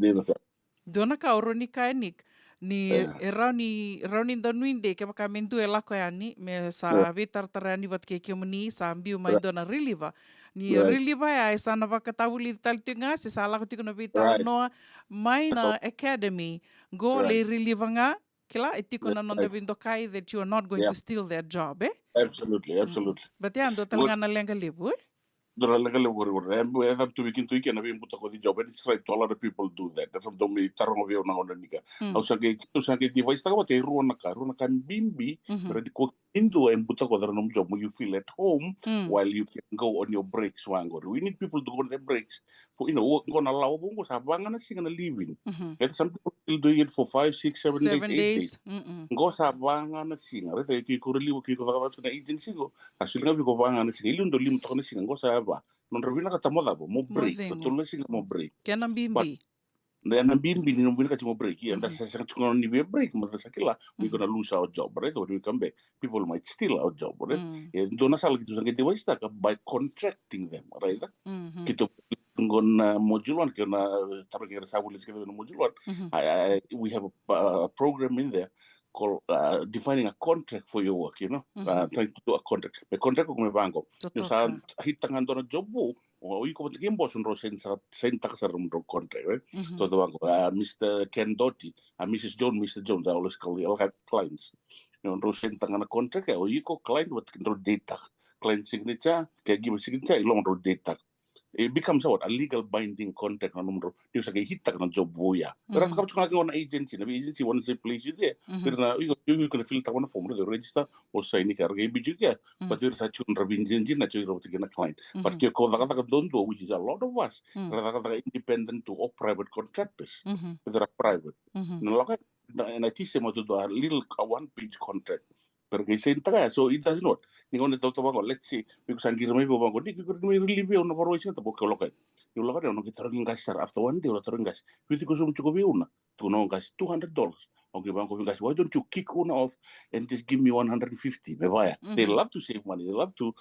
Speaker 3: dona ka oroni ka nik ni erani do nuinde ke baka mendu ela ko yani me sa vitar tarani vat ke muni sa ambiu mai dona reliva ni reliva ya sana baka tawuli tal tinga se sala ko tiko no vitar no mai na academy go le reliva nga kila etiko na non devindo kai that you are not going to steal their job
Speaker 13: Absolutely.
Speaker 3: But ya ando talanga na lenga libu
Speaker 13: I have to begin to weekend having put a job, and it's right. A lot of people do that. That's from me tarong of na ona nika. Ausage device taka te ruona kan bimbi, but the into and put a job where you feel at home while you can go on your breaks. We need people to go on their breaks for gonna allow bungos habang sing and living. And some people still doing it for 5, 6, 7 days, 8 days. Go sabang sing. Right? You could really work with an agency go. Actually, we go bang sing. Ilundo lim to sing go sa non rovina ka tamoda mo break tulo sing mo break
Speaker 3: kenang bimbi
Speaker 13: na bimbi ni non ka mo break and that's sa tungo ni break mo sa kila we're going to lose our job, right? When we come back people might steal our job, right? And dona sal gitu sa kiti wais by contracting them, right? Kito ngon module 1 kena tarang sa bulis kito module 1 we have a program in there called defining a contract for your work, trying to do a contract. The contract ko may bango. Yung sa hitangan doon na job mo, o iko pati kim boss unro sen tak sa room contract, right? So the bango, Mr. Ken Doty, Mrs. Mr. Jones, I always call all have clients. Yung unro sen tangan na contract, o iko client wat kinro data, client signature, caregiver signature, ilong unro data. It becomes a legal binding contract on number. You say hit na job voya. Pero kapag ka ng agency, na agency wants to place you there. Pero na you can fill ta na form to register or sign ka kay biju ka. But there is a chun rabin jinjin na chun robot na client. But kaya ko ka don't do which is a lot of us. Ka independent to or private contractors. There are private. And I teach them how to do a little 1-page contract. Pero kay senta so it does not. Ningon ito tawago, let's say, because ang girmay po bago, hindi ko may relieve na parway tapos kolokan. Yung lakan yung nagitaring gas sir after 1 day or taring gas. Pwede ko sumchuko una. Tuno gas $200. Okay, banko guys, why don't you kick una off and just give me 150? Mevaya. They love to save money. They love to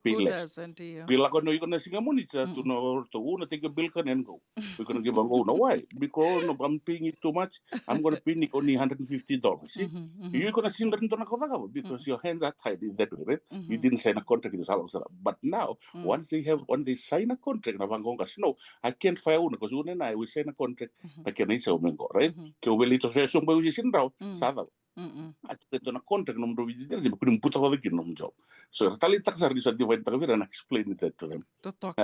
Speaker 13: pay less. Bila ko no iko na singa money to no to una take a bill can and go. We're gonna give banko una. Why? Because I'm paying it too much. I'm gonna pay only $150. See? You're gonna sing that into na because your hands are tied in that way, right? You didn't sign a contract in the but now once they sign a contract na banko kasi no, I can't fire una because una na we sign a contract. I can say umengo, right? Kaya welito sa sumba sin raw sada at ito na contract ng provider di ba kun puta ko ng job so tali tak sa research divide ta and explain it to them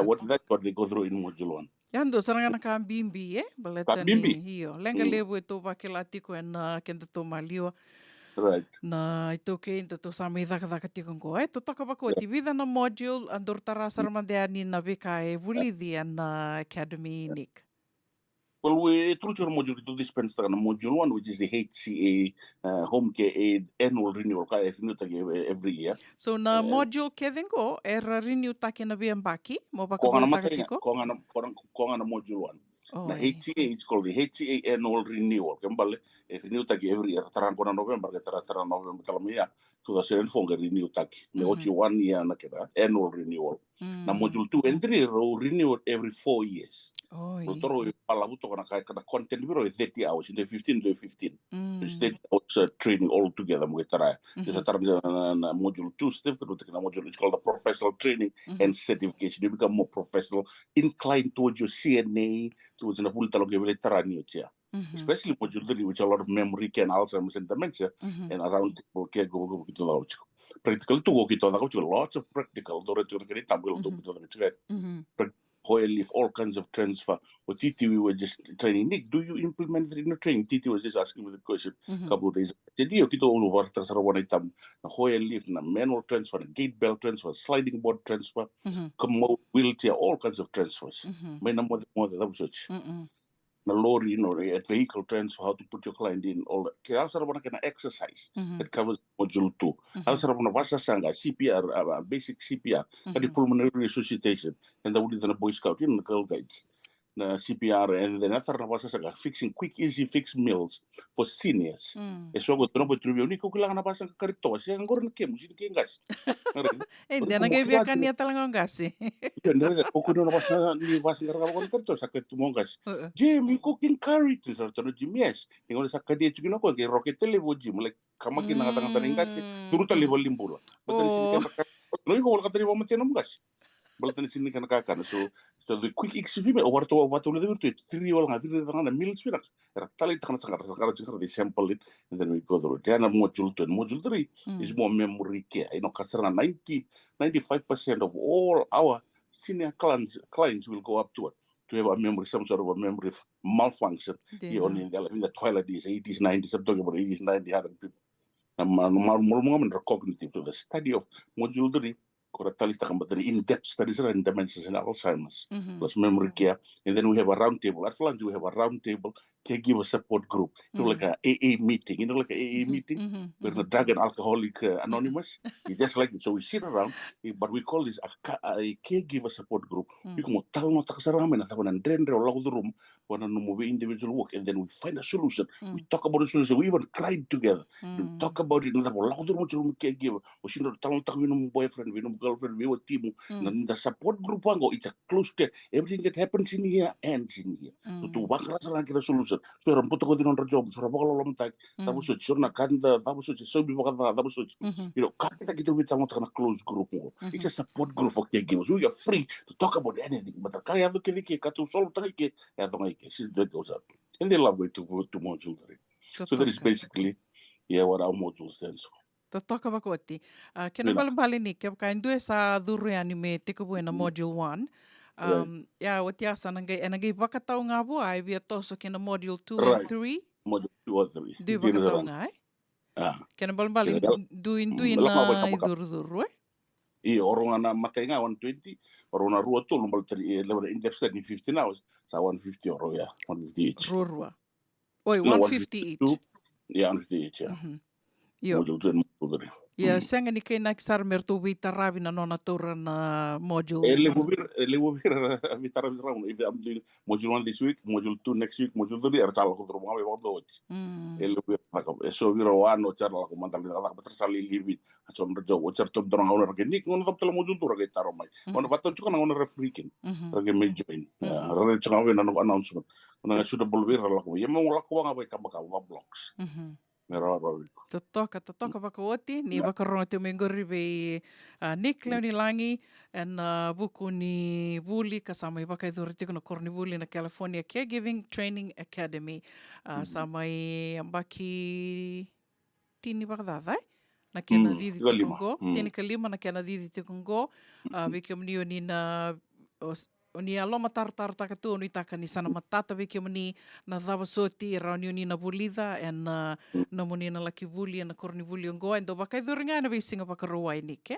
Speaker 13: what they go through in module 1
Speaker 3: yando saranga na bimbi baleta ni hiyo lenga levo ito ba kilatiko na kenda to malio
Speaker 13: right
Speaker 3: na ito ke ito sa mida kada katikon ko to taka ba ko ti vida na module andor tara sarmandeani na bikae vulidi na academy nik
Speaker 13: Well, we through your module to dispense the module 1, which is the HCA home care aid annual renewal every year.
Speaker 3: So na module kedengo era renew take na biambaki mo baka
Speaker 13: Kung ano
Speaker 3: buo
Speaker 13: matay
Speaker 3: tagatiko.
Speaker 13: kung ano module 1. Na
Speaker 3: Oi.
Speaker 13: HCA is called the HCA annual renewal. Kembali renew tagi every year. Taran ko na November, taran November talamia. So the same phone renew tagi. Me 1 year na kira annual renewal. Na module 2 and 3 renew every 4 years.
Speaker 3: Oi.
Speaker 13: Toro pala buto kana content biro 30 hours in the 15 to 15. It's 30 hours training all together mo tara. There's a na module 2 certificate na module it's called the professional training and certification. You become more professional, inclined towards your CNA, towards na pulta lo gebele tara ni chia. Especially module 3 which a lot of memory care and Alzheimer's and dementia and around care go kito lao chiko. Practical to go kito na ko lots of practical dore to kini tabel do kito na chiko. Hoyle leaf, all kinds of transfer. Or Titi, we were just training. Nick, do you implement it in your training? Titi was just asking me the question a couple of days. I said, you kito all over Tasarawana itam. Na Hoyle leaf, na manual transfer, na gate belt transfer, sliding board transfer, commode, wheelchair, all kinds of transfers. May number that was such. Na lorry, at vehicle transfer, how to put your client in, all that. Kaya Tasarawana can exercise. That covers module 2. Tasarawana Vasa Sanga, CPR, basic CPR, pulmonary resuscitation. And that would be the Boy Scout, the Girl Guides, the CPR, and then after Navasa fixing quick, easy fix meals for seniors. So go to Nobo Tribune, Nico Nabasa Carito, and go to Kim, she came gas.
Speaker 3: And then I gave you a canyata langongasi.
Speaker 13: And then Okuno Nabasa, you was in Carito, Sakat to Mongas. Jim, you cooking curry to certain Jim, yes. You want to Sakadi, you know, get rocket televo Jim, like Kamakina Tangas, Turutali Limbula. But then no, you go to the woman in gas. Balatan sini kan kakan so the quick exhibit or what will do 3 or have a meal spirit tali tan sakar they sample it and then we go through it and module 2 and module 3 is more memory care kasarana 95% of all our senior clients will go up to it to have a memory, some sort of a memory malfunction in the twilight days 80s 90s I'm talking about 80s 90s 100 people cognitive to the study of module 3 the in-depth studies and dementias and Alzheimer's, plus memory care. And then we have a round table. At Flange, we have a round table caregiver support group. Like a AA meeting. Like a AA meeting. We're not drug and alcoholic anonymous. It's just like it. So we sit around, but we call this a caregiver support group. You can tell no taxaramen and then the room when a movie individual work, and then we find a solution. We talk about the solution. We even cried together. We talk about it. Caregiver. We should not tell boyfriend, we know girlfriend, we were team. The support group, it's a close care. Everything that happens in here ends in here. So to work a solution. So I'm putting on the job. So I'm long time. That was such. So na kanda. That was such. So we work. That was such. Kapita kita with a close group. It's a support group for caregivers. We are free to talk about anything. But the kaya do kiki katu solve tagi ya do ngai kisi that goes up. And they love way to module 3. So that is basically what our module stands for.
Speaker 3: Totoka bakoti. Kena bali ni ke kain due sa duru anime teko buena module 1. Ya watiasa nangai bakatau ngabu ai via toso kena module 2 and 3.
Speaker 13: Module 2 or 3.
Speaker 3: Due bakatau ngai. Kena bali duin na duru.
Speaker 13: Orang na matenga 120, orang na rua tu lumbal teri level in-depth study 15 hours, sa 150 euro 150 each.
Speaker 3: Rua. Oi, 150 each.
Speaker 13: 150 each, Module 2 and module 3.
Speaker 3: Senga ni kay naksar merto vitaravi na nona tora na module.
Speaker 13: Lewo vitaravi round. If I'm doing module 1 this week, module 2 next week, module 3 archala ko tromo ave bodo. So we ro ano charla ko mantal ala betersali libit. Ason rejo ocer top dorang owner ke nik ngono top tele module 2 rage taro mai. Ngono bato chuka ngono refreaking. Rage me join. Rage chuka we nano announcement. Ngono sudah bolwer la ko. Yemo la ko nga ba kambaka blocks.
Speaker 3: Totoka bakawoti ni bakarona te mengori be Nick Leoni Langi and buku ni Buli kasama i bakaiduri tiko na korni Buli na California Caregiving Training Academy samai ambaki tini bakadadai na kena didi tikongo tini kalima na kena didi tikongo beke mni ni na Oni aloma tar takatu oni taka ni sana matata veke mani na dava soti rauni oni na bulida and na moni na laki buli na korni buli ongo and do bakai duringa na bisinga bakaroa ini ke?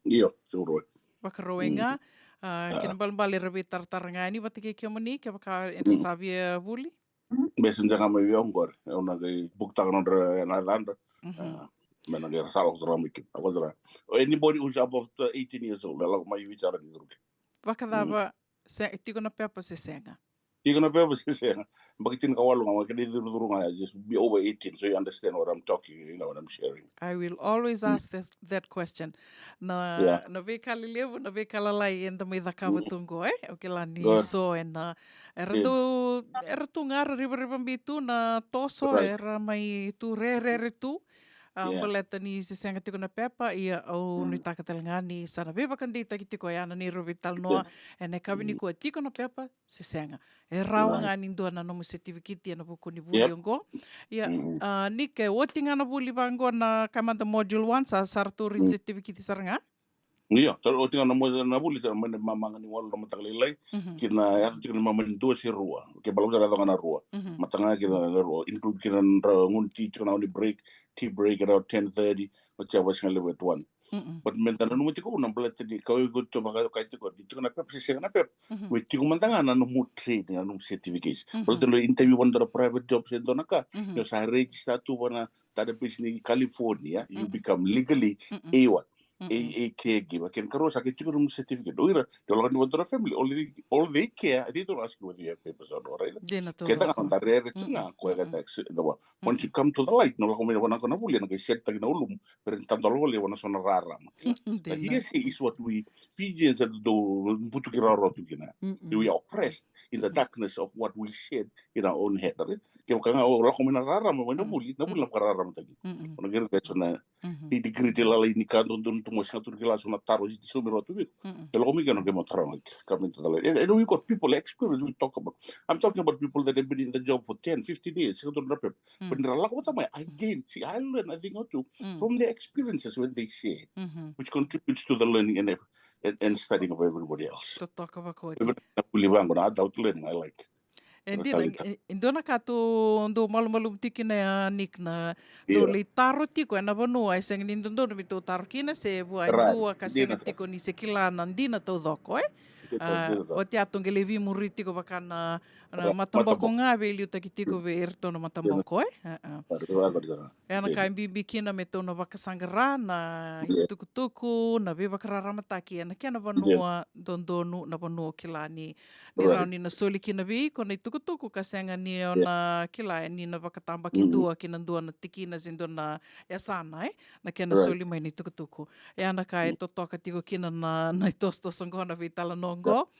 Speaker 13: Iyo, sure.
Speaker 3: Bakaroa nga Kina bali rabi tartarangani batike kemani ke baka enda sabia buli.
Speaker 13: Besin jangan mai yongor, una ke bukta kan na landa. Mana ke salah seram ikut. Aku zara. Anybody who's above 18 years old, lalu mai bicara ni grup.
Speaker 3: Baka daba tiko na pepa se senga.
Speaker 13: You're gonna be able to say, "Bakitin kawalu nga makadi duru nga just be over 18, so you understand what I'm talking. You know what I'm sharing."
Speaker 3: I will always ask that question. Na ve kalilevu na ve kalalai enda mai dakava tungo okay la ni so na era tu ngara riba bitu na toso era mai tu re tu. Baleta ni se senga tiko na pepa ia au ni takatelengani sana beba kandita ki tiko yana ni rovital noa ene kabini ko tiko na pepa se senga e rawa ngani ndo na no certificate na buku ni buliongo ia ni ke wotinga na buli bango na kamanda module 1 sa sartu certificate saranga
Speaker 13: Iya, kalau tinggal na buli sa mamang ni wala matakalilay kina ya tinggal mamang dua si rua. Ke balam sa datang na rua. Matanga kina rua include kina ngunti kina ni break tea break around 10:30 macam was ngale at 1. But mentana no mutiko na belat ni kau ikut to baka kai to dito na pep si na pep. Wait tigo mantanga na no mu trade na no certificates. Belat lo interview one private jobs endo naka. Yo sa register tu wana tada business California you become legally A1. A caregiver can cross a kitchen certificate. Oira, the Lord want a family. All they care, they don't ask you whether you have papers or not, right? Once you come to the light, no longer want to bully and get taken olum, but in Tandoli one on a rara. Yes, is what we Fijians do put together. We are oppressed in the darkness of what we shed in our own head. Kaya kaya lakomin na rara mo na bully na rara mo tagi. Ono gero keso na di degree lalai ni kan don tumo sa tur kila na taro si sumiro tu. Pero kami kano kemo tarang kami to dalay. And we got people experience we talk about. I'm talking about people that have been in the job for 10, 15 years. Sino don rapep. But nalala ko tamay I learn I think too from the experiences when they share, which contributes to the learning and studying of everybody else.
Speaker 3: To talk about ko.
Speaker 13: Adult learning I like.
Speaker 3: Indona ka tu ndo malu tiki na nik na do le taro tiko na banu ai seng ni ndo mi to taro kina se bu ai tua ka seng tiko ni se kila nandina to doko o te atongele vi muriti ko bakana matamboko nga ve liu takitiko ve erto no matamboko ana ka bibi kina me to no bakasangara na tukutuku na ve bakarara mataki ana kena banua dondonu na banua kilani ni rauni na soli kina vi ko na tukutuku ka senga ni ona kila ni na bakatamba kindua kina ndua na tiki na zindo na yasana na kena soli mai ni tukutuku ana ka to toka tiko kina na tosto sangona vi tala nongo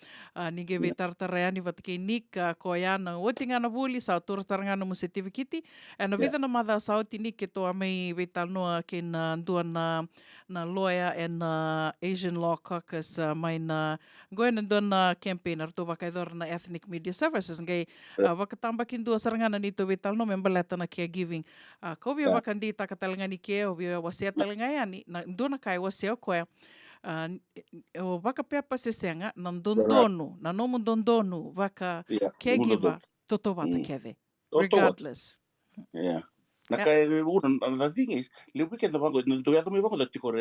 Speaker 3: ninge ve tartareani vatike nika ko yana wotinga na buli sa turtaranga no certificate ana vida na mother sa tinike to amei ve talnoa kina ndua na lawyer and Asian Law Caucus mai na goina dona campaigner to bakaidor na Ethnic Media Services ngai vakatamba kindua sarangana nito ve talno membalata na caregiving ko bia bakandi takatalangani ke o bia wasia talangayani na dona kai wasia ko o vaka pepa se senga na dondonu na nomu dondonu vaka caregiver toto vata keve regardless
Speaker 13: Naka the thing is, le weekend the bango no ya me bango tiko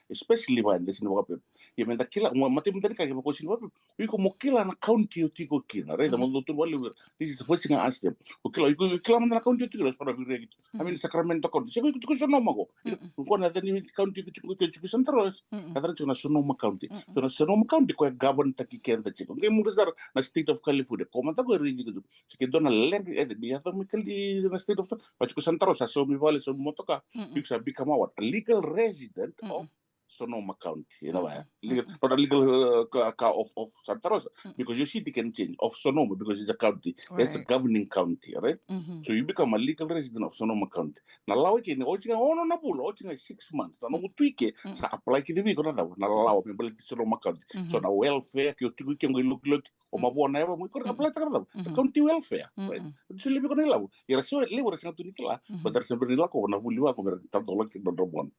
Speaker 13: especially when this in wape. Ye menda kila mate menda ka ko sin wape. We ko mokila na county tiko kina, right? The mondo to wali this is the first thing I asked them. Okila kila menda na county tiko for be regi. I mean Sacramento county. Se ko Sonoma go. Ko na the county tiko Santaros. Kadra tiko na Sonoma county. So na Sonoma county ko govern taki kenda tiko. Ngai mo na state of California. Ko mata ko regi ko. Ke dona leng ya to mikali na state of Tarosa so mi vale so motoka bisa become a legal resident of Sonoma County, you know, not a legal of Santa Rosa, because your city can change of Sonoma because it's a county, it's a governing county, right? So you become a legal resident of Sonoma County. Now, allow it in no pull, 6 months. Now, no tweak sa apply ki the week or na allow people in Sonoma County. So now welfare, you can look o mabona eva muy kor apply takar county welfare right so lebih kona lau ira so lewa rasa tu nikla but there's sempre nila ko na buliwa ko mer tar dola ki do bon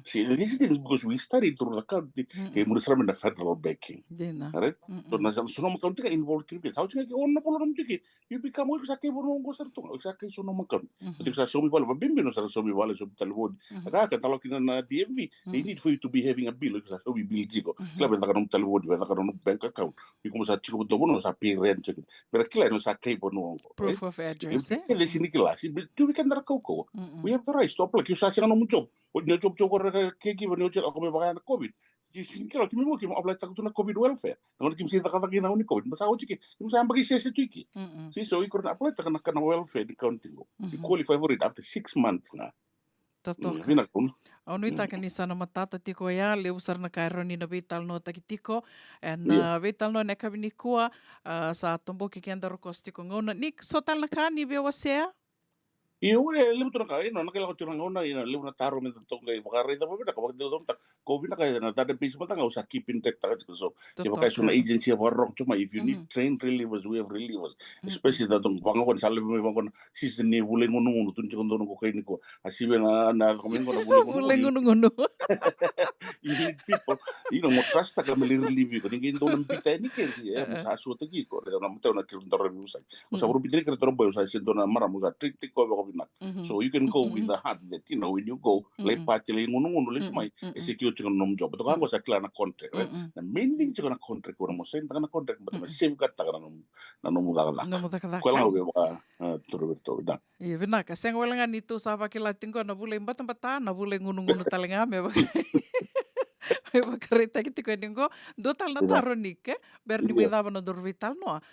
Speaker 13: see this is because we studied through the county ke mursra men federal backing right so na so no county ka involved kripi how tinga ki on polo nom tiki you become ko sa ke bono ko sartu sa ke so no makam dik sa so mi bala bimbi no sa so mi bala so talwod ka talo ki na DMV they need for you to be having a bill sa so bill jiko klaba na kanong talwod ba na kanong bank account iko sa chiko do bono sa pay rent pero kila no sa kay bono
Speaker 3: proof of address eh
Speaker 13: ele sinikila si tu we can dar koko we have the right to apply ki sa no job o no job ko ke ki no job ko me baga na covid ki sinikila ki mo ki mo apply tak tu na covid welfare no ki msi takata ki na ni covid basa o chiki ki msa ambagi se tu ki si so iko na apply tak na kana welfare di counting go you qualify for it after 6 months na
Speaker 3: Totoka.
Speaker 13: Vina kun.
Speaker 3: Onu ita kanisa na matata tiko ya le usar na kaironi na vital no takitiko and vital no ne kabini kua sa tombo ki kenda rokos tiko ngona nik sotal na kani be wasea
Speaker 13: Iyo limu tu nakai no nakai lakukan ngona ina limu na taro minta tongai bakari ita pabida kabak dia dom tak ko bina kai na tada base mata ngau sa keep in tech tak so tiba kai suna agency apa rong cuma if you need trained relievers we have relievers especially da tong bangon salle me bangon season ni bule ngono tun cikon dono ko kai ni ko asibe na komen ko na bule
Speaker 3: ngono
Speaker 13: you need people mo trust tak meli relieve ko ningin dono pita ni ke sa so tagi ko da na mata na kirun daro musa so bro bidri ke daro boy sa sin dona mara musa trick ko so you can go with the heart that when you go like party le ngono le mai execute ng nom job to kango sa kla na contract na mainly na contract ko mo sen na contract but na safeguard ta na nom dagala ko lang we ba Roberto da
Speaker 3: vina ka seng wala nito sa vakila tingko na bule mbata na bule ngono talenga me ba karita kiti ko ningo do tal na taro nike berni bedava no dorvital no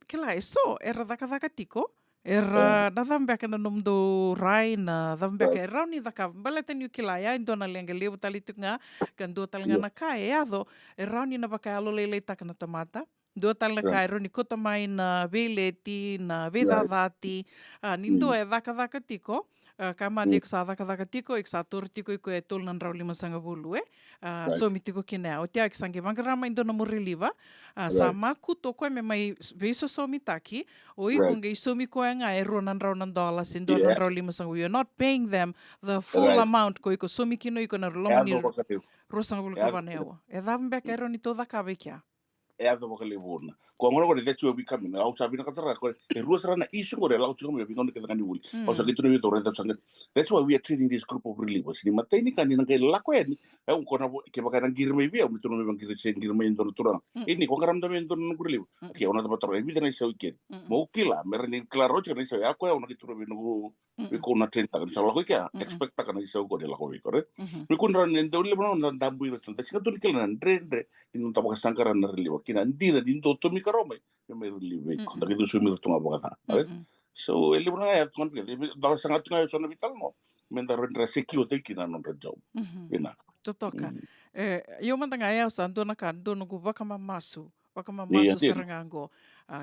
Speaker 3: kila eso era daka tiko era na dhambeka na nomdo rai na dhambeka era ni daka baleten yu kilaya indo na lenga leu talitu nga kan do tal nga na kai ado era ni na baka alo lele tak na tomata do tal na kai ro ni kota mai na veleti na vedadati nindo e daka tiko kama dia sa daka tiko ik sa tur tiko iko e tol nan rauli masanga bulu so mi tiko kina o tia sangi bangrama indo na muriliva sa maku to ko me mai beso so mi taki o i kunge so mi ko nga e ro nan dollars indo nan rauli masanga you're not paying them the full amount ko iko so mi kino iko na lo mani rosanga bulu ka baneo e dam be ka ro ni to daka bekia
Speaker 13: e ado ko le borna ko ngoro ko de tu bi kam na usa bi na katara ko e rusa na isu ko de la usa me bi ngon ke ngani wuli o sa gitu ni to renta sanga that's why we are training this group of relievers ni matai ni kan ni ngai la ko ni e un ko na ke ba kan girme bi o mi to no me ban girme sen girme ndo tura ini ko ngaram da men ndo no reliv ke ona da patro e bi na so ke mo kila mer ni claro che ni so ya ko ona gitu bi no bi ko na trenta kan sa la ko ke expect kan ni so ko de la ko bi correct bi kun ran ndo le no da bu ro tonta singa to ni kila na ndre ni ndo ba sangkaran na reliv kina ndira din to mi karome yo me relive da que tu sumi to ngabaka so ele bona ya ton pe da sangat nga so na vital no men da rendra sekio te kina non rejo ina
Speaker 3: totoka yo manda nga ya sa ndo na kan ndo no baka mamasu sarangango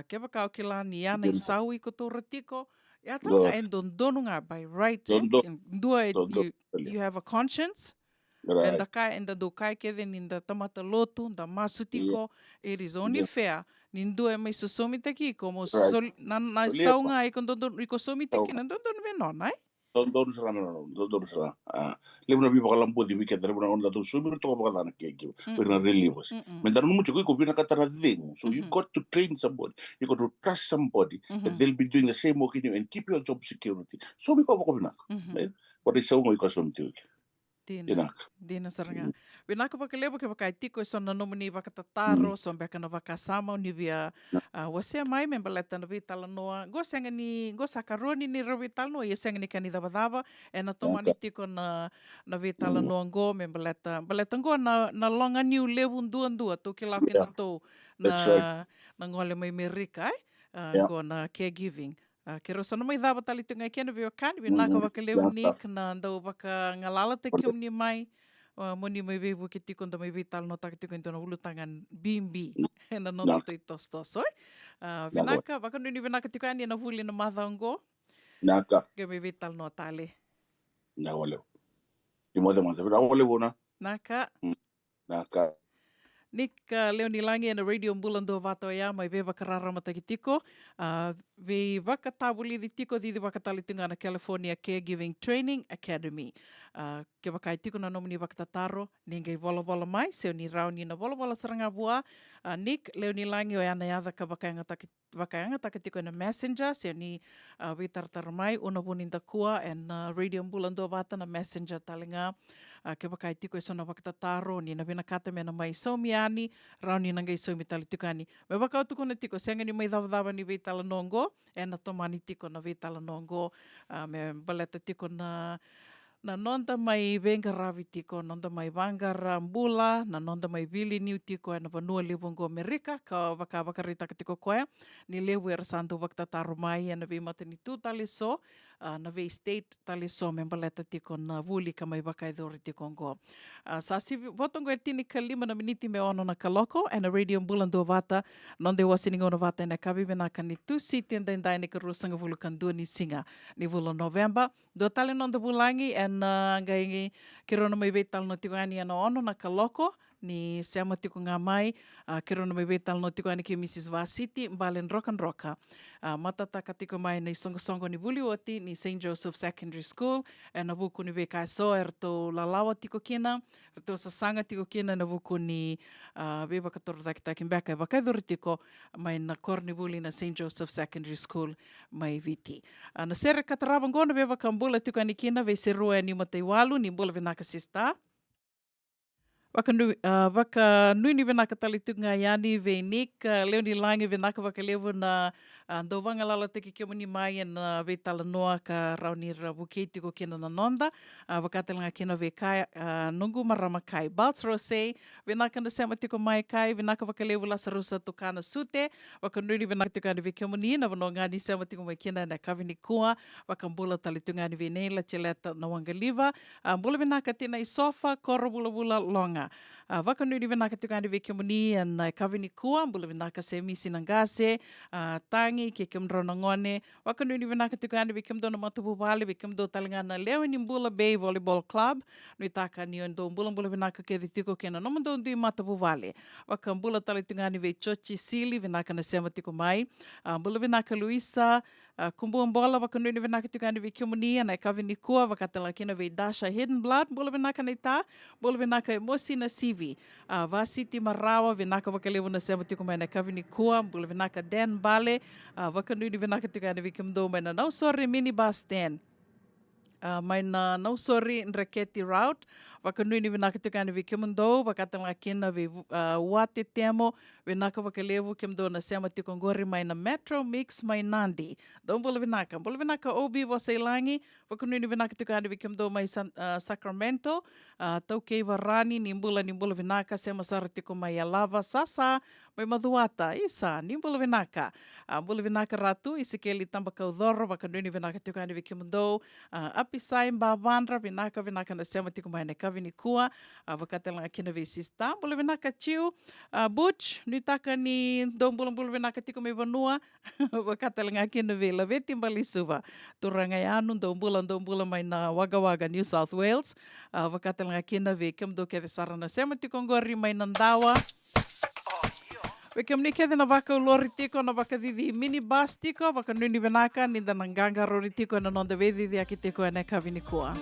Speaker 3: ke baka okila ni ana isawi ko to retiko ya ta en don nga by right you have a conscience and the kai and the dokai ke then in the tamata lotu the masutiko it is only fair nindu e mai sosomi taki como na saunga e con don iko somi taki na don me no nai
Speaker 13: don sera don sera le bona bi bakalam podi bi kedre bona on da do sumi to bakala na ke na relievers men dar mucho ko bina katara ding so you got to train somebody you got to trust somebody that they'll be doing the same work in you and keep your job security so bi ko bina what is so mo ko so mti
Speaker 3: Dina saranga. Binaka pa kalebo ke baka tiko so na nomuni baka tataro so baka na baka sama ni via wase mai membaleta na vital noa go senga ni go sakaroni ni vital no ye senga ni kanida badaba e na tomani tiko na vital no go membaleta go na longa new level dua to kila ke to na ngole mai merika go na caregiving Kero sana mai dava tali tunga kena vio kan vina ka waka leunik na ndau waka ngalala te kium ni mai moni mai bebu ke tiko nda mai vital no tak tiko na ulu tangan bimbi na no to tos oi vina ka waka nuni vina ka tiko ani na vuli na madhango
Speaker 13: naka
Speaker 3: ke mai vital no tale
Speaker 13: na wale imo de mata vina wale bona
Speaker 3: naka Nik Leoni Langi na Radio Mbulando Vato ia mai beba karara matakitiko. Vi wakatabuli di tiko di wakatalitunga na California Caregiving Training Academy. Ke wakai tiko na nomini wakatataro, ningai vola mai, seo ni rauni na vola saranga bua. Nik Leoni Langi o ana yada ka wakaanga takitiko na Messenger, seo ni witartar mai, una buninda kua, and Radio Mbulando Vata na Messenger talinga. Ke wakai tiko e sona wakatataro, ni na vina kata mena mai somiani, rauni nangai somi talitukani. Me wakau tuko na tiko, senga ni mai dava ni veitala nongo, e na tomani tiko na veitala nongo, me baleta tiko na nonda mai venga ravi tiko, nonda mai vangara mbula, na nonda mai vili niu tiko, e na vanua livongo Amerika, ka wakarita ka tiko koe, ni lewu era santo wakatataru mai, e na vi matani tu taliso, na vei state taliso, me baleta tiko na vuli ka mai wakaidori tiko ngo. Sasi votongo e tini ka 5 miniti me ono na kaloko, e na Radio Mbulando Vata, nonde wasiningo na vata e na kavivena ka ni tu siti and then ne ka rusanga vulu kan dua ni singa, ni vulu November, do tale nonda vulangi, e na ngai kirona mai veital no tiko ani ana ono na kaloko, ni seama tiko ngā mai, kirona mai veital no tiko ani ki Mrs. Vasiti, mbalen roka. Matataka tiko mai ni songo ni Vulioti, ni St. Joseph Secondary School, e na vuku ni vekai so, e rato lalawa tiko kina, rato sasanga tiko kina, na vuku ni veva katoro taki mbeka, e wakaidori tiko mai na korni vuli na St. Joseph Secondary School, mai viti. Na sere katarabango na veva kambula tiko ani kina, ve serua e ni matei walu, ni mbula vinaka sista. Waka nui ni vinaka talitunga yani ve nik Leoni Langi vinaka wakalevu na ndovanga lala teki kiomani mai na ve tala noa ka rauni rabuki tiko kina na nonda. Wakatelanga kina ve kai nungu marama kai. Balts Rose, vinaka na sema tiko mai kai, vinaka wakalevu la sarusa tukana sute. Waka nui ni vinaka tiko ani ve kiomani na vanonga ni sema tiko mai kina na kavini kua. Waka mbula talitunga ani ve neila cheleta na wangaliva. Mbula vinaka tina isofa koro bula longa. Waka nui ni vinaka tiko ani ve kiomani na kavini kua. Mbula vinaka se misi nangase, tangi ke kimdrona ngone. Waka nui ni vinaka tiko ani ve kimdona matabu vale, ve kimdo talinga na Leoni Mbula Bay Volleyball Club. Nui taka ni ondo mbula vinaka ke tiko kena nomondo ndi matabu vale. Waka mbula talitunga ani ve chochi sili vinaka na sema tiko mai. Mbula vinaka Luisa, kumbu mbola waka nui ni vinaka tiko ani ve kiomani na kavini kua. Waka tala kina ve Dasha Hidden Blood. Mbula vinaka na ita. Mbula vinaka Mosi na Sivi. Vasiti Marawa vinaka wakalevu na sema tiko mai na kavini kua. Mbula vinaka Dan Bale. Waka nui ni vinaka tiko ani ve kimdo mai na Nausori Minibus Stand. Mai na Nausori Nraketi Route. Waka nui ni vinaka tiko ani ve kimdo. Waka tala kina ve Wate Temo. Vinaka wakalevu kimdo na sema tiko ngori mai na Metro Mix mai Nandi. Mbula vinaka Obi Wasailangi. Waka nui ni vinaka tiko ani ve kimdo mai Sacramento. Tau kei warani ni mbula vinaka sema sara tiko mai Alava Sasa. Mai Maduata, isa, ni mbula vinaka. Mbula vinaka ratu, isikeli tamba kaudoro, waka nui ni vinaka tiko ani ve kimundo. Apisai mbavandra, vinaka na sema tiko mai na kavini kua. Waka telanga kina ve sista. Mbula vinaka chiu, Butch, nui taka ni do mbula vinaka tiko mai vanua. Waka telanga kina ve laveti mbali suva. Turangai anu, do mbula mai na Wagga New South Wales. Waka telanga kina ve kimundo ke sara na sema tiko ngori mai nandawa. Waka mni kede na waka ulori tiko na waka didi minibus tiko, waka nuni vinaka ninda nanganga rori tiko na nonda vedidi aki tiko ene kavini kua.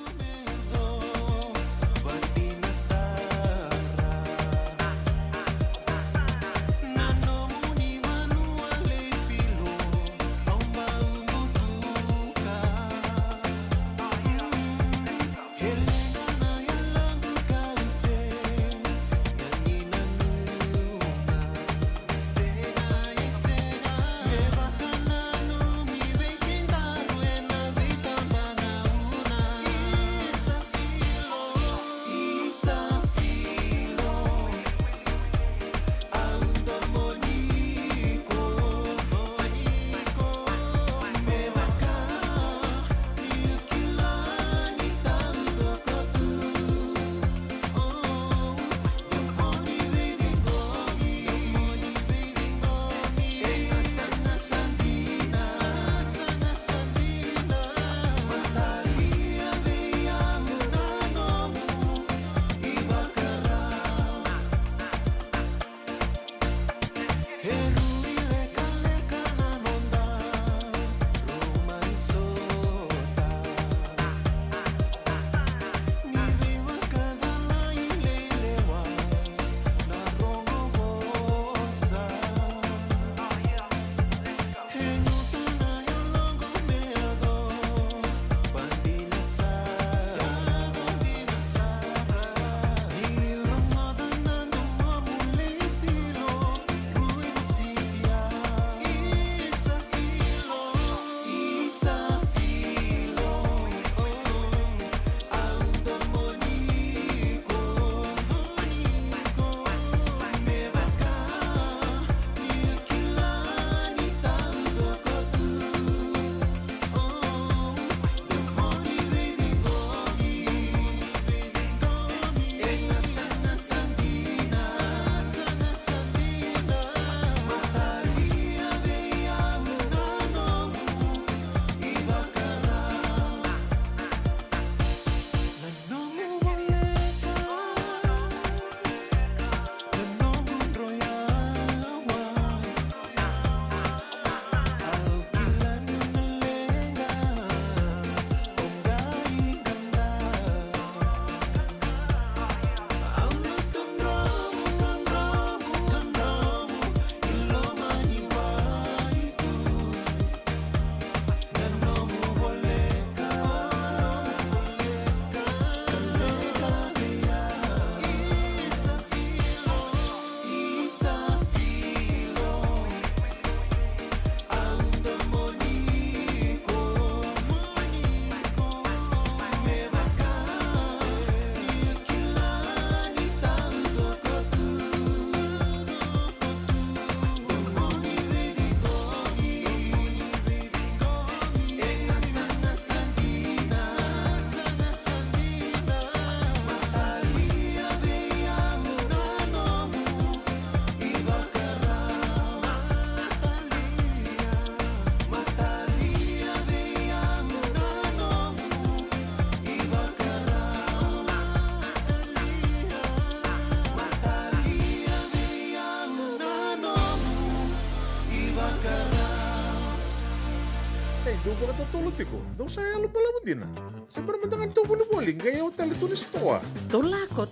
Speaker 1: do ba ka tolo tiko. Do saya alam pala mo din na. Sa permentangan to boli-boli, gaya hotel ito ni stoa.
Speaker 8: Tolako.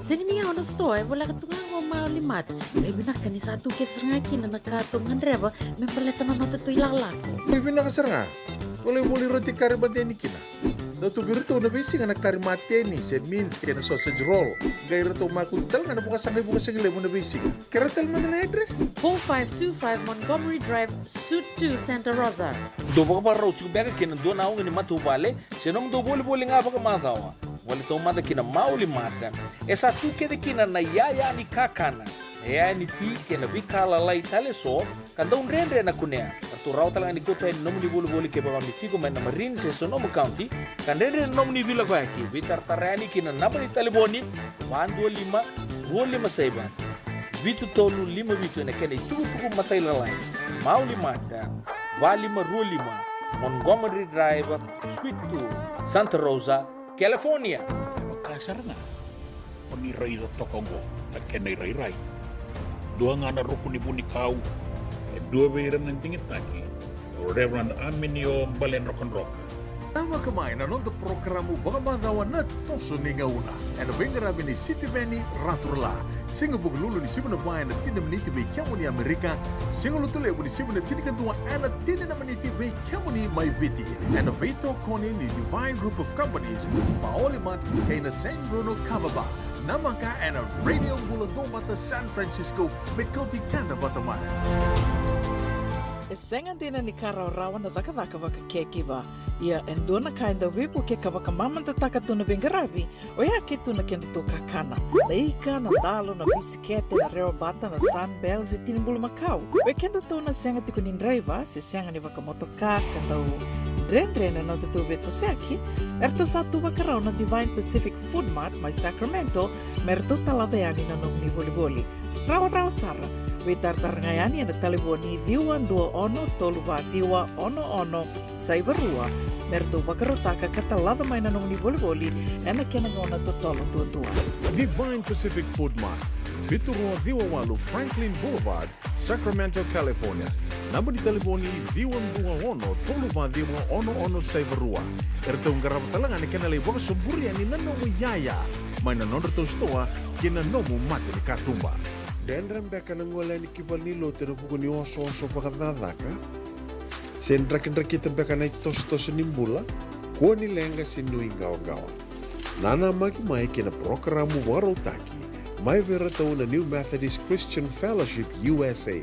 Speaker 8: Sing niya na sto ay wala katungang o maulimat. Ay binaka ni satu ket sangaki na nakatungan reba, may paleta na natutoy lalako.
Speaker 1: May binakasar nga. Boli-boli roti karibante ni kina. Daw to birito na bisi nga nakarimate ni, said means kaya na sausage roll. Gaya rito makuntal nga na bukas ang ilemo na bisi. Karatal mo na address?
Speaker 8: 4525 Montgomery Drive, Suite 2, Santa Rosa.
Speaker 9: Do ba ka raw chubega kina do na ni matubale, senong do boli-boli nga ba ka matawa. Wala to mada kina mauli mata. Esa tu kede kina na yaya ni kakana. Yaya ni ti kina bikala lai tale so, kanda un rendre na kunea. Kartu raw talang ni kota nom ni boli-boli ke ba ni tigo man na Marine se Sonoma County, kan rendre nom ni vila ba ki, bitar tarani kina napa ni taliboni, 125 saiba. Bitu tolu 5 bitu na kena itu matay lalai. Mauli mata, 2525 Montgomery Drive, Suite 2, Santa Rosa, California.
Speaker 10: Makasar na. Paniray na tokongo na kenay-ray-ray. Dua nga na rukuni po ni Kau. Dua bayran ng tingit taki. Reverend Aminio Balen Rock.
Speaker 1: Tama kamain na nung programo baka madawa na toso ni ngauna. Ano ba yung ngarabi ni City Veni Raturla? Singa buglulu ni Sibuna Bayan na tinamniti may kiamo ni Amerika. Singa lutulay ni Sibuna tinikantua na tinanamaniti may kiamo ni Maiviti. Ano ba ito koni ni Divine Group of Companies, maolimat kay na San Bruno Cavaba. Namaka and a radio buladong bata San Francisco mit kauti kanda bataman.
Speaker 3: Sengan din ni Karaw-rawan na daka-daka waka kekiba. Ia endona kainda wipu ke kabaka mamanta takatu na bengarabi. O ya ketu na kendo kakana. Laika na dalo na bisikete na reo bata na sunbells e tinimbulu Macau. We kendo to na senga tikunin driver se senga ni waka motoka kandau dren-dren na tutu beto seki. Erto satu wakaraw na Divine Pacific Food Mart may Sacramento merto taladayani na nung ni boli-boli. Rawa-rawa sara. Witar-tar ngayani na taliboni diwan 21 toluwa diwa ono saibarua merto bakarotaka katalada may nanong ni boli-boli ena kenagona totolo tuwa.
Speaker 1: Divine Pacific Food Mart, Biturua Diwawalu Franklin Boulevard, Sacramento, California. Namo di taliboni diwan 21 toluwa diwa ono saibarua. Ertong garap talangan ni kenalay baka sumburi ni nanomu yaya. May nanonderto stoa kinanomu mati ni katumba. Dan rembeka ng wala ni kibal ni lote na buko ni oso-oso pakadadaka. Sendrak-endrak kita beka na itos-tos nimbula, kuha nilenga sinui gawa-gawa. Nana magi-may kina programo warotaki, may veratao na New Methodist Christian Fellowship USA,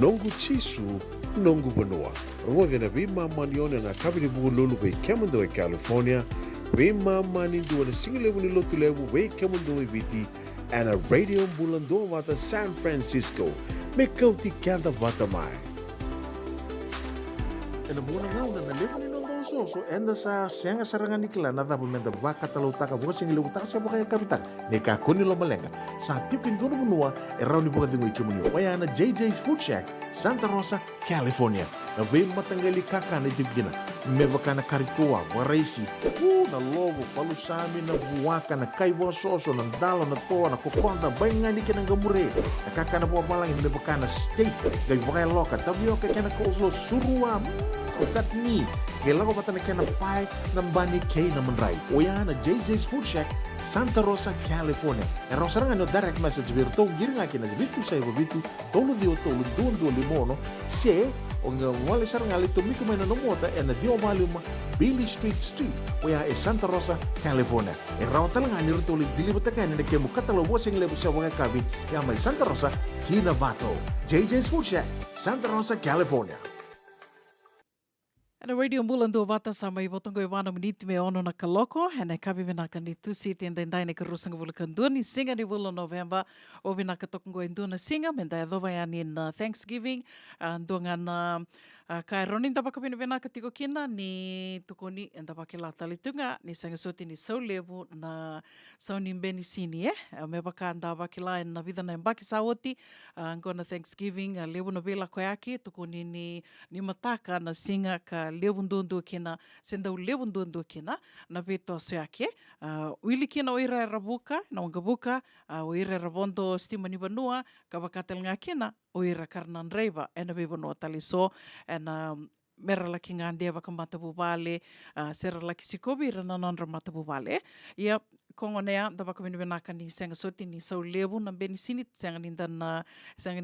Speaker 1: nongu chisu, nongu banua. Ruwa na bima manione na kabini buko lulu bay Kemando e California, bima manindu na singilewu ni lotulewu bay Kemando e biti, and a radio bulando wata San Francisco. May kauti kanda wata mai. And a muna nga na naliwa ni nondong soso enda sa siyang sarangan ni kila na dapat menda baka talutaka buka singilu utaka siya baka kapitang ni kakuni lo malenga sa tipin dono munua eraw ni buka dingo ikimunyo waya na JJ's Food Shack, Santa Rosa, California. Na bay matanggali kaka na itibigina mebaka na karitua waraisi na logo palusami na buwaka na kaiwa soso ng dalo na toa na kukonda bay nga ni kinang gamure nakaka na buwa malang mebaka na steak gay bakay loka tabi okay kaya na coleslaw surua o tatni gay lago bata na kaya na pie ng bani kay na manray o yan na JJ's Food Shack, Santa Rosa, California. E rosarangan no direct message virto giring akin na bitu sa bitu tolo dio tolo doon limono se o nga wali sarang ali tumiko may nanomota e na dio maluma Billy Street o ya e Santa Rosa, California. E raw talang ani rito ulit dilibutakan na kemu katalo wasing lebo siya wanga kabi ya may Santa Rosa, Kinavato. JJ's Food Shack, Santa Rosa, California.
Speaker 3: Ana radio mbulando vata sa may botong ko iwana miniti me ono na kaloko ana kabi me naka ni tusi tenda indai ne karusang vulkan duni singa ni vulo November o vina katokong go induna singa menda do bayani na Thanksgiving ndongan kai ronin tapa kapin vena katiko kina ni tukoni enda pakela talitunga ni sanga soti ni saulevu na sauni mbeni sini me baka anda bakila na vida na mbaki sawoti ngona Thanksgiving levu no vela koyaki tukoni ni mataka na singa ka levundundu kina senda levundundu kina na vito soyake wili kina oira rabuka na ngabuka oira rabondo stimani banua kabakatel nga kina oira karnan reiva ena vivo no taliso ena mera laki ngandea waka matapu vale, sera laki sikobi rana nandra matapu vale. Ia kongonea da waka minaka ni senga soti ni sau levu na beni sini senga ni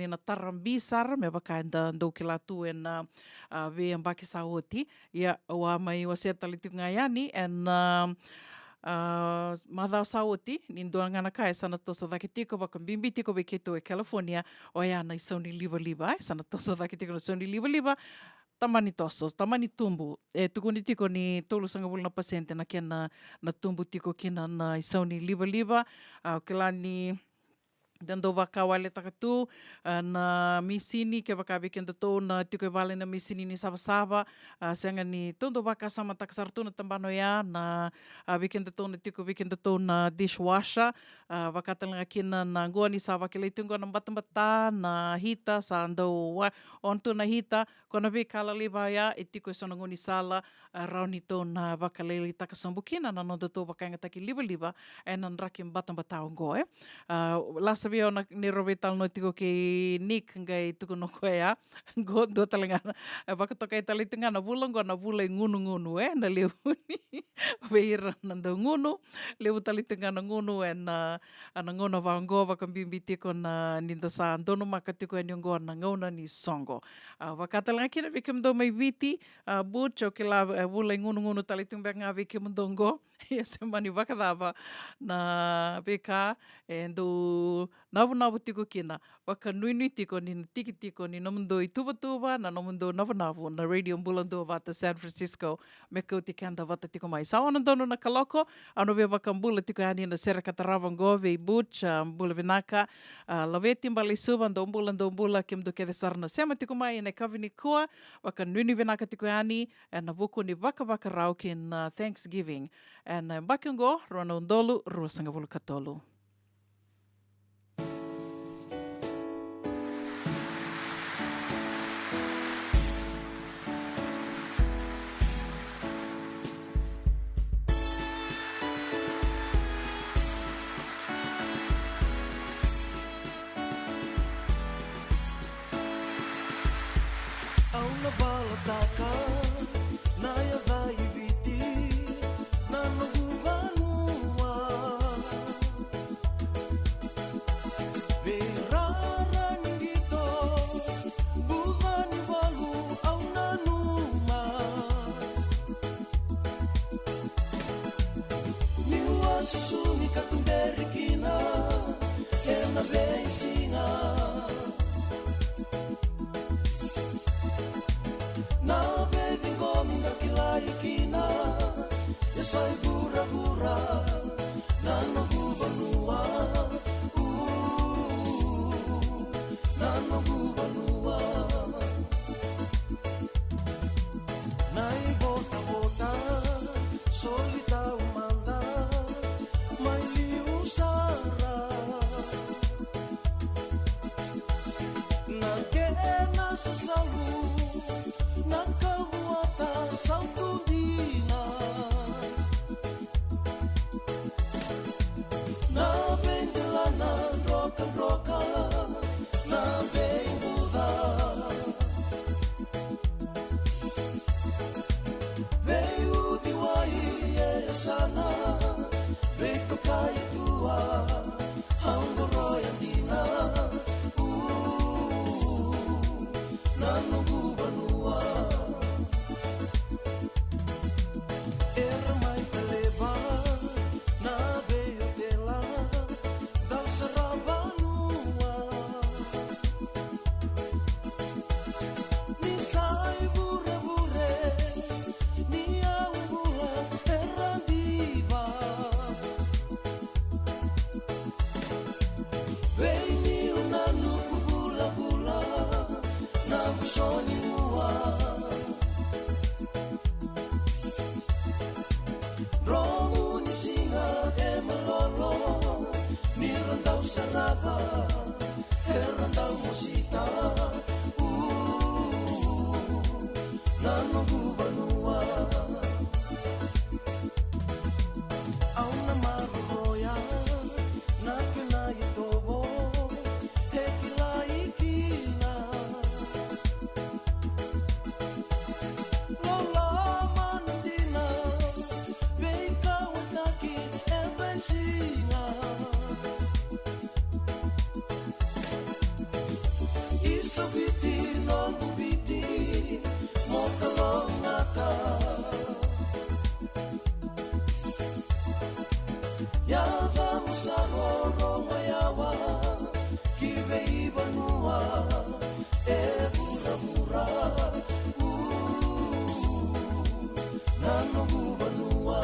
Speaker 3: na tarambi sara me waka enda ndou ke latu e na ve ambaki sa oti. Ia wa mai wa seta litu ngayani en madhao sa oti ni ndoa ngana kai sana tosa dhake tiko waka bimbi tiko weketo e California o ia na isauni liva sana tosa dhake tiko na isauni liva tamani tosos, tamani tumbu. E tukuni tiko ni tolu sanga na pasente na kia na tumbu tiko kina na isauni liva. Kila ni dando waka wale takatu na misini ke waka bikin dato na tiko e wale na misini ni saba senga ni tondo waka sama taksartu na tambano ya na bikin dato na tiko bikin dato na dishwasher waka talanga kina na goa ni saba ke leitungo na bata na hita sa ando onto na hita kona be kala liva ya e tiko e sonango ni sala rauni to na waka leli takasambukina na nondo to waka ngataki liva e nan rakim bata ongo lasa vio na ni robetal no tiko ke Nick ngai tuku no koea go do talanga waka toka e talitunga na vulango na vula ngunu na leuni veira nando ngunu leu talitunga na ngunu na ana ngona vango waka bimbi tiko na ninda sa dono maka tiko e nyongo na ngona ni songo waka talanga kina vikim do mai viti bucho ke la vula ngunu talitunga nga vikim dongo ia semani waka dava na beka endo navu tiko kina waka nui tiko ni tiki tiko ni nomundo i tuba na nomundo navu na radio mbulando vata San Francisco me kau te kanda vata tiko mai sa ona dono na kaloko ano be waka mbula tiko ani na sera kataravango ve butch mbula vinaka laveti mbali suba ndo mbula kim do kede sarna sema tiko mai ne kavini kua waka nui vinaka tiko ani na vuku ni waka rau kin Thanksgiving and bakungo rona ndolu ruasanga vulu katolu.
Speaker 7: Auna balataka na ya vai viti na nugubanua verara ningito buhani walu auna numa niwa susuni katumberikina ena veisinga Sabiti no bubiti mo kalongata Yava musaroro mayawa Kibei banua e mura Nano banua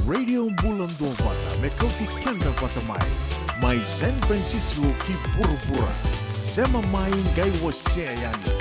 Speaker 1: Radio Bulan Dua Vata, me kau ti kenda vata mai San Francisco ki pura-pura. Sema mai ngai wasea yani.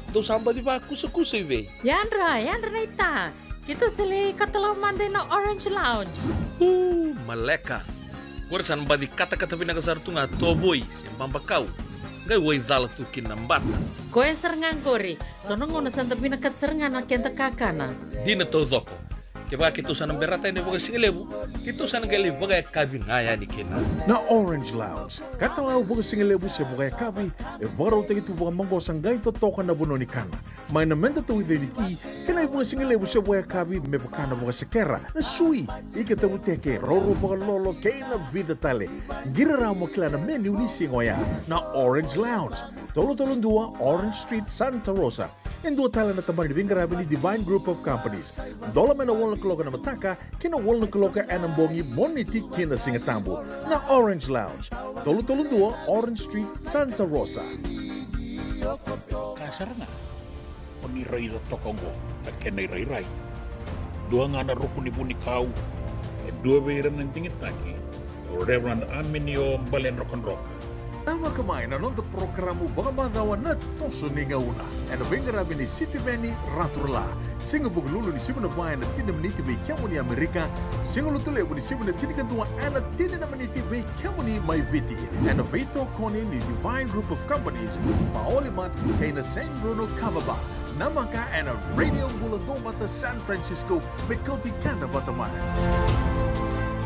Speaker 9: Tau samba di ba kusa-kusa iwe.
Speaker 8: Yandra na ita. Kita sili katalaw mande na Orange Lounge.
Speaker 9: Maleka. Gorsan ba di kata-kata pinakasartunga toboy simpang bakau. Gai wai dala tukin nambata.
Speaker 8: Koe serengan kori. Sono ngono santa pinakat serengan na kenta kakana.
Speaker 9: Dina to zoko. Kaya kita sana berata ini bagai singlebu, kita sana gali bagai kabi ngaya ni kena.
Speaker 1: Na Orange Lounge, kata lau bagai singlebu se bagai kabi, baru tegi tu bagai manggo sanggai to toka na bono ni kana. Mai na menda tu ide ni ti, kena bagai singlebu se bagai kabi me bakana bagai sekera. Na sui, ike tabu teke roro bagai lolo kena vida tale. Gira rau mo kila na menu ni singoya. Na Orange Lounge, tolo dua Orange Street, Santa Rosa. en dua tala na tambari vingarabi ni Divine Group of Companies. Dola mena wolna kaloka na mataka, kina wolna kaloka anambongi moniti kina singatambo na Orange Lounge. Tolu 2 Orange Street, Santa Rosa.
Speaker 10: Kasarana. Pangiray da tokongo na kenay ray. Dua ngana rukuni buni kau. Dua beiran ng tingit taki. Reverend Aminio Balen Rock.
Speaker 1: Tama kamay na nung programo baka madawa na toso ni ngauna. Ano bingarabi ni City Veni Raturla. Singa buglulu ni Sibuna Bayan na tinamniti vay kiamo ni Amerika. Singa lutulebo ni Sibuna tinikantua ana tinanamaniti vay kiamo ni Maiviti. Ano vayto koni ni Divine Group of Companies. Maolimat kay na San Bruno Cavaba. Namaka ana Radio Buladong Bata San Francisco. May kauti kanda Bataman.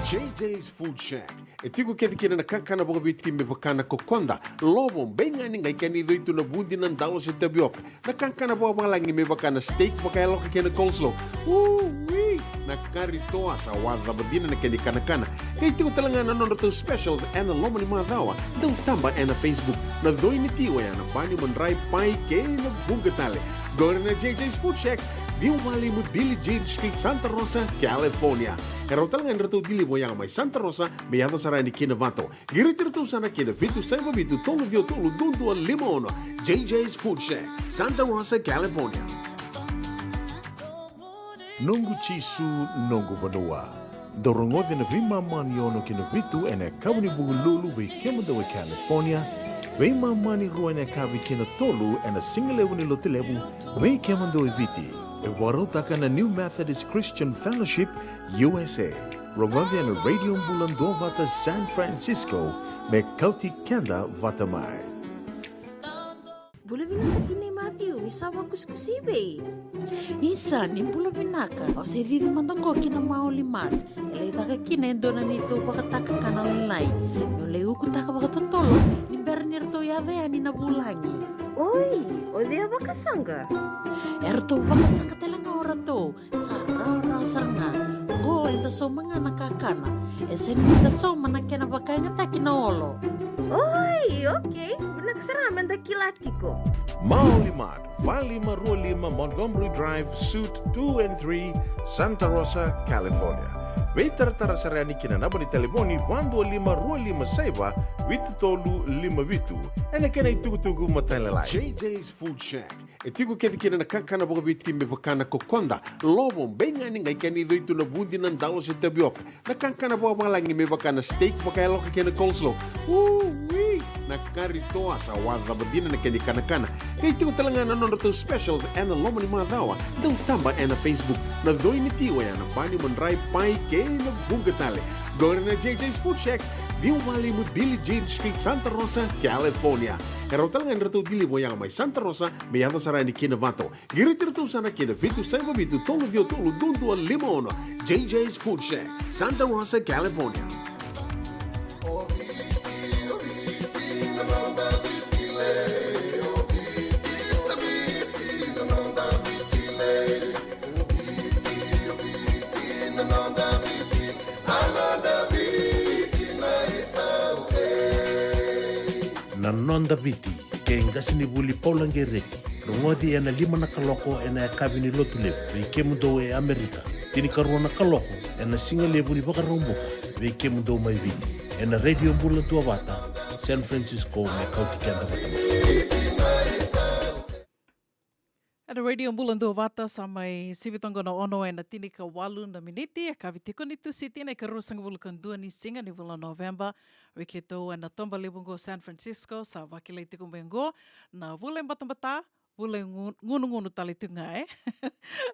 Speaker 1: JJ's Food Shack. Etigo kete kina na kakana boga bitki me bakana kokonda. Lobo benga ni ngai kani do na bundi nan dalo se tabioka. Na kakana boga langi me bakana steak baka loka kena coleslaw. Wee! Na karitoa sa wadha badina na kani kana. Kay tigo talanga na nono to specials and lomo ni madawa. Dau tamba na Facebook. Na doi ni tiwa ya na bani mandrai pai ke na bungatale. Go na JJ's Food Shack. View Valley mo Billie Jean Street, Santa Rosa, California. Pero talagang rito dili mo yang may Santa Rosa, may yato sarani kinavato. Giritirito sana kinavitu sa mabitu tolo vio tolo dundo al limono. JJ's Food Shack, Santa Rosa, California. Nongu chisu, nongu banua. Dorongo de na vima maniono kinavitu ene kawani bugululu we kemadawa California. Wei mamani ruane kavi kina tolu ene singalewu ni lotilewu we kemando eviti. Ewarotaka na New Methodist Christian Fellowship, USA. Rongwandi na Radio Bulando Vata San Francisco, me kauti kenda Vatamai.
Speaker 11: Bula binaka ni Matthew, ni sawa kuskusibe.
Speaker 8: Minsan, ni bula binaka, o se vivi mandongo kina maolimat. Ele itaka kina endona nito bakataka kanalalay. Yung leu kutaka bakatotolo, ni bernirto yavea ni nabulangi.
Speaker 11: Oi, o dia bakasanga.
Speaker 8: Erto bakasanga talanga orato. Sarara saranga. Go enda so mga nakakana. Esen enda so manakena bakanya takina olo.
Speaker 11: Oi, okay. Binaksaraman da kilatiko.
Speaker 1: Maolimat, Valley Marulima, Montgomery Drive, Suite 2 and 3, Santa Rosa, California. Veitartara sarani kina naba ni telefoni 125 saiba vitutolu 5 ene kena itugutugu matalalai. JJ's Food Shack. Etigo kete kina na kakana boga bitki me bakana kokonda. Lobo benga ni ngai kani do na bundi nan dalo se tabioka. Na kakana boga langi me bakana steak baka loka kena coleslaw. Wee! Na karitoa sa wadha badina na kani kana. Kay tigo talanga na nono to specials and lomo ni madawa. Dau tamba na Facebook. Na doi ni tiwa ya na bani mandrai pai ke na bungatale. Go na JJ's Food Shack. View Valley mo Billie Jean Street, Santa Rosa, California. Pero talagang rito dili mo yang may Santa Rosa, may yato sarani kinavato. Giritirito sana kinavitu sa mabitu tolo vio tolo dundo al limono. JJ's Food Shack, Santa Rosa, California.
Speaker 12: Na nonda viti, ke ngasini buli paulange reki. Rungodi ena 5 na kaloko ena kabini lotulevu, veke mundo e Amerika. Tini karua na kaloko ena singa lebu ni baka romboka, veke mundo mai viti. Ena Radio Bulantua Vata, San Francisco me kauti kenda Vatama.
Speaker 3: Ada Radio Bulandu Vata samai sibitongo na ono na tinika walu na miniti a kavitiko ni tu siti na karusang bulukan 2 ni singa ni bulan November wikito na tomba libungo San Francisco sa wakilay tikong bengo na bulan batang-bata bulan ngunu-ngunu tali tunga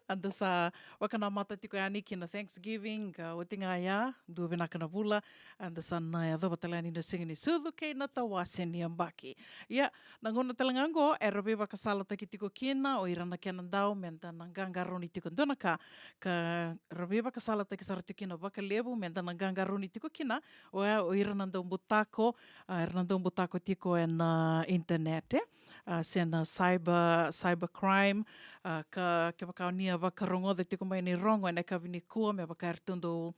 Speaker 3: anda sa wakana mata tiko yani kina Thanksgiving watinga ya dua binaka na bula anda sa na ya batalani na singa ni sudu kay natawasin ni ambaki ya nanguna talangango erobe bakasala takitiko kina o irana kenan daw menta nanggangaro ni tiko donaka ka robe bakasala takisarto kina bakalebu menta nanggangaro ni tiko kina o irana daw butako tiko en internet sena cyber crime ka bakau nia bakarongo de tiko mai ni rongo na ka vini kua me bakartundo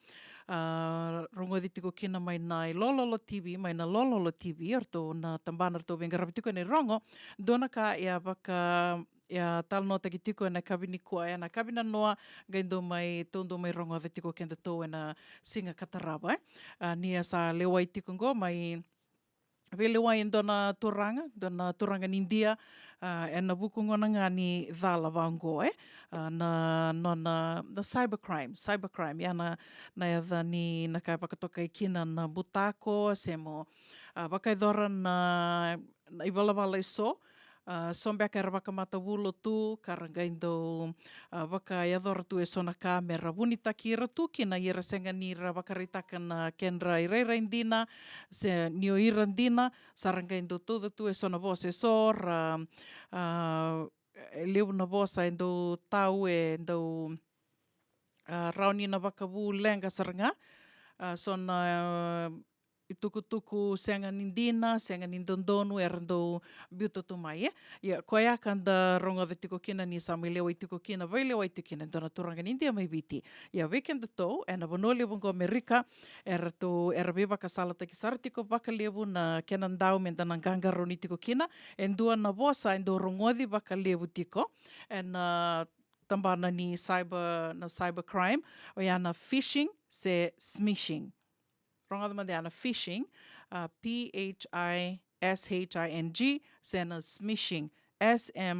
Speaker 3: rongo de tiko kina mai na lololo TV mai na lololo TV arto na tambana arto benga rabitiko ni rongo dona ka ya baka ia tal no taki tiko na kawini kua e na kawina noa gaindo mai tondo mai rongo the tiko kenda tō e na singa katarawa nia sa lewai tiko ngo mai Velewa in dona toranga ni India e na wukungona ngani dhala wango na cybercrime ia na yadha ni na kai pakatoka i kina na butako se mo wakaidora na iwalawala iso sombe ka rawakamata wulo tu karangaindo waka yadora tu e sona ka me rawuni taki ira tu kina ira senga ni ra wakaritaka na kenra ireira indina se nio irandina sarangaindo tu e sona vos e so ra leu na vosa endo tau e endo rauni na wakawu lenga saranga sona i tuku senga nindina, senga nindondonu e rando biuta tumai ia koe a kanda ronga the tiko kina ni sa mai lewa i tiko kina vai lewa i tiko kina dona turanga nindia mai viti ia weekend to e na vanole vongo Amerika e rato e rabe baka salata ki sara tiko baka lewu na kenandau me dana gangaro ni tiko kina e ndua na vosa e ndo rongodi baka lewu tiko e na tambana ni cybercrime o ia na phishing se smishing Ronga Mandiana phishing, P-H-I-S-H-I-N-G, sena smishing, S-M-I-S-H-I-N-G.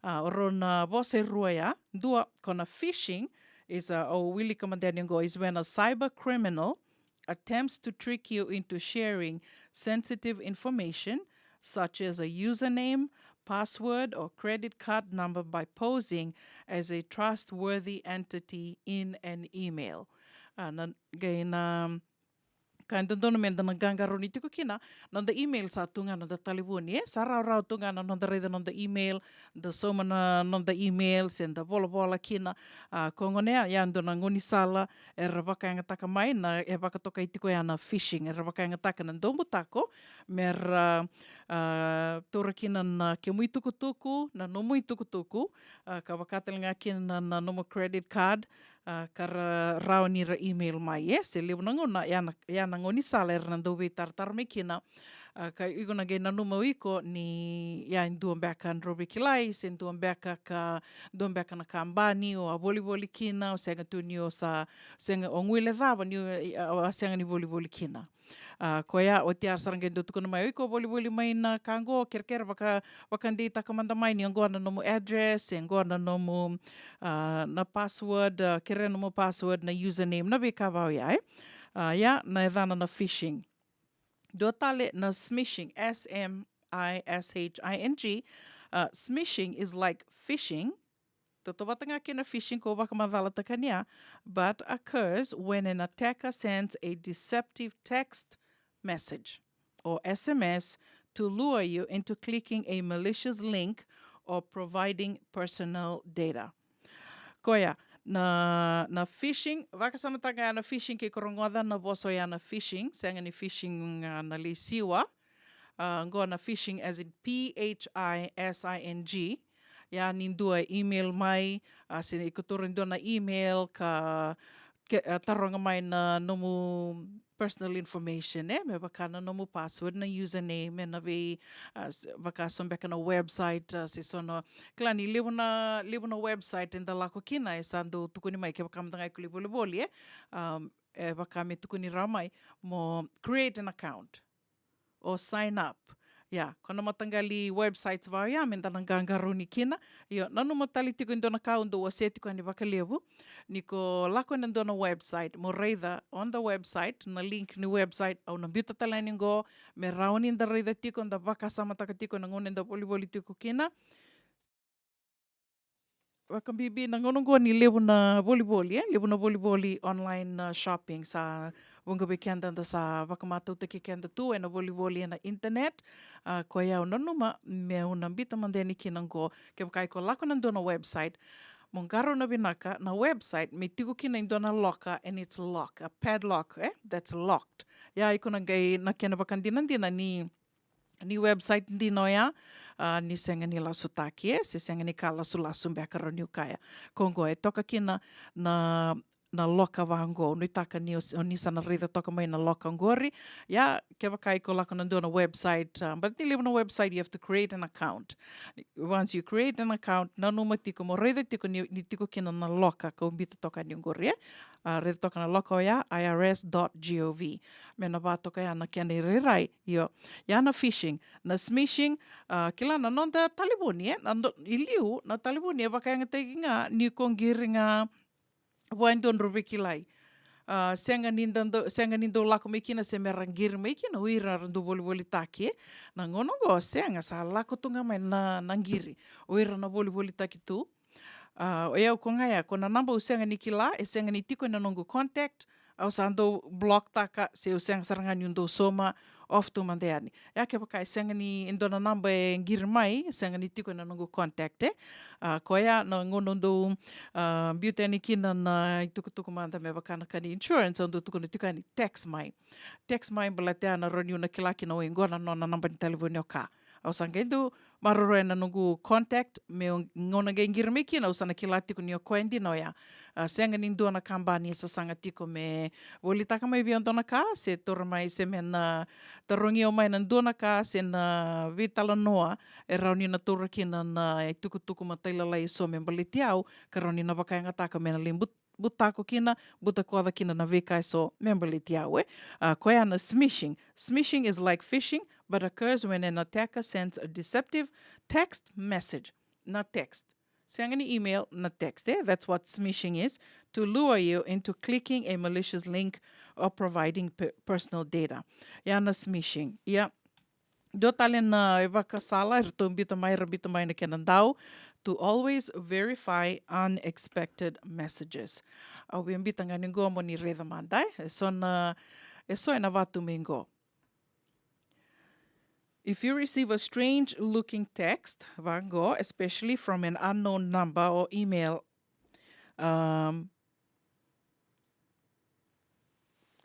Speaker 3: Rona vose ruaya, dua kona phishing is o wili kamandiango is when a cyber criminal attempts to trick you into sharing sensitive information such as a username, password, or credit card number by posing as a trustworthy entity in an email. Kaintontono men dana gangaro ni tiko kina non the email sa tunga non the talibuni sa rau tunga non the reda non the email the somana non the email sen the bola kina kongonea ya ndona ngoni sala e ravaka nga taka mai na e vaka toka i tiko yana phishing e ravaka nga taka na ndombu tako mer tora kina na ke mui tuku na no mui tuku ka wakatel nga kina na no credit card kara rau ni ra email mai se lewu ngona yana ngoni sala e rana dobe tartar me kina ka igona ge na numa wiko ni ya nduam beka nrobe kilai se nduam beka na kambani o a volleyball kina o senga tu ni o sa senga o nguile dhava ni o senga ni volleyball kina koia o tiar saranga ndo tukuna mai ko volleyball mai na kango kerker wakandi takamanda mai ni ngona no address ngona no na password kere no password na username na beka va ya na edana na phishing dotale na smishing S-M-I-S-H-I-N-G smishing is like phishing Totobatanga kina phishing ko baka madala takania, but occurs when an attacker sends a deceptive text message or SMS to lure you into clicking a malicious link or providing personal data. Koia, na phishing, vakasama taga na phishing ke korongoda na boso ya na phishing, sanga ni phishing na lisiwa, ngo na phishing as in P-H-I-S-I-N-G, ya nindua email mai sini ikuturin do na email ka taronga mai na nomu personal information me baka na nomu password na username na ve baka sombeka na website si sono klani libu na website in the lako kina sando tukuni mai ke baka mtangai kuliboli baka me tukuni ramai mo create an account or sign up. Kono matangali websites vau ia men tanang gangaroni kina nanu matali tiko indona kaundo wa setiko ani bakalevu niko lako ndona website mo reida on the website na link ni website au na biuta talani ngo me rauni nda reida tiko nda baka sama takatiko na ngone nda volleyball tiko kina wakambibi na ngono ni lebu na volleyball lebu na volleyball online shopping sa wonga bekenda da sa wakamata utaki kenda tu na volleyball na internet ko ya nonu ma me una bita mandeni kinango ke kai ko lako na dona website mongaro na binaka na website me tiku kina indona locker and it's locked a padlock that's locked ya ikuna gai na kena bakandina ni website ndino ya ni senga ni lasutaki se senga ni kala sulasu mbeka roniu kaya kongo toka kina na na loka vahango. Nui taka ni o nisa na reida toka mai na loka ngori. Ya, ke wakai ko lako nandua na website. But ni live na website, you have to create an account. Once you create an account, na numa tiko mo reida tiko ni tiko kina na loka ka umbita toka ni ngori. Reida toka na loka o ya, irs.gov. Me na wā toka ya na kia nei rerai. Ya na phishing. Na smishing, kila na nonda talibuni iliu na talibuni e wakaianga teki ngā ni kongiri ngā waindon ruwikilai. Senga nindo lako mekina se merangiri mekina uira randu woli taki na ngonongo senga sa lako tunga mai na ngiri uira na woli taki tu. O iau ko ngaya ko na namba usenga ni kila e senga ni tiko na nongo contact au sando block taka se usenga sarangani undo soma off tu mandeani. Ya ke pakai senga ni indona namba e ngiri mai senga ni tiko na nongo contact ko ya na ngonondo biutani kina na itukutuku manda me bakana kani insurance ondo tuku na tukani tax mai balatea na roni una kilaki na ngona no na namba ni telefoni oka. Au sangendo maroro na nungu contact me ngona ge ngiri me kina usana kilati ku ni koendi no ya. Senga ni ndona kambani sa sanga tiko me woli taka mai bion dona ka se tora mai se me na tarongi o mai na ndona ka se na vitala noa e rauni na tora kina na tuku matailalai so me baliti au ka rauni na wakainga taka me na limbut butako kina, butakoada kina na vekai so membali tiawe. Koea na smishing. Smishing is like phishing, but occurs when an attacker sends a deceptive text message, not text. Sending email, not text. That's what smishing is, to lure you into clicking a malicious link or providing personal data. Na smishing. Do talen na evaka sala, bita mai na kenandau, to always verify unexpected messages. Au biambita nga ningo mo ni reda mandai, so na vatu mingo. If you receive a strange looking text, vango, especially from an unknown number or email,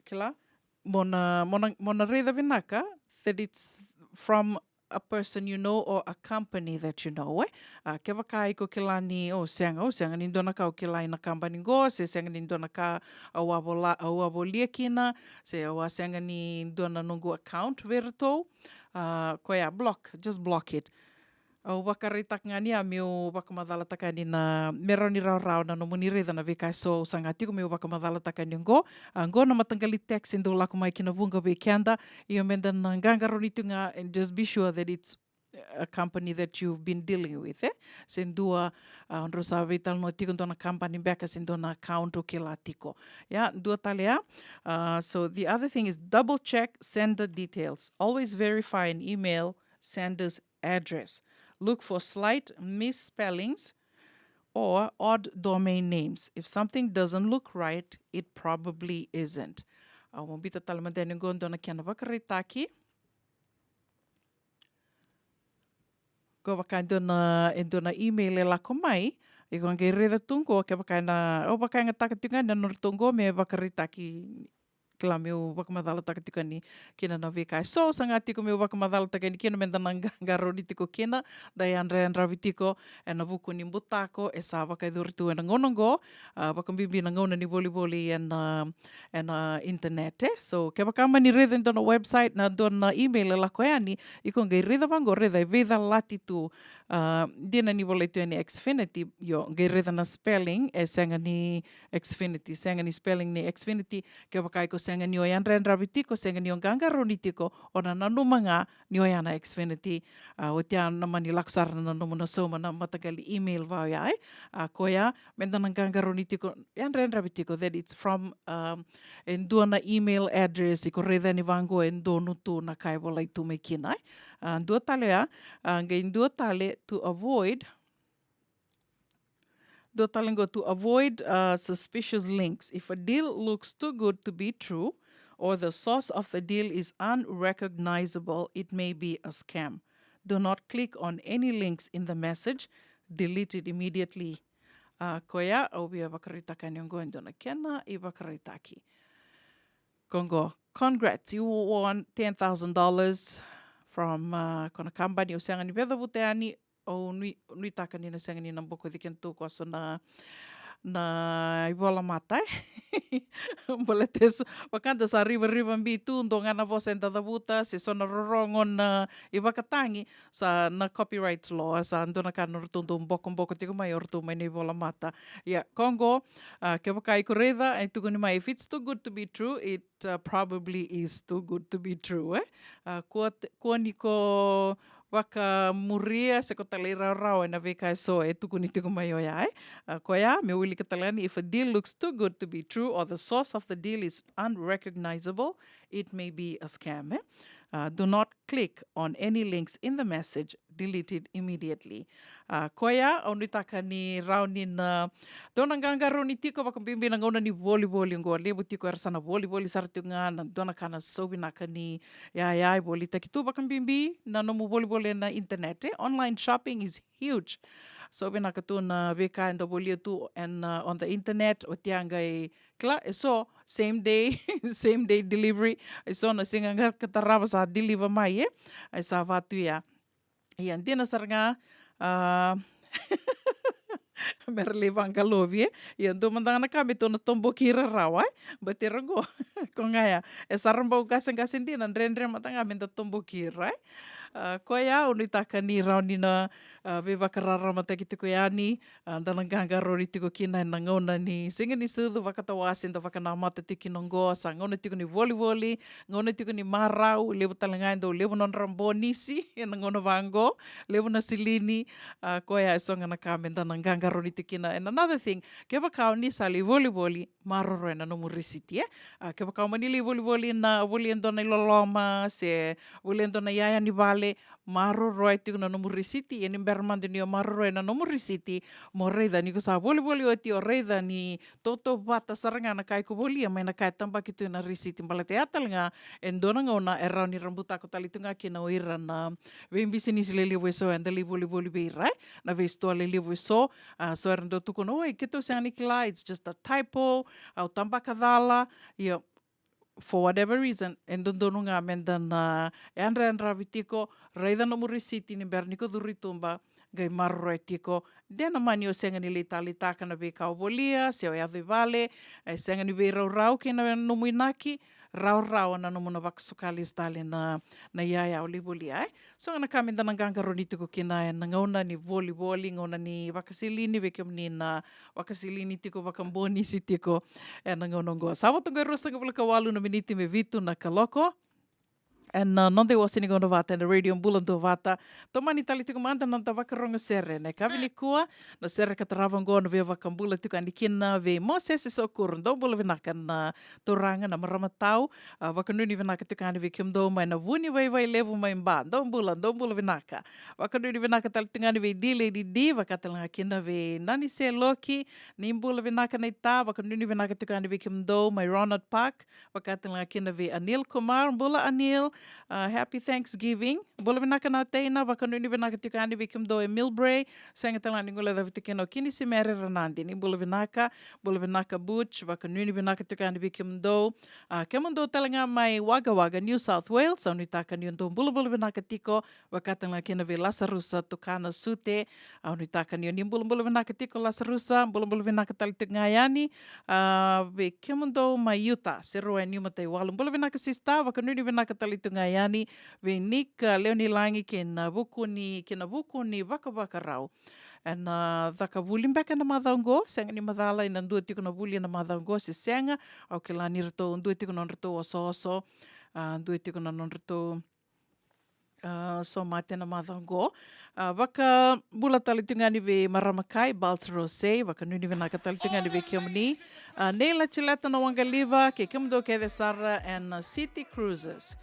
Speaker 3: kila, mona reda vinaka, that it's from a person you know or a company that you know. Ke wakai ko kila ni senga ni dona ka o kila ina company go, se senga ni dona ka au lia kina, se awa senga ni dona nungu account verto, ko ya just block it. Au wakaritak nga niya meu wakamadala takani na meron ni rau na nomuni reda na vekai so sangati ko meu wakamadala takani ngo na matanggali text indo lako mai kinavunga ve kianda iyo menda na ngangaro nito nga, and just be sure that it's a company that you've been dealing with. Sendua andro sa vital no tiko na company beka sendo na account o kila tiko. Dua talea. So the other thing is double check sender details. Always verify an email sender's address. Look for slight misspellings or odd domain names. If something doesn't look right, it probably isn't. Mobita talamadeni gondo na kiana wakaritaki. Ko wakai na email e lako mai, i ko ngai reda tungo ke wakai nga takatunga na nortungo me wakaritaki kila meu wakamadala takatika ni kina na vekai. So sangati ko meu wakamadala takani kina menda nangaro ni tiko kina dai andra vitiko e na buku ni butako e sa wakai durtu e na ngonongo wakambibi na ngona ni boli and internet. So ke wakama ni reda na website na na email e lako yani i ko ngai reda vango reda e veda lati tu dina ni bole tu ni Xfinity yo ngai reda na spelling e senga ni Xfinity, senga ni spelling ni Xfinity ke wakai ko senga ni oyan rendra vitiko senga ni onganga ronitiko ona nanu manga ni oyana Xfinity o tia na mani laksar na nanu na soma na matagali email va ya koya menda nganga ronitiko yan rendra vitiko that it's from endo na email address iko reda ni vango endo nutu na kai bola itu mekina ndo tale ngai ndo tale to avoid to avoid suspicious links. If a deal looks too good to be true or the source of the deal is unrecognizable, it may be a scam. Do not click on any links in the message. Delete it immediately. Koya, obia wakaritaka nyongo ndona kena I wakaritaki. Kongo, congrats, you won $10,000 from kona company usanga ni veda buteani o nui taka ni na sanga ni na boko diken tu ko so na na ibola mata Boleh tes wakanda sa river bitu ndo ngana vosa enta dabuta se sona rorongon na iba katangi sa na copyright law sa ando na kanor tundu boko tigo maior tu mai ibola mata. Ya Congo ke wakai koreda ai tu mai if it's too good to be true it probably is too good to be true ko niko waka muria se ko talera rao na veka so tuku ni tiku mai oia ko ya me wili katalani if a deal looks too good to be true or the source of the deal is unrecognizable it may be a scam do not click on any links in the message delete it immediately koya onitaka ni rauni na dona ngangaro ni tiko wakambimbi na ngona ni volleyball ngo lebu tiko ersana volleyball sartunga na dona kana sobi nakani ya boli takitu wakambimbi na no volleyball na internet online shopping is huge so bina katu na veka ndo bolia tu and on the internet o tianga so same day delivery so na singa katarava sa deliver mai sa vatu ya yan dina saranga merlevang kalovie yan do mandang na kami to na tombo kira rawa baterango ko ngaya saramba gasen dina rendre matanga mendo tombo kira koya unitaka ni rauni na beba karara mata ki tiko yani dalanganga rori tiko kina na ngona ni singa ni sudu wakatawasi nda wakana mata tiki nongo sa ngona tiko ni volleyball ngona tiko ni marau lebu talanga ndo lebu non rambonisi na ngona vango lebu na silini koya songa na kamenda nanganga rori tikina and another thing keba kauni sali volleyball maroro na no murisiti keba kaumani volleyball na volendo na loloma se volendo na yaya ni vale maro roi tiku na nomor risiti eni bermande ni maro roi na nomor risiti mo reida ni ko sa boli o ti o reida ni toto bata saranga na kai ko boli mai na kai tamba kitu na risiti balate atalnga endona ngona era ni rambuta ko talitunga kina oira na vembisi ni silele weso andali boli beira na vesto lele weso so erndo tu kono oi kito sani kla it's just a typo au tamba kadala yo for whatever reason, endono nga mendan na andra vitiko reida no murisiti ni berniko duritumba gai marro etiko dena manio senga ni lita kana be kaubolia se o yave vale senga ni be rau ke na no muinaki rau na no muna vaksukali stale na yaya olibolia so na kami dan nganga ronito ko kina na ngona ni volleyball ngona ni vakasilini bekem ni na vakasilini tiko vakamboni sitiko na ngona ngo sawa tunga rosta ngabula kawalu na miniti me vitu na kaloko and non de wasini gono vata na radio bulando vata tomani tali tiku manda non ta vakaronga sere ne kavini kua na sere kataravan gono ve vakambula tiku andikina ve moses so kurndo bula vinakan na toranga na maramatau vakanuni vinaka tiku andi ve kimdo mai na vuni vai levu mai mba ndo bula vinaka vakanuni vinaka tali tiku andi ve dile di vakatalanga kina ve nani se loki nimbula vinaka na ita vakanuni vinaka tiku andi ve kimdo mai Ronald Park vakatalanga kina ve Anil Kumar bula Anil happy Thanksgiving. Bolo vinaka na teina vakanuni vinaka tikani vikim do Milbray senga talani ngula da vitikeno kini si mere ranandi ni bolo vinaka Butch vakanuni vinaka tikani vikim do kemondo talanga mai Wagga New South Wales unitaka ni ndo bolo vinaka tiko vakatanga kina ve Lasarusa tukana sute unitaka ni bolo vinaka tiko Lasarusa bolo vinaka talitngayani ve kemondo mai Utah seroa ni matai walum bolo vinaka sista vakanuni vinaka ngayani ve Nick Leoni Langi kena vuku ni vaka rau and dhaka vulim baka na madhango senga ni madhala ina ndua tiko na vuli na madhango se senga au ke la ni rito ndua tiko na rito oso ndua tiko na rito so mate na madhango vaka bula talitungani ve Maramakai Balts Rose vaka nuni ve naka talitungani ve kiomni Neila Chileta na Wangaliva ke kimdo ke Sara and City Cruises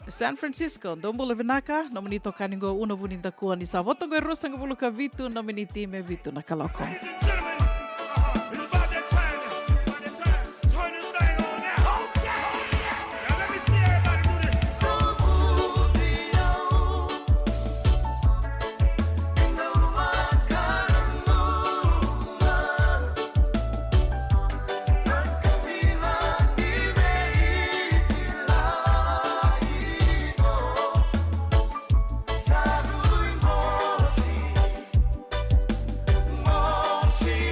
Speaker 3: San Francisco, Dombula Vinaka, nominito kaningo una vuninda kuwa ni sa votongo rosa ngabuluka vitu nominiti me vitu na kaloko.
Speaker 7: See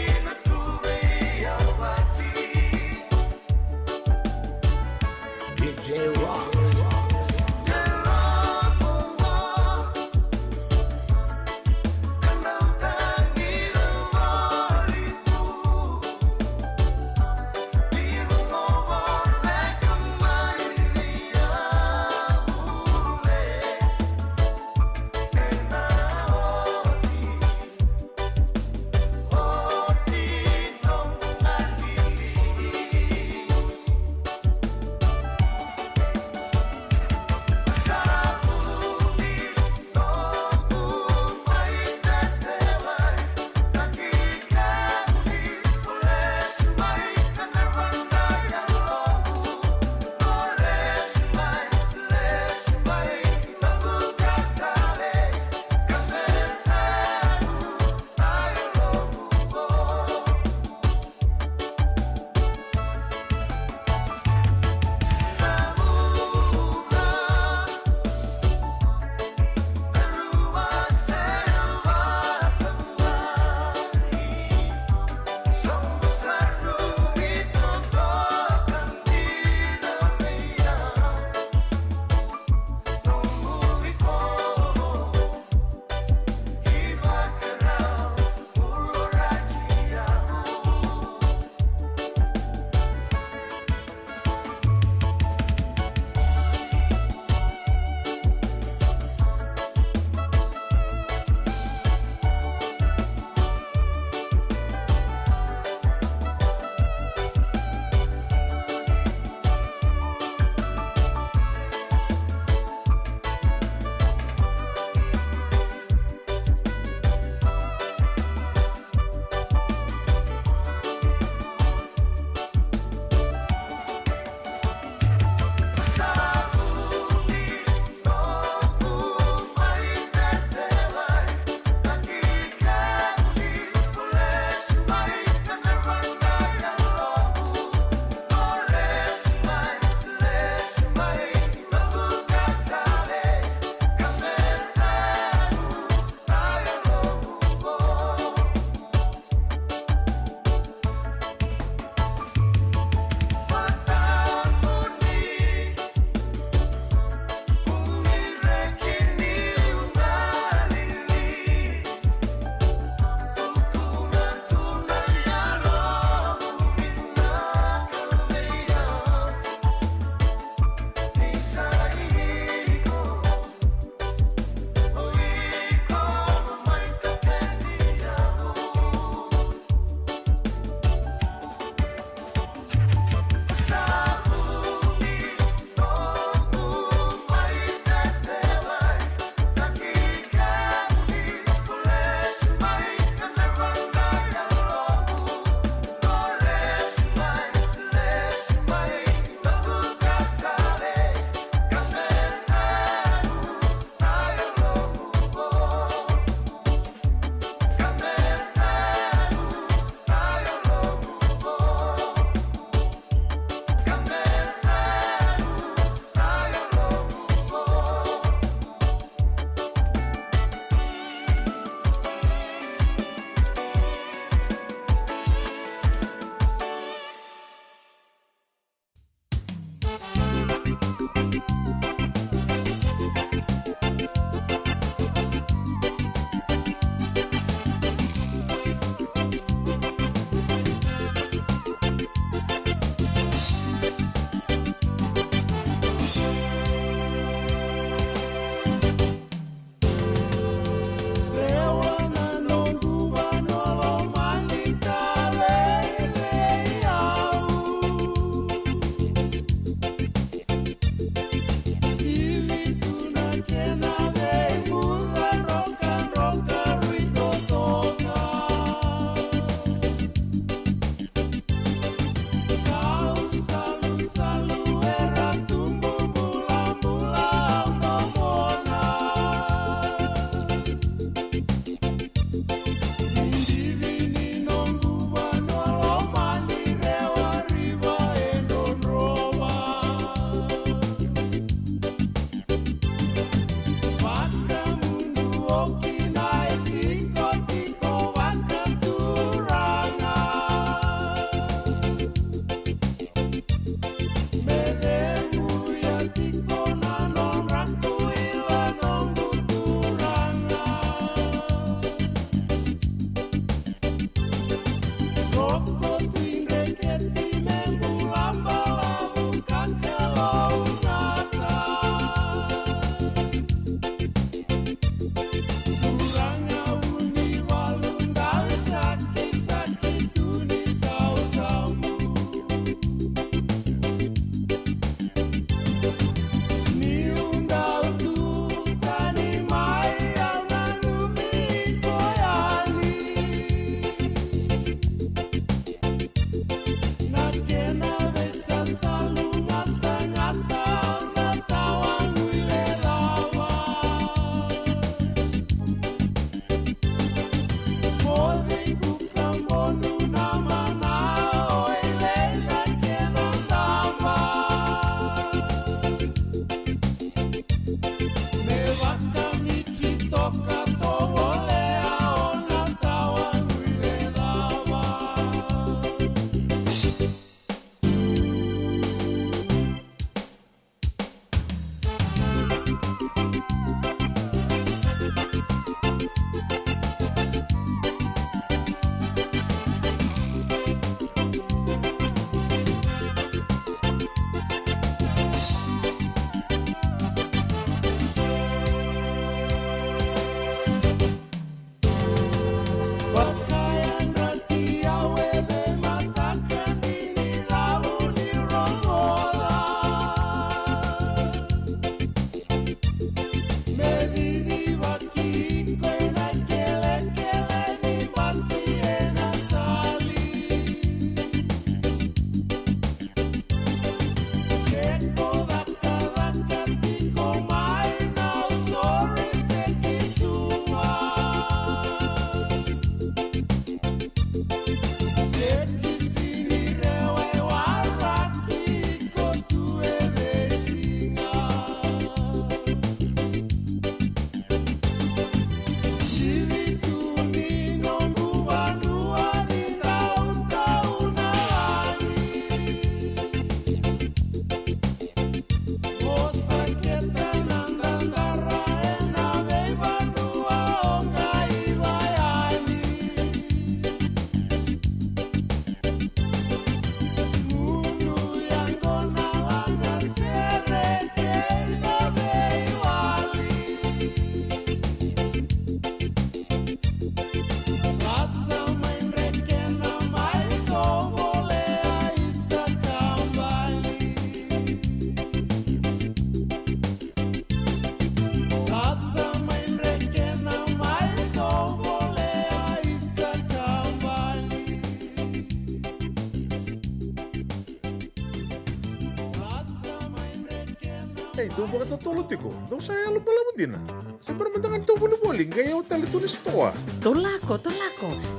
Speaker 1: Hey, do ba ka totolo tiko? Do saya lupa lamun dina. Sa permentangan to boli-boli, gaya hotel itu ni stoa.
Speaker 8: Tolako.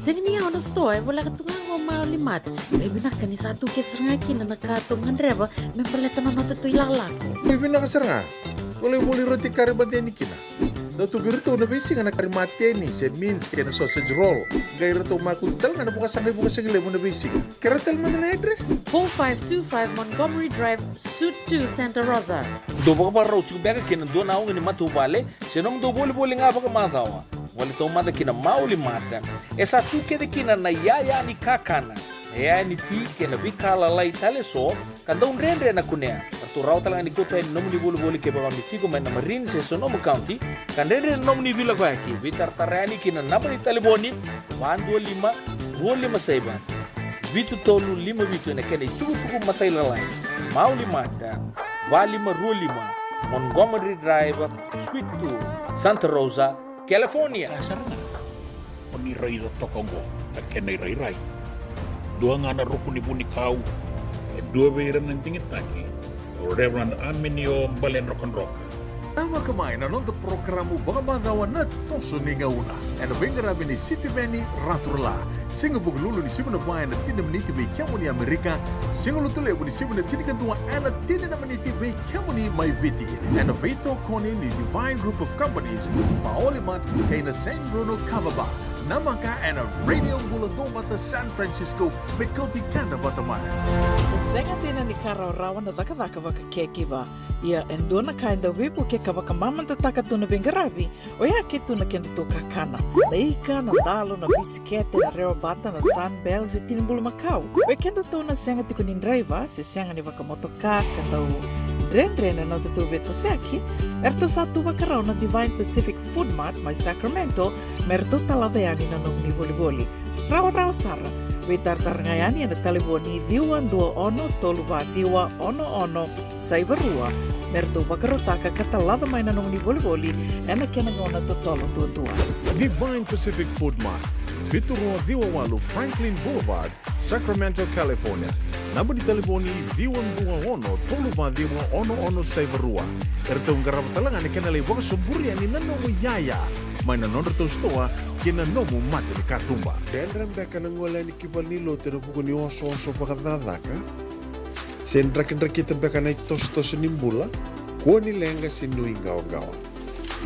Speaker 8: Sa niya na sto ay wala ka tungang o maulimat. Ay binaka ni satu kit sangaki na nakatungan reba, may paleta na nato to ilalako.
Speaker 1: May binakasar nga. Boli-boli roti karibante ni kina. Do to birto na bisi nga nakarimate ni, sa means kaya na sausage roll. Gaya rito makuntal nga na bukas sagay mo na bisi. Kaya tel man na address?
Speaker 8: 4525 Montgomery Drive, Suite 2, Santa Rosa.
Speaker 9: Do ba ka raw chubega kina do na ni matubale, senong do boli-boli nga ba ka matawa. Wali to mada kina mauli mata. Esa tu kede kina na yaya ni kakana. Yaya ni ti kina bikala lai tale so, kanda un rendre na kunea. Tu raw talang ni kota ni nomu ni boli-boli ke ba ni tigo man na Marine se Sonoma County, kan rendre nomu ni vila ba ki vitar tarani kina nama ni taliboni 125 saiba. Vitu tolu 5 vitu na kena itu matay lalai. Mauli mata. 525 Montgomery Drive, Suite 2, Santa Rosa, California.
Speaker 10: Kasarana. Oni raido tokongo na kena rai. Dua ngana rukuni buni kau. Dua beiran ng tingit taki. Reverend Aminio Balen Rock and Rock.
Speaker 1: Tama kamain na nung programo baka madawa na toso ni ngauna. Ano ba yung grabe ni City Benny Raturla? Singa buglulo ni Simon Bayan na tinamniti may kamo ni Amerika. Singa lutulay ni Simon na tinikantuwa na tininamaniti may kamo ni May Viti. Ano ba ito koni ni Divine Group of Companies maolimat kay na San Bruno Cavaba. Namaka and a radio bulado mata San Francisco may kauti kanda bataman.
Speaker 3: Senga tina ni karaw-rawan na daka-daka waka keki ba. Ia endona kainda wipu ke kabaka mamanta taka tuna bengarabi o ya ke tuna kenda to kakana. Leika na dalo na bisikete na reo bata na Sunbelt e tinimbulu Macau. We kenda tuna senga tiko ni driver se senga ni waka motoka kanda u Rendre na tutu beto seki, erto satu bakarao na Divine Pacific Food Mart may Sacramento, merto talaveani na nung ni boli-boli. Rawa-rawa sara, witar-tar ngayani na taliboni diwan 21 toluwa diwa ono saibarua, merto bakarotaka katalada may na nung ni boli-boli, ena kenangona totolo tuwa.
Speaker 1: Divine Pacific Food Mart, Viturua Diwawalu Franklin Boulevard, Sacramento, California. Namba di telefoni Diwan 21 Toluwa Diwa ono Saivarua. Erto ngarap talangan kena lewak suburi ani nanomu yaya. May nanondo to stoa kina nomu mati ni katumba. Dendram beka nangwala ni kibalilo tero buku ni oso pakadadaka. Sendra-kendra kita beka na tos nimbula. Kuo ni lenga sinui gawa-gawa.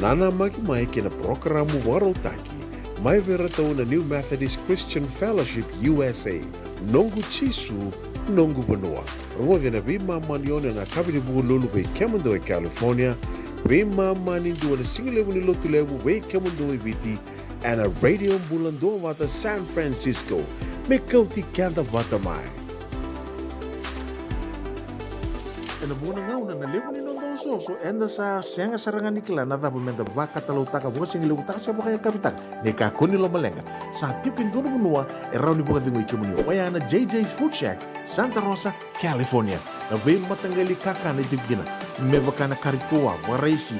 Speaker 1: Nana magi mai kina programo warotaki. Mai veratau na New Methodist Christian Fellowship USA. Nongu Chisu Nongu Banua. Rungo na bima manione na kabini buku lulu be Kemundo e California. Bima mani dua na singilewu ni lotu lewu be Kemundo e Viti. And a radio bulando wata San Francisco. Me kauti kanda wata mai. Ena muna ngau na nalewu ni nondo soso. Enda sa senga sarangan nikla na dabu menda baka talutaka buka singilewu taka siya baka ya kapitang. Nika kuni lo malenga. Sa tipin dono bunua erau ni buka dingo ikimunyo. Waya na JJ's Food Shack, Santa Rosa, California. Na bayi matanggali kaka na itibigina. Mebaka na karitua, waraisi.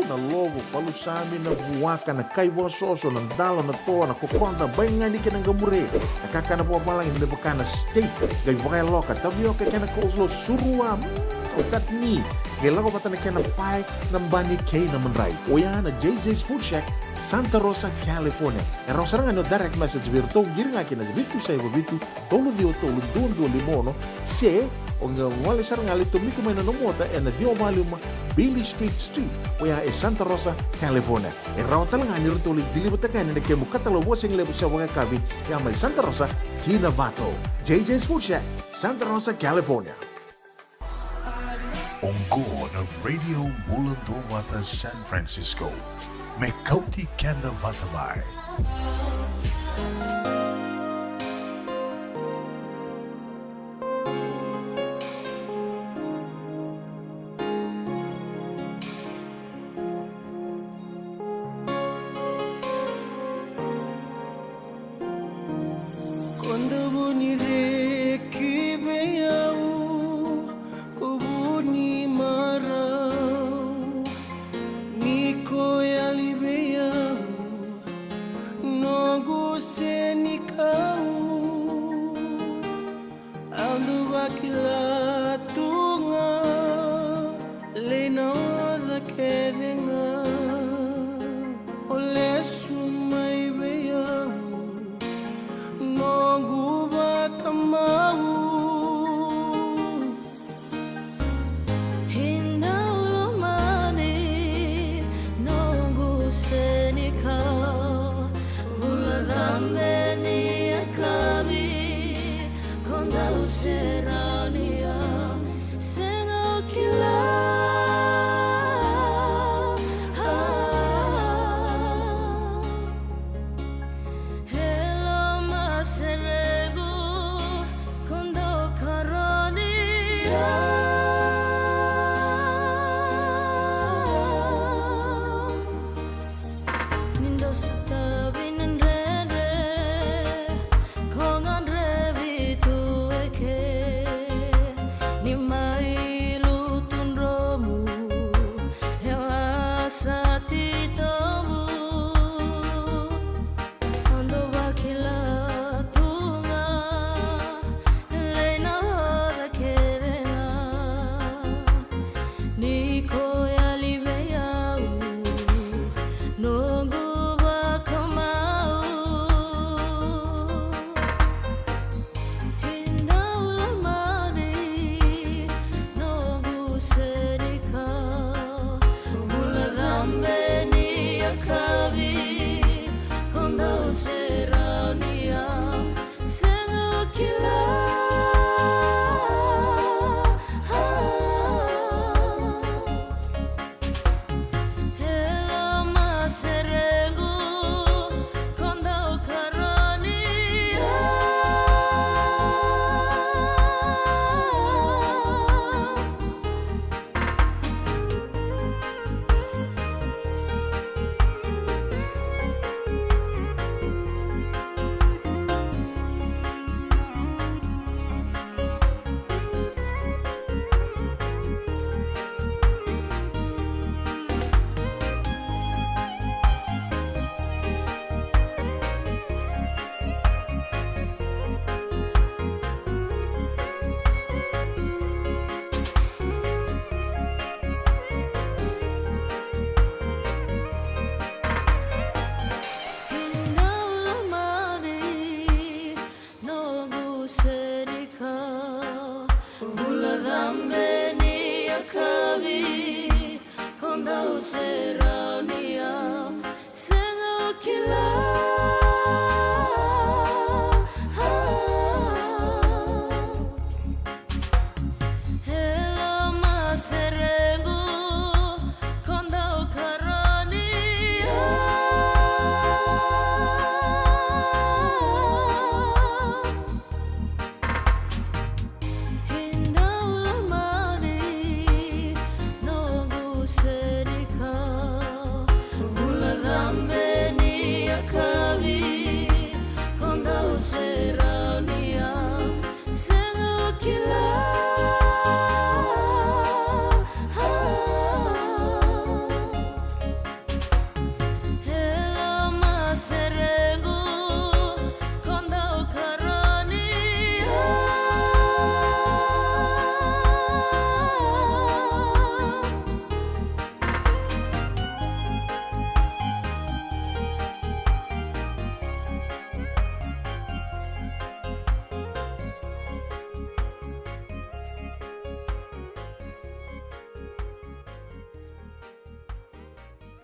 Speaker 1: Na lobo, palusami na buwaka na kaiwa soso, na dalo na toa, na kukonda, bayi nga ka ng gamure. Nakaka na buwa malang, mebaka na steak, gay baka loka, tabioka ka na coleslaw, surua, tatni. Kailangan ko ba na kaya na pie ng bani kay na manray. O yan na JJ's Food Shack, Santa Rosa, California. Erau serangan no direct message virtual giring akin na bitu sa iba bitu tolo duo limono se onga wale serangan ali tumiko may nanomota e na dio maluma Billy Street o ya e Santa Rosa, California. Erau talang ani rutuli dilibata kan na kemu katalo wasing lebo sa wanga kabi ya may Santa Rosa, Kinavato. JJ's Food Shack, Santa Rosa, California.
Speaker 14: Ongo na Radio Bulando Wata San Francisco. May kauti kanda vatamai.
Speaker 7: Ando bakila tunga leno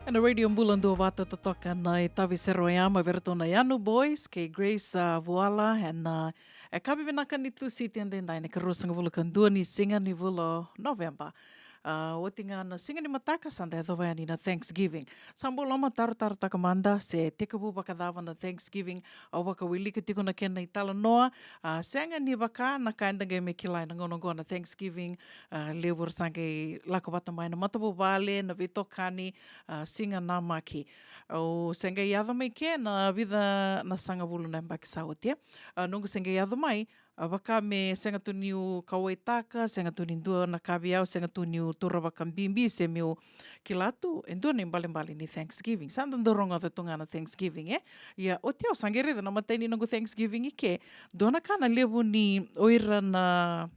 Speaker 3: Na radio Bulan do Vata totoka na e tavi seroiama veratona Yanu Boys, ke Grace Voala, and e kabi vinaka ni tu siti and dai ne karosanga vula kandua ni singa ni vula November. O tinga na singa ni mataka sanda e dovai ani na Thanksgiving. Sambo loma taru takamanda se tekabu bakadava na Thanksgiving au waka wilika tiko na kena i tala noa. Senga ni waka na kaendange me kilai na ngonongo na Thanksgiving. Lewur sange lako bata mai na matabu vale na vitokani singa na maki. O senga iadha mai ke na vida na sanga vulu na mbaki saotia. Nungu senga iadha mai waka me senga tuniu kawaitaka, senga tunindua na kabiau, senga tuniu tora waka mbimbi se meu kilatu, endua ni mbali ni Thanksgiving. Sandan doronga te tunga na Thanksgiving, Ia, o teo sangereda na mataini nangu Thanksgiving ike, dona kana levu ni oira na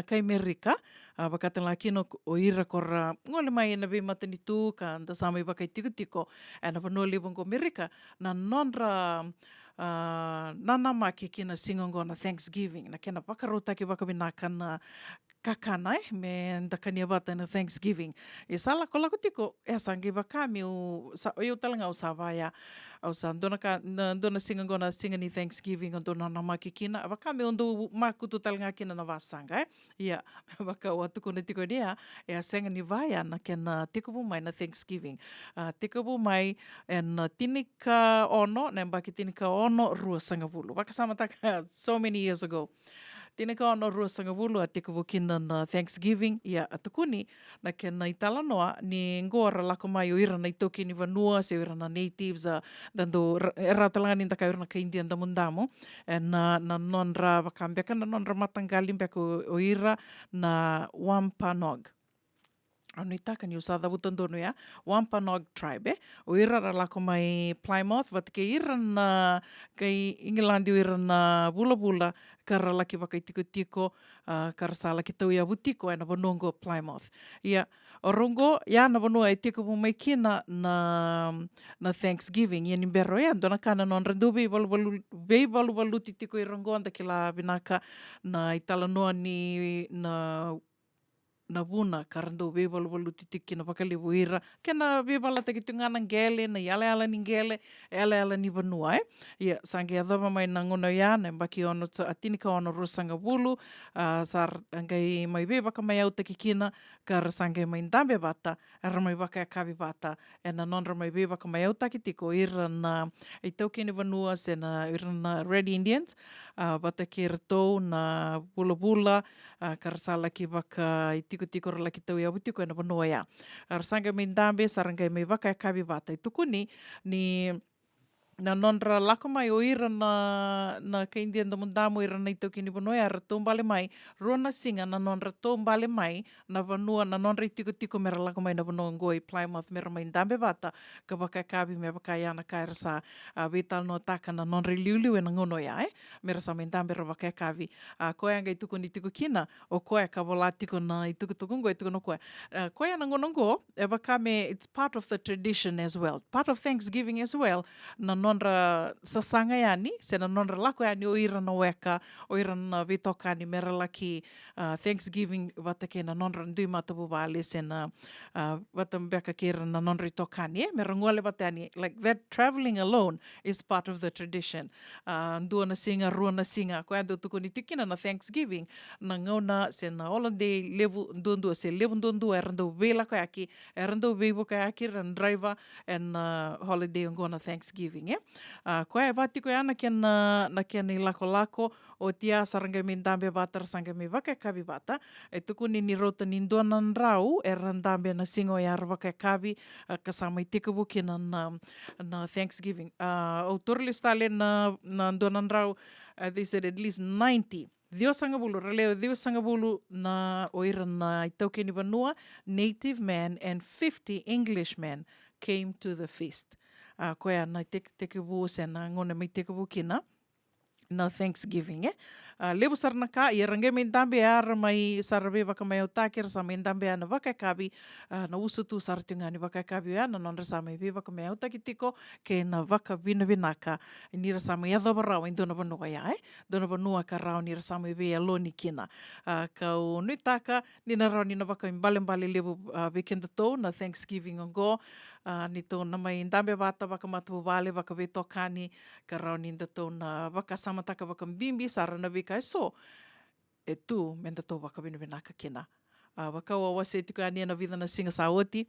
Speaker 3: Kaimerika, wakatala kino o ira kora ngole mai na be matani tu ka nda samai wakai tiko ana pano levu ko Amerika na nonra nana maki kina singongo na Thanksgiving na kena pakarota ki wakabinaka na kakana me ndakania bata na Thanksgiving. E sala kola kutiko e sangi bakami o eu talanga o savaya o san dona singongo na singa ni Thanksgiving o dona na maki kina bakami ondo makutu talanga kina na vasanga ia baka watu kona tiko dia e senga ni vaya na kena tiko mai na Thanksgiving. Tiko mai en tinika ono na baki tinika ono rua sangavulu. Baka samataka so many years ago. Tineka ono rua sangavulu a tiko kina na Thanksgiving ia atukuni na kena itala noa ni ngora lako mai o ira na itoki ni vanua se ira na natives dando ratalanga ni taka ira na ka Indian da mundamo na nonra wakambeka na nonra matangali mbeko o ira na Wampanoag. Ano itaka ni usada butandono ya Wampanoag tribe o ira ra lako mai Plymouth wat ke ira na kai England ira na bula kara laki wakai tiko kara sa laki tau ia butiko e na vanongo Plymouth. Ia o rongo ia na vanua e tiko mai kina na Thanksgiving ia ni bero ia dona kana non rendu be valu tiko i rongo anda kila binaka na itala noa ni na vuna karando be valu titiki na wakalevu ira kena be vala taki tungana ngele na yale ni ngele yale ni vanua ia sange adava mai na ngono ia na mbaki ono atinika ono rusanga vulu sar ngai mai be baka mai au taki kina kar sange mai ndambe bata era mai baka kavi bata e na nonra mai be baka mai au taki tiko ira na i tauki ni vanua se na ira na Red Indians bata ki ratou na bula kar sala ki baka i tiko laki tau ia butiko e na vanua ia. Arsanga mai ndambe sarangai mai waka e kavi bata i tukuni ni na nonra lako mai o ira na ka Indian da mundamo ira na itoki ni vanua ia ratou mbale mai rona singa na nonra tau mbale mai na vanua na nonra i tiko mera lako mai na vanua ngoi Plymouth mera mai ndambe bata ka waka e kavi me waka iana kaira sa vital no taka na nonra i liuliu e na ngono ia mera sa mai ndambe ra waka e kavi koe anga i tuku ni tiko kina o koe ka wala tiko na i tuku ngoi tiko no koe koe ana ngono ngo e waka me it's part of the tradition as well part of Thanksgiving as well na nonra sasanga yani se na nonra lako yani o ira na weka o ira na vitokani mera laki Thanksgiving wata ke na nonra ndui matabu vale se na wata mbeka ke ira na nonra itokani mera ngole wata yani like that traveling alone is part of the tradition ndua na singa rua na singa ko ando tuku ni tikina na Thanksgiving na ngauna se na holiday levu ndua se levu ndua erando vela ko yaki erando veivo ko yaki ran driver and holiday ngona Thanksgiving koe vati koe ana na kena i lako o tia sarangai me ndambe bata rasangai me waka e kavi bata e tuku ni rota ni ndua na nrau e randambe na singo e ara waka e kavi kasama i tikabu kina na Thanksgiving o torli stale na ndua na nrau they said at least 90 Dios sangabulu, releo Dios sangabulu na o ira na itauke ni vanua, native man and 50 English men came to the feast. Koea na tekevu se na ngone mai tekevu kina na Thanksgiving lebu sarna ka ia rangai mai ndambe ara mai sarabe waka mai au takira sa mai ndambe ana waka kabi na usutu sartinga ni waka kabi ana non rasa mai be waka mai au takitiko ke na waka vinaka ni rasa mai adha barau in dona vanua ia dona vanua ka rau ni rasa mai be aloni kina ka o nui taka ni na rau ni na waka mbale lebu weekend to na Thanksgiving ngo nito na may indambe bata baka matubale baka betokani karau ninda to na baka samataka baka mbimbi sara na bika so tu menda to baka binaka kina baka wawase tiko ania na vida na singa saoti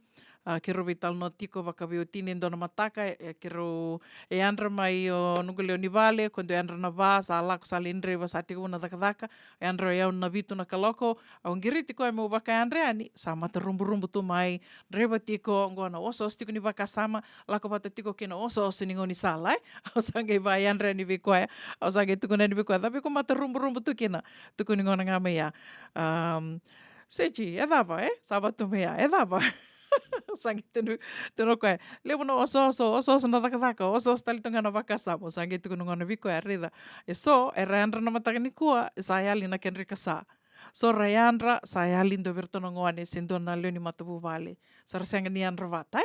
Speaker 3: kero vital no tiko baka biotini ndo na mataka kero andra mai o nunguleo ni vale quando andra na va sa lako sa lindre va sa tiko na daka andra ya na vitu na kaloko au ngiri tiko mo baka andre ani sa mata rumbu tu mai reba tiko ngona oso tiko ni baka sama lako bata tiko kena oso siningo ni sala au sange vai andre ni vikwa au sange tiko na ni vikwa tapi ko mata rumbu tu kena tiko ni ngona ngame ya Seji, edava, Sabato mea, edava. Sangi tenu koe. Levo no oso na daka, oso talitonga na vakasamo. Sangi tuku nungona viko e rida. E so, e reandra na matagani kua, e sa yali na kenrika sa. So reandra, sa yali ndo virtono ngoane, sindo na leoni matabu vale. Sarasanga ni andra vatai.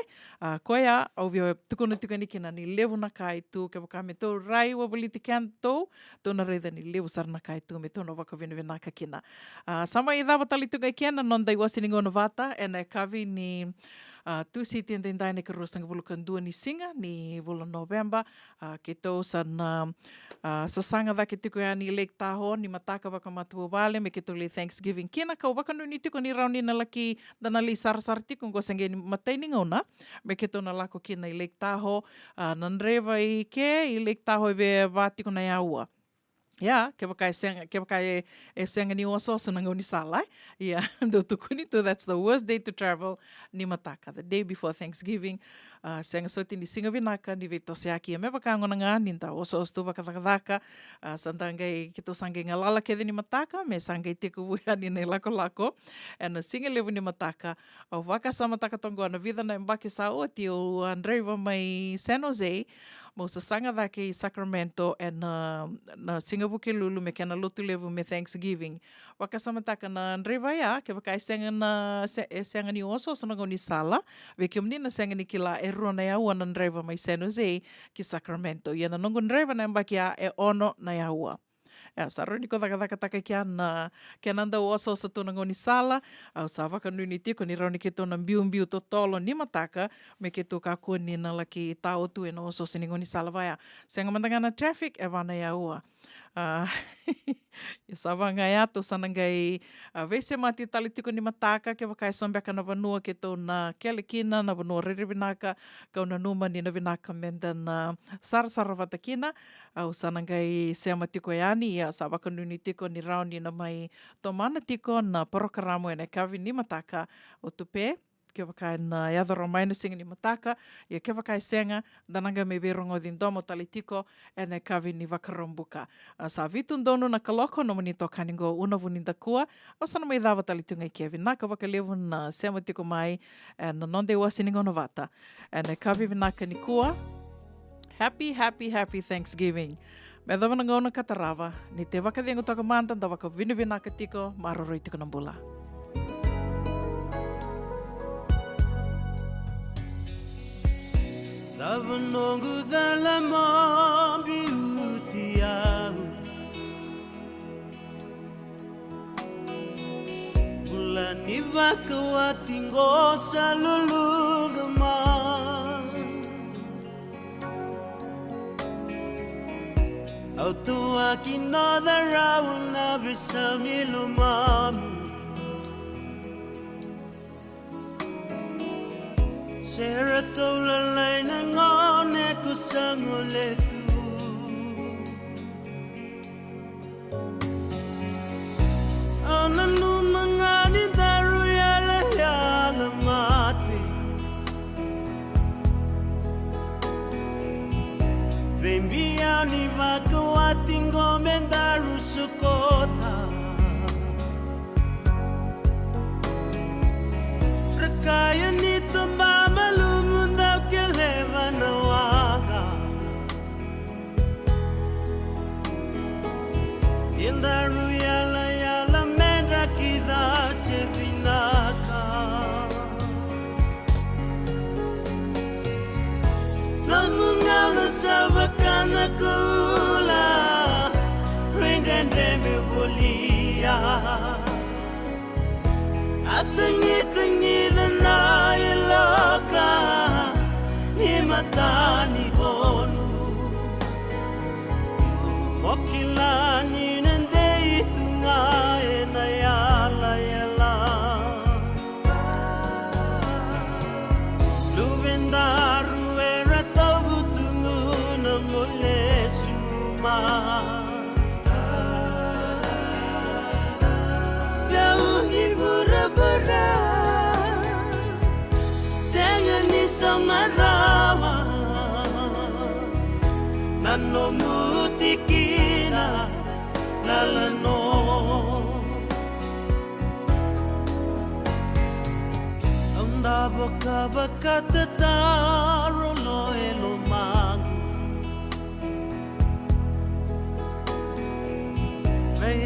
Speaker 3: Koea, au vio tuku na tukani kina ni levo na kai tu, ke waka me tau rai wa baliti kanto, tau na reida ni levo sar na kai tu, me tau na waka venaka kina. Sama i dhawa tali tukai kiana, non dai wasi ningo na vata, e na kavi ni tu si tendai ne karua sanga bulukan dua ni singa, ni bulan November, ke tau san sasanga da ke tuku ya ni Lake Tahoe, ni mataka waka matua vale, me ke tau le Thanksgiving kina, kau waka nuni tuku ni rauni na laki dana li sar tiku, ngwa sange ni matai ni ngauna, me ke tau na lako kina i Lake Tahoe, nan rewa i ke, i Lake Tahoe ve vātiku na iaua. Yeah, ke baka e senga ni oso so nango ni sala. Yeah, do tukuni to that's the worst day to travel ni mataka. The day before Thanksgiving, senga soti ni singa vinaka ni veto siaki me baka ngona nga ninta oso stu baka daka santangai kito sangai ngalala ke ni mataka me sangai tiku buya ni ne lako and singa levu ni mataka o vaka sa mataka tongo na vida na mbaki sa oti o Andreva mai San Jose. Mo sa sanga dake i Sacramento and na Singapore ke lulu me kena lotu levu me Thanksgiving. Waka samataka na Andreva ya ke waka senga ni oso so nango ni sala. Veke mni na senga ni kila e rua na yaua na Andreva mai San Jose ki Sacramento. Ia na nongo Andreva na mbaki ya e ono na yaua. Saro ni ko daka taka kia na nanda oso so tunango ni sala au sa waka nuni tiko ni rauni ke tona mbiu to tolo ni mataka me ke to ka koni na laki tao tu e na oso siningo ni sala vaya senga mandanga na traffic e vana ya ua sa vanga ya to sanangai vese mati tali tiko ni mataka ke wakai sombeka na vanua ke to na kelekina na vanua riribinaka kau na numa ni na vinaka menda na sarvata kina au sanangai se matiko yani ya sa waka nuni tiko ni rauni na mai to mana tiko na porokaramu e na kavi ni mataka o tupe ke wakai na yadoro maina singa ni mataka ia ke wakai senga dananga me berongo din domo talitiko e na kavi ni wakarombuka sa vitu ndono na kaloko no manito kaningo una vuninda kua o sana mai dava talitunga i kevi naka wakalevu na sema tiko mai e na nonde wasiningo no vata e na kavi vinaka ni kua happy Thanksgiving me dava na ngona katarawa ni te wakadengo toka manta da waka vinaka tiko maroroi tiko na bula.
Speaker 7: Tavanongo dalla mombi utiamu Mulani vaka watingo sa lulugama Autua kinada rauna bisau nilumamu Sera tola lai na ngone ko sangole tu Ananu mangani daru yala mati Bembiani wakawati ngome daru sukota Rekaya ni tumba Yendaru yala mendra kida se vinaka Namungana sabakana kula Rindende me bolia Atangi na iloka matani bonu Mokilani nende itunga na yala yala Luvendaru era tabutungu na mole suma Yauni burabara Sengani samarawa Nano mutikina lalano Anda baka tataro lo elomangu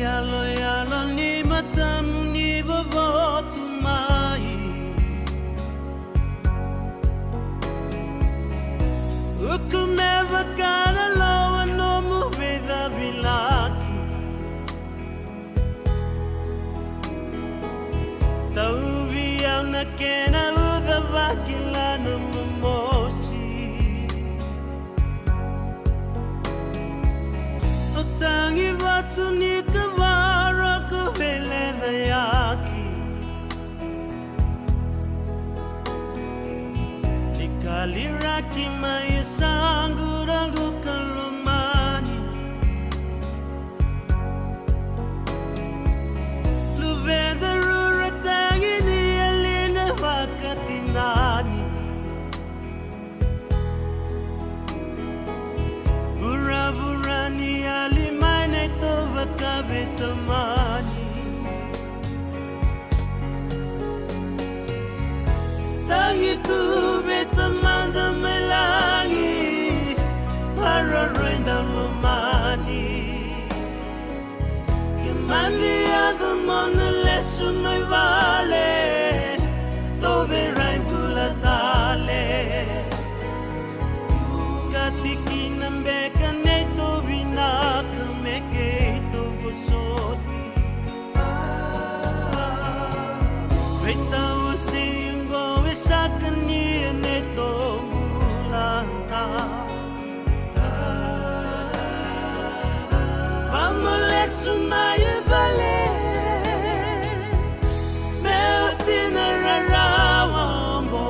Speaker 7: Yalo yalo ni matamu ni babotu mai Ukumeva kana loa no muveda bilaki Taubi au na kena uda vakila no mumosi Otangi vatu ni kavara kuvele dayaki Kaliraki mai sangu rangu kalumani Luvenda rura tangini alina wakati nani Bura burani alimaine to vakabe tamani Tangi tu betamanda melangi para renda lumani Kimani adu mona lesu mai vale Tove rain pula tale Katikina mbeka neto binaka meke to gosoti Veta usi Sakani neto mulanta Vamole sumaye vale Meotina rarawambo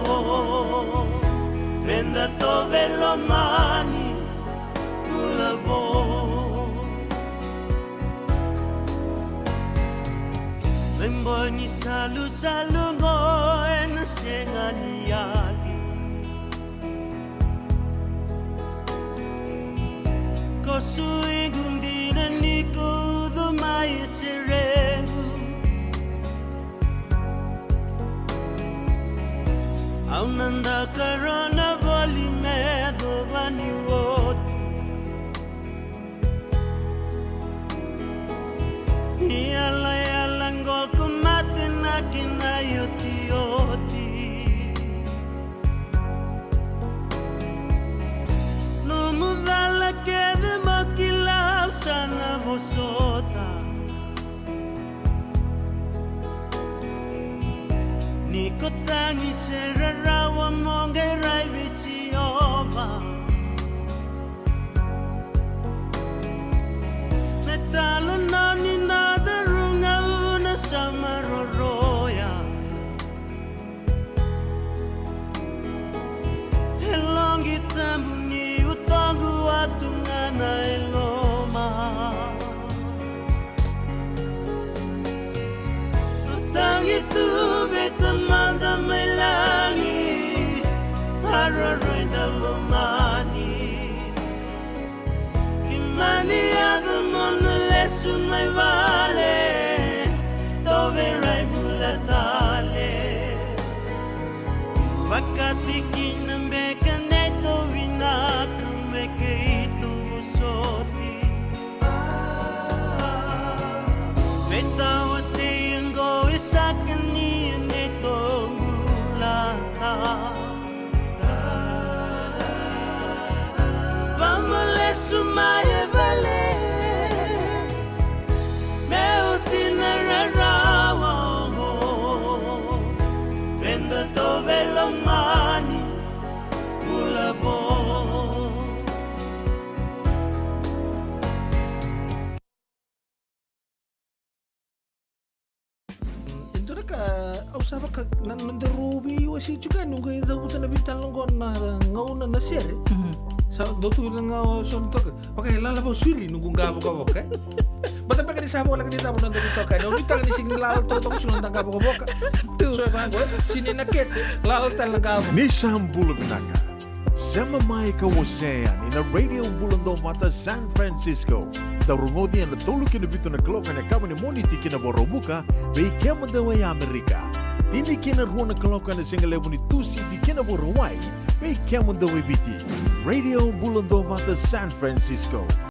Speaker 7: Venda to velomani mulavo Lemboy ni salu ngo Sengani yali Kosui gundina niko dhumai sirengu Aunanda karana voli medo vani woti Yala yala ngoko mate nakina yoti yoti Mudala que de maquila sana vosota Nikotani serra rawa monge rai vichioma Metalo nani nada runga una samaroroya Elongi tambu Tangu atungana eloma Tangi tu betamanda melangi Para renda lomani Kimani adu mona lesu mai vale Tove rai mulatale Wakati kinambeka neto vinaka Keito soti Veta wasi ngo isakani neto mulana
Speaker 15: Saba ka nandarubi wasi juga nunggu itu buta na bitan longon na ngauna na sere. Sa dotu lang son to. Pakai lala ba suri nunggu ngabo ka boka. Bata pa kani sabo lang dito nando dito ka. No bita ni sing lalo to sunan tangga boka. So ba ko sini naket lalo tal ngabo.
Speaker 1: Nisam Bulabinaka. Sama mai kawasayan in a radio Bulando Mata San Francisco. Darungodi ang natulog kinabito na klok na kama ni Moniti kinaborobuka may kema daw ay Amerika. Dini kinaruan na klok na singalevo ni Tusi di kinaborawai may kema daw ay biti. Radio Bulando Mata San Francisco.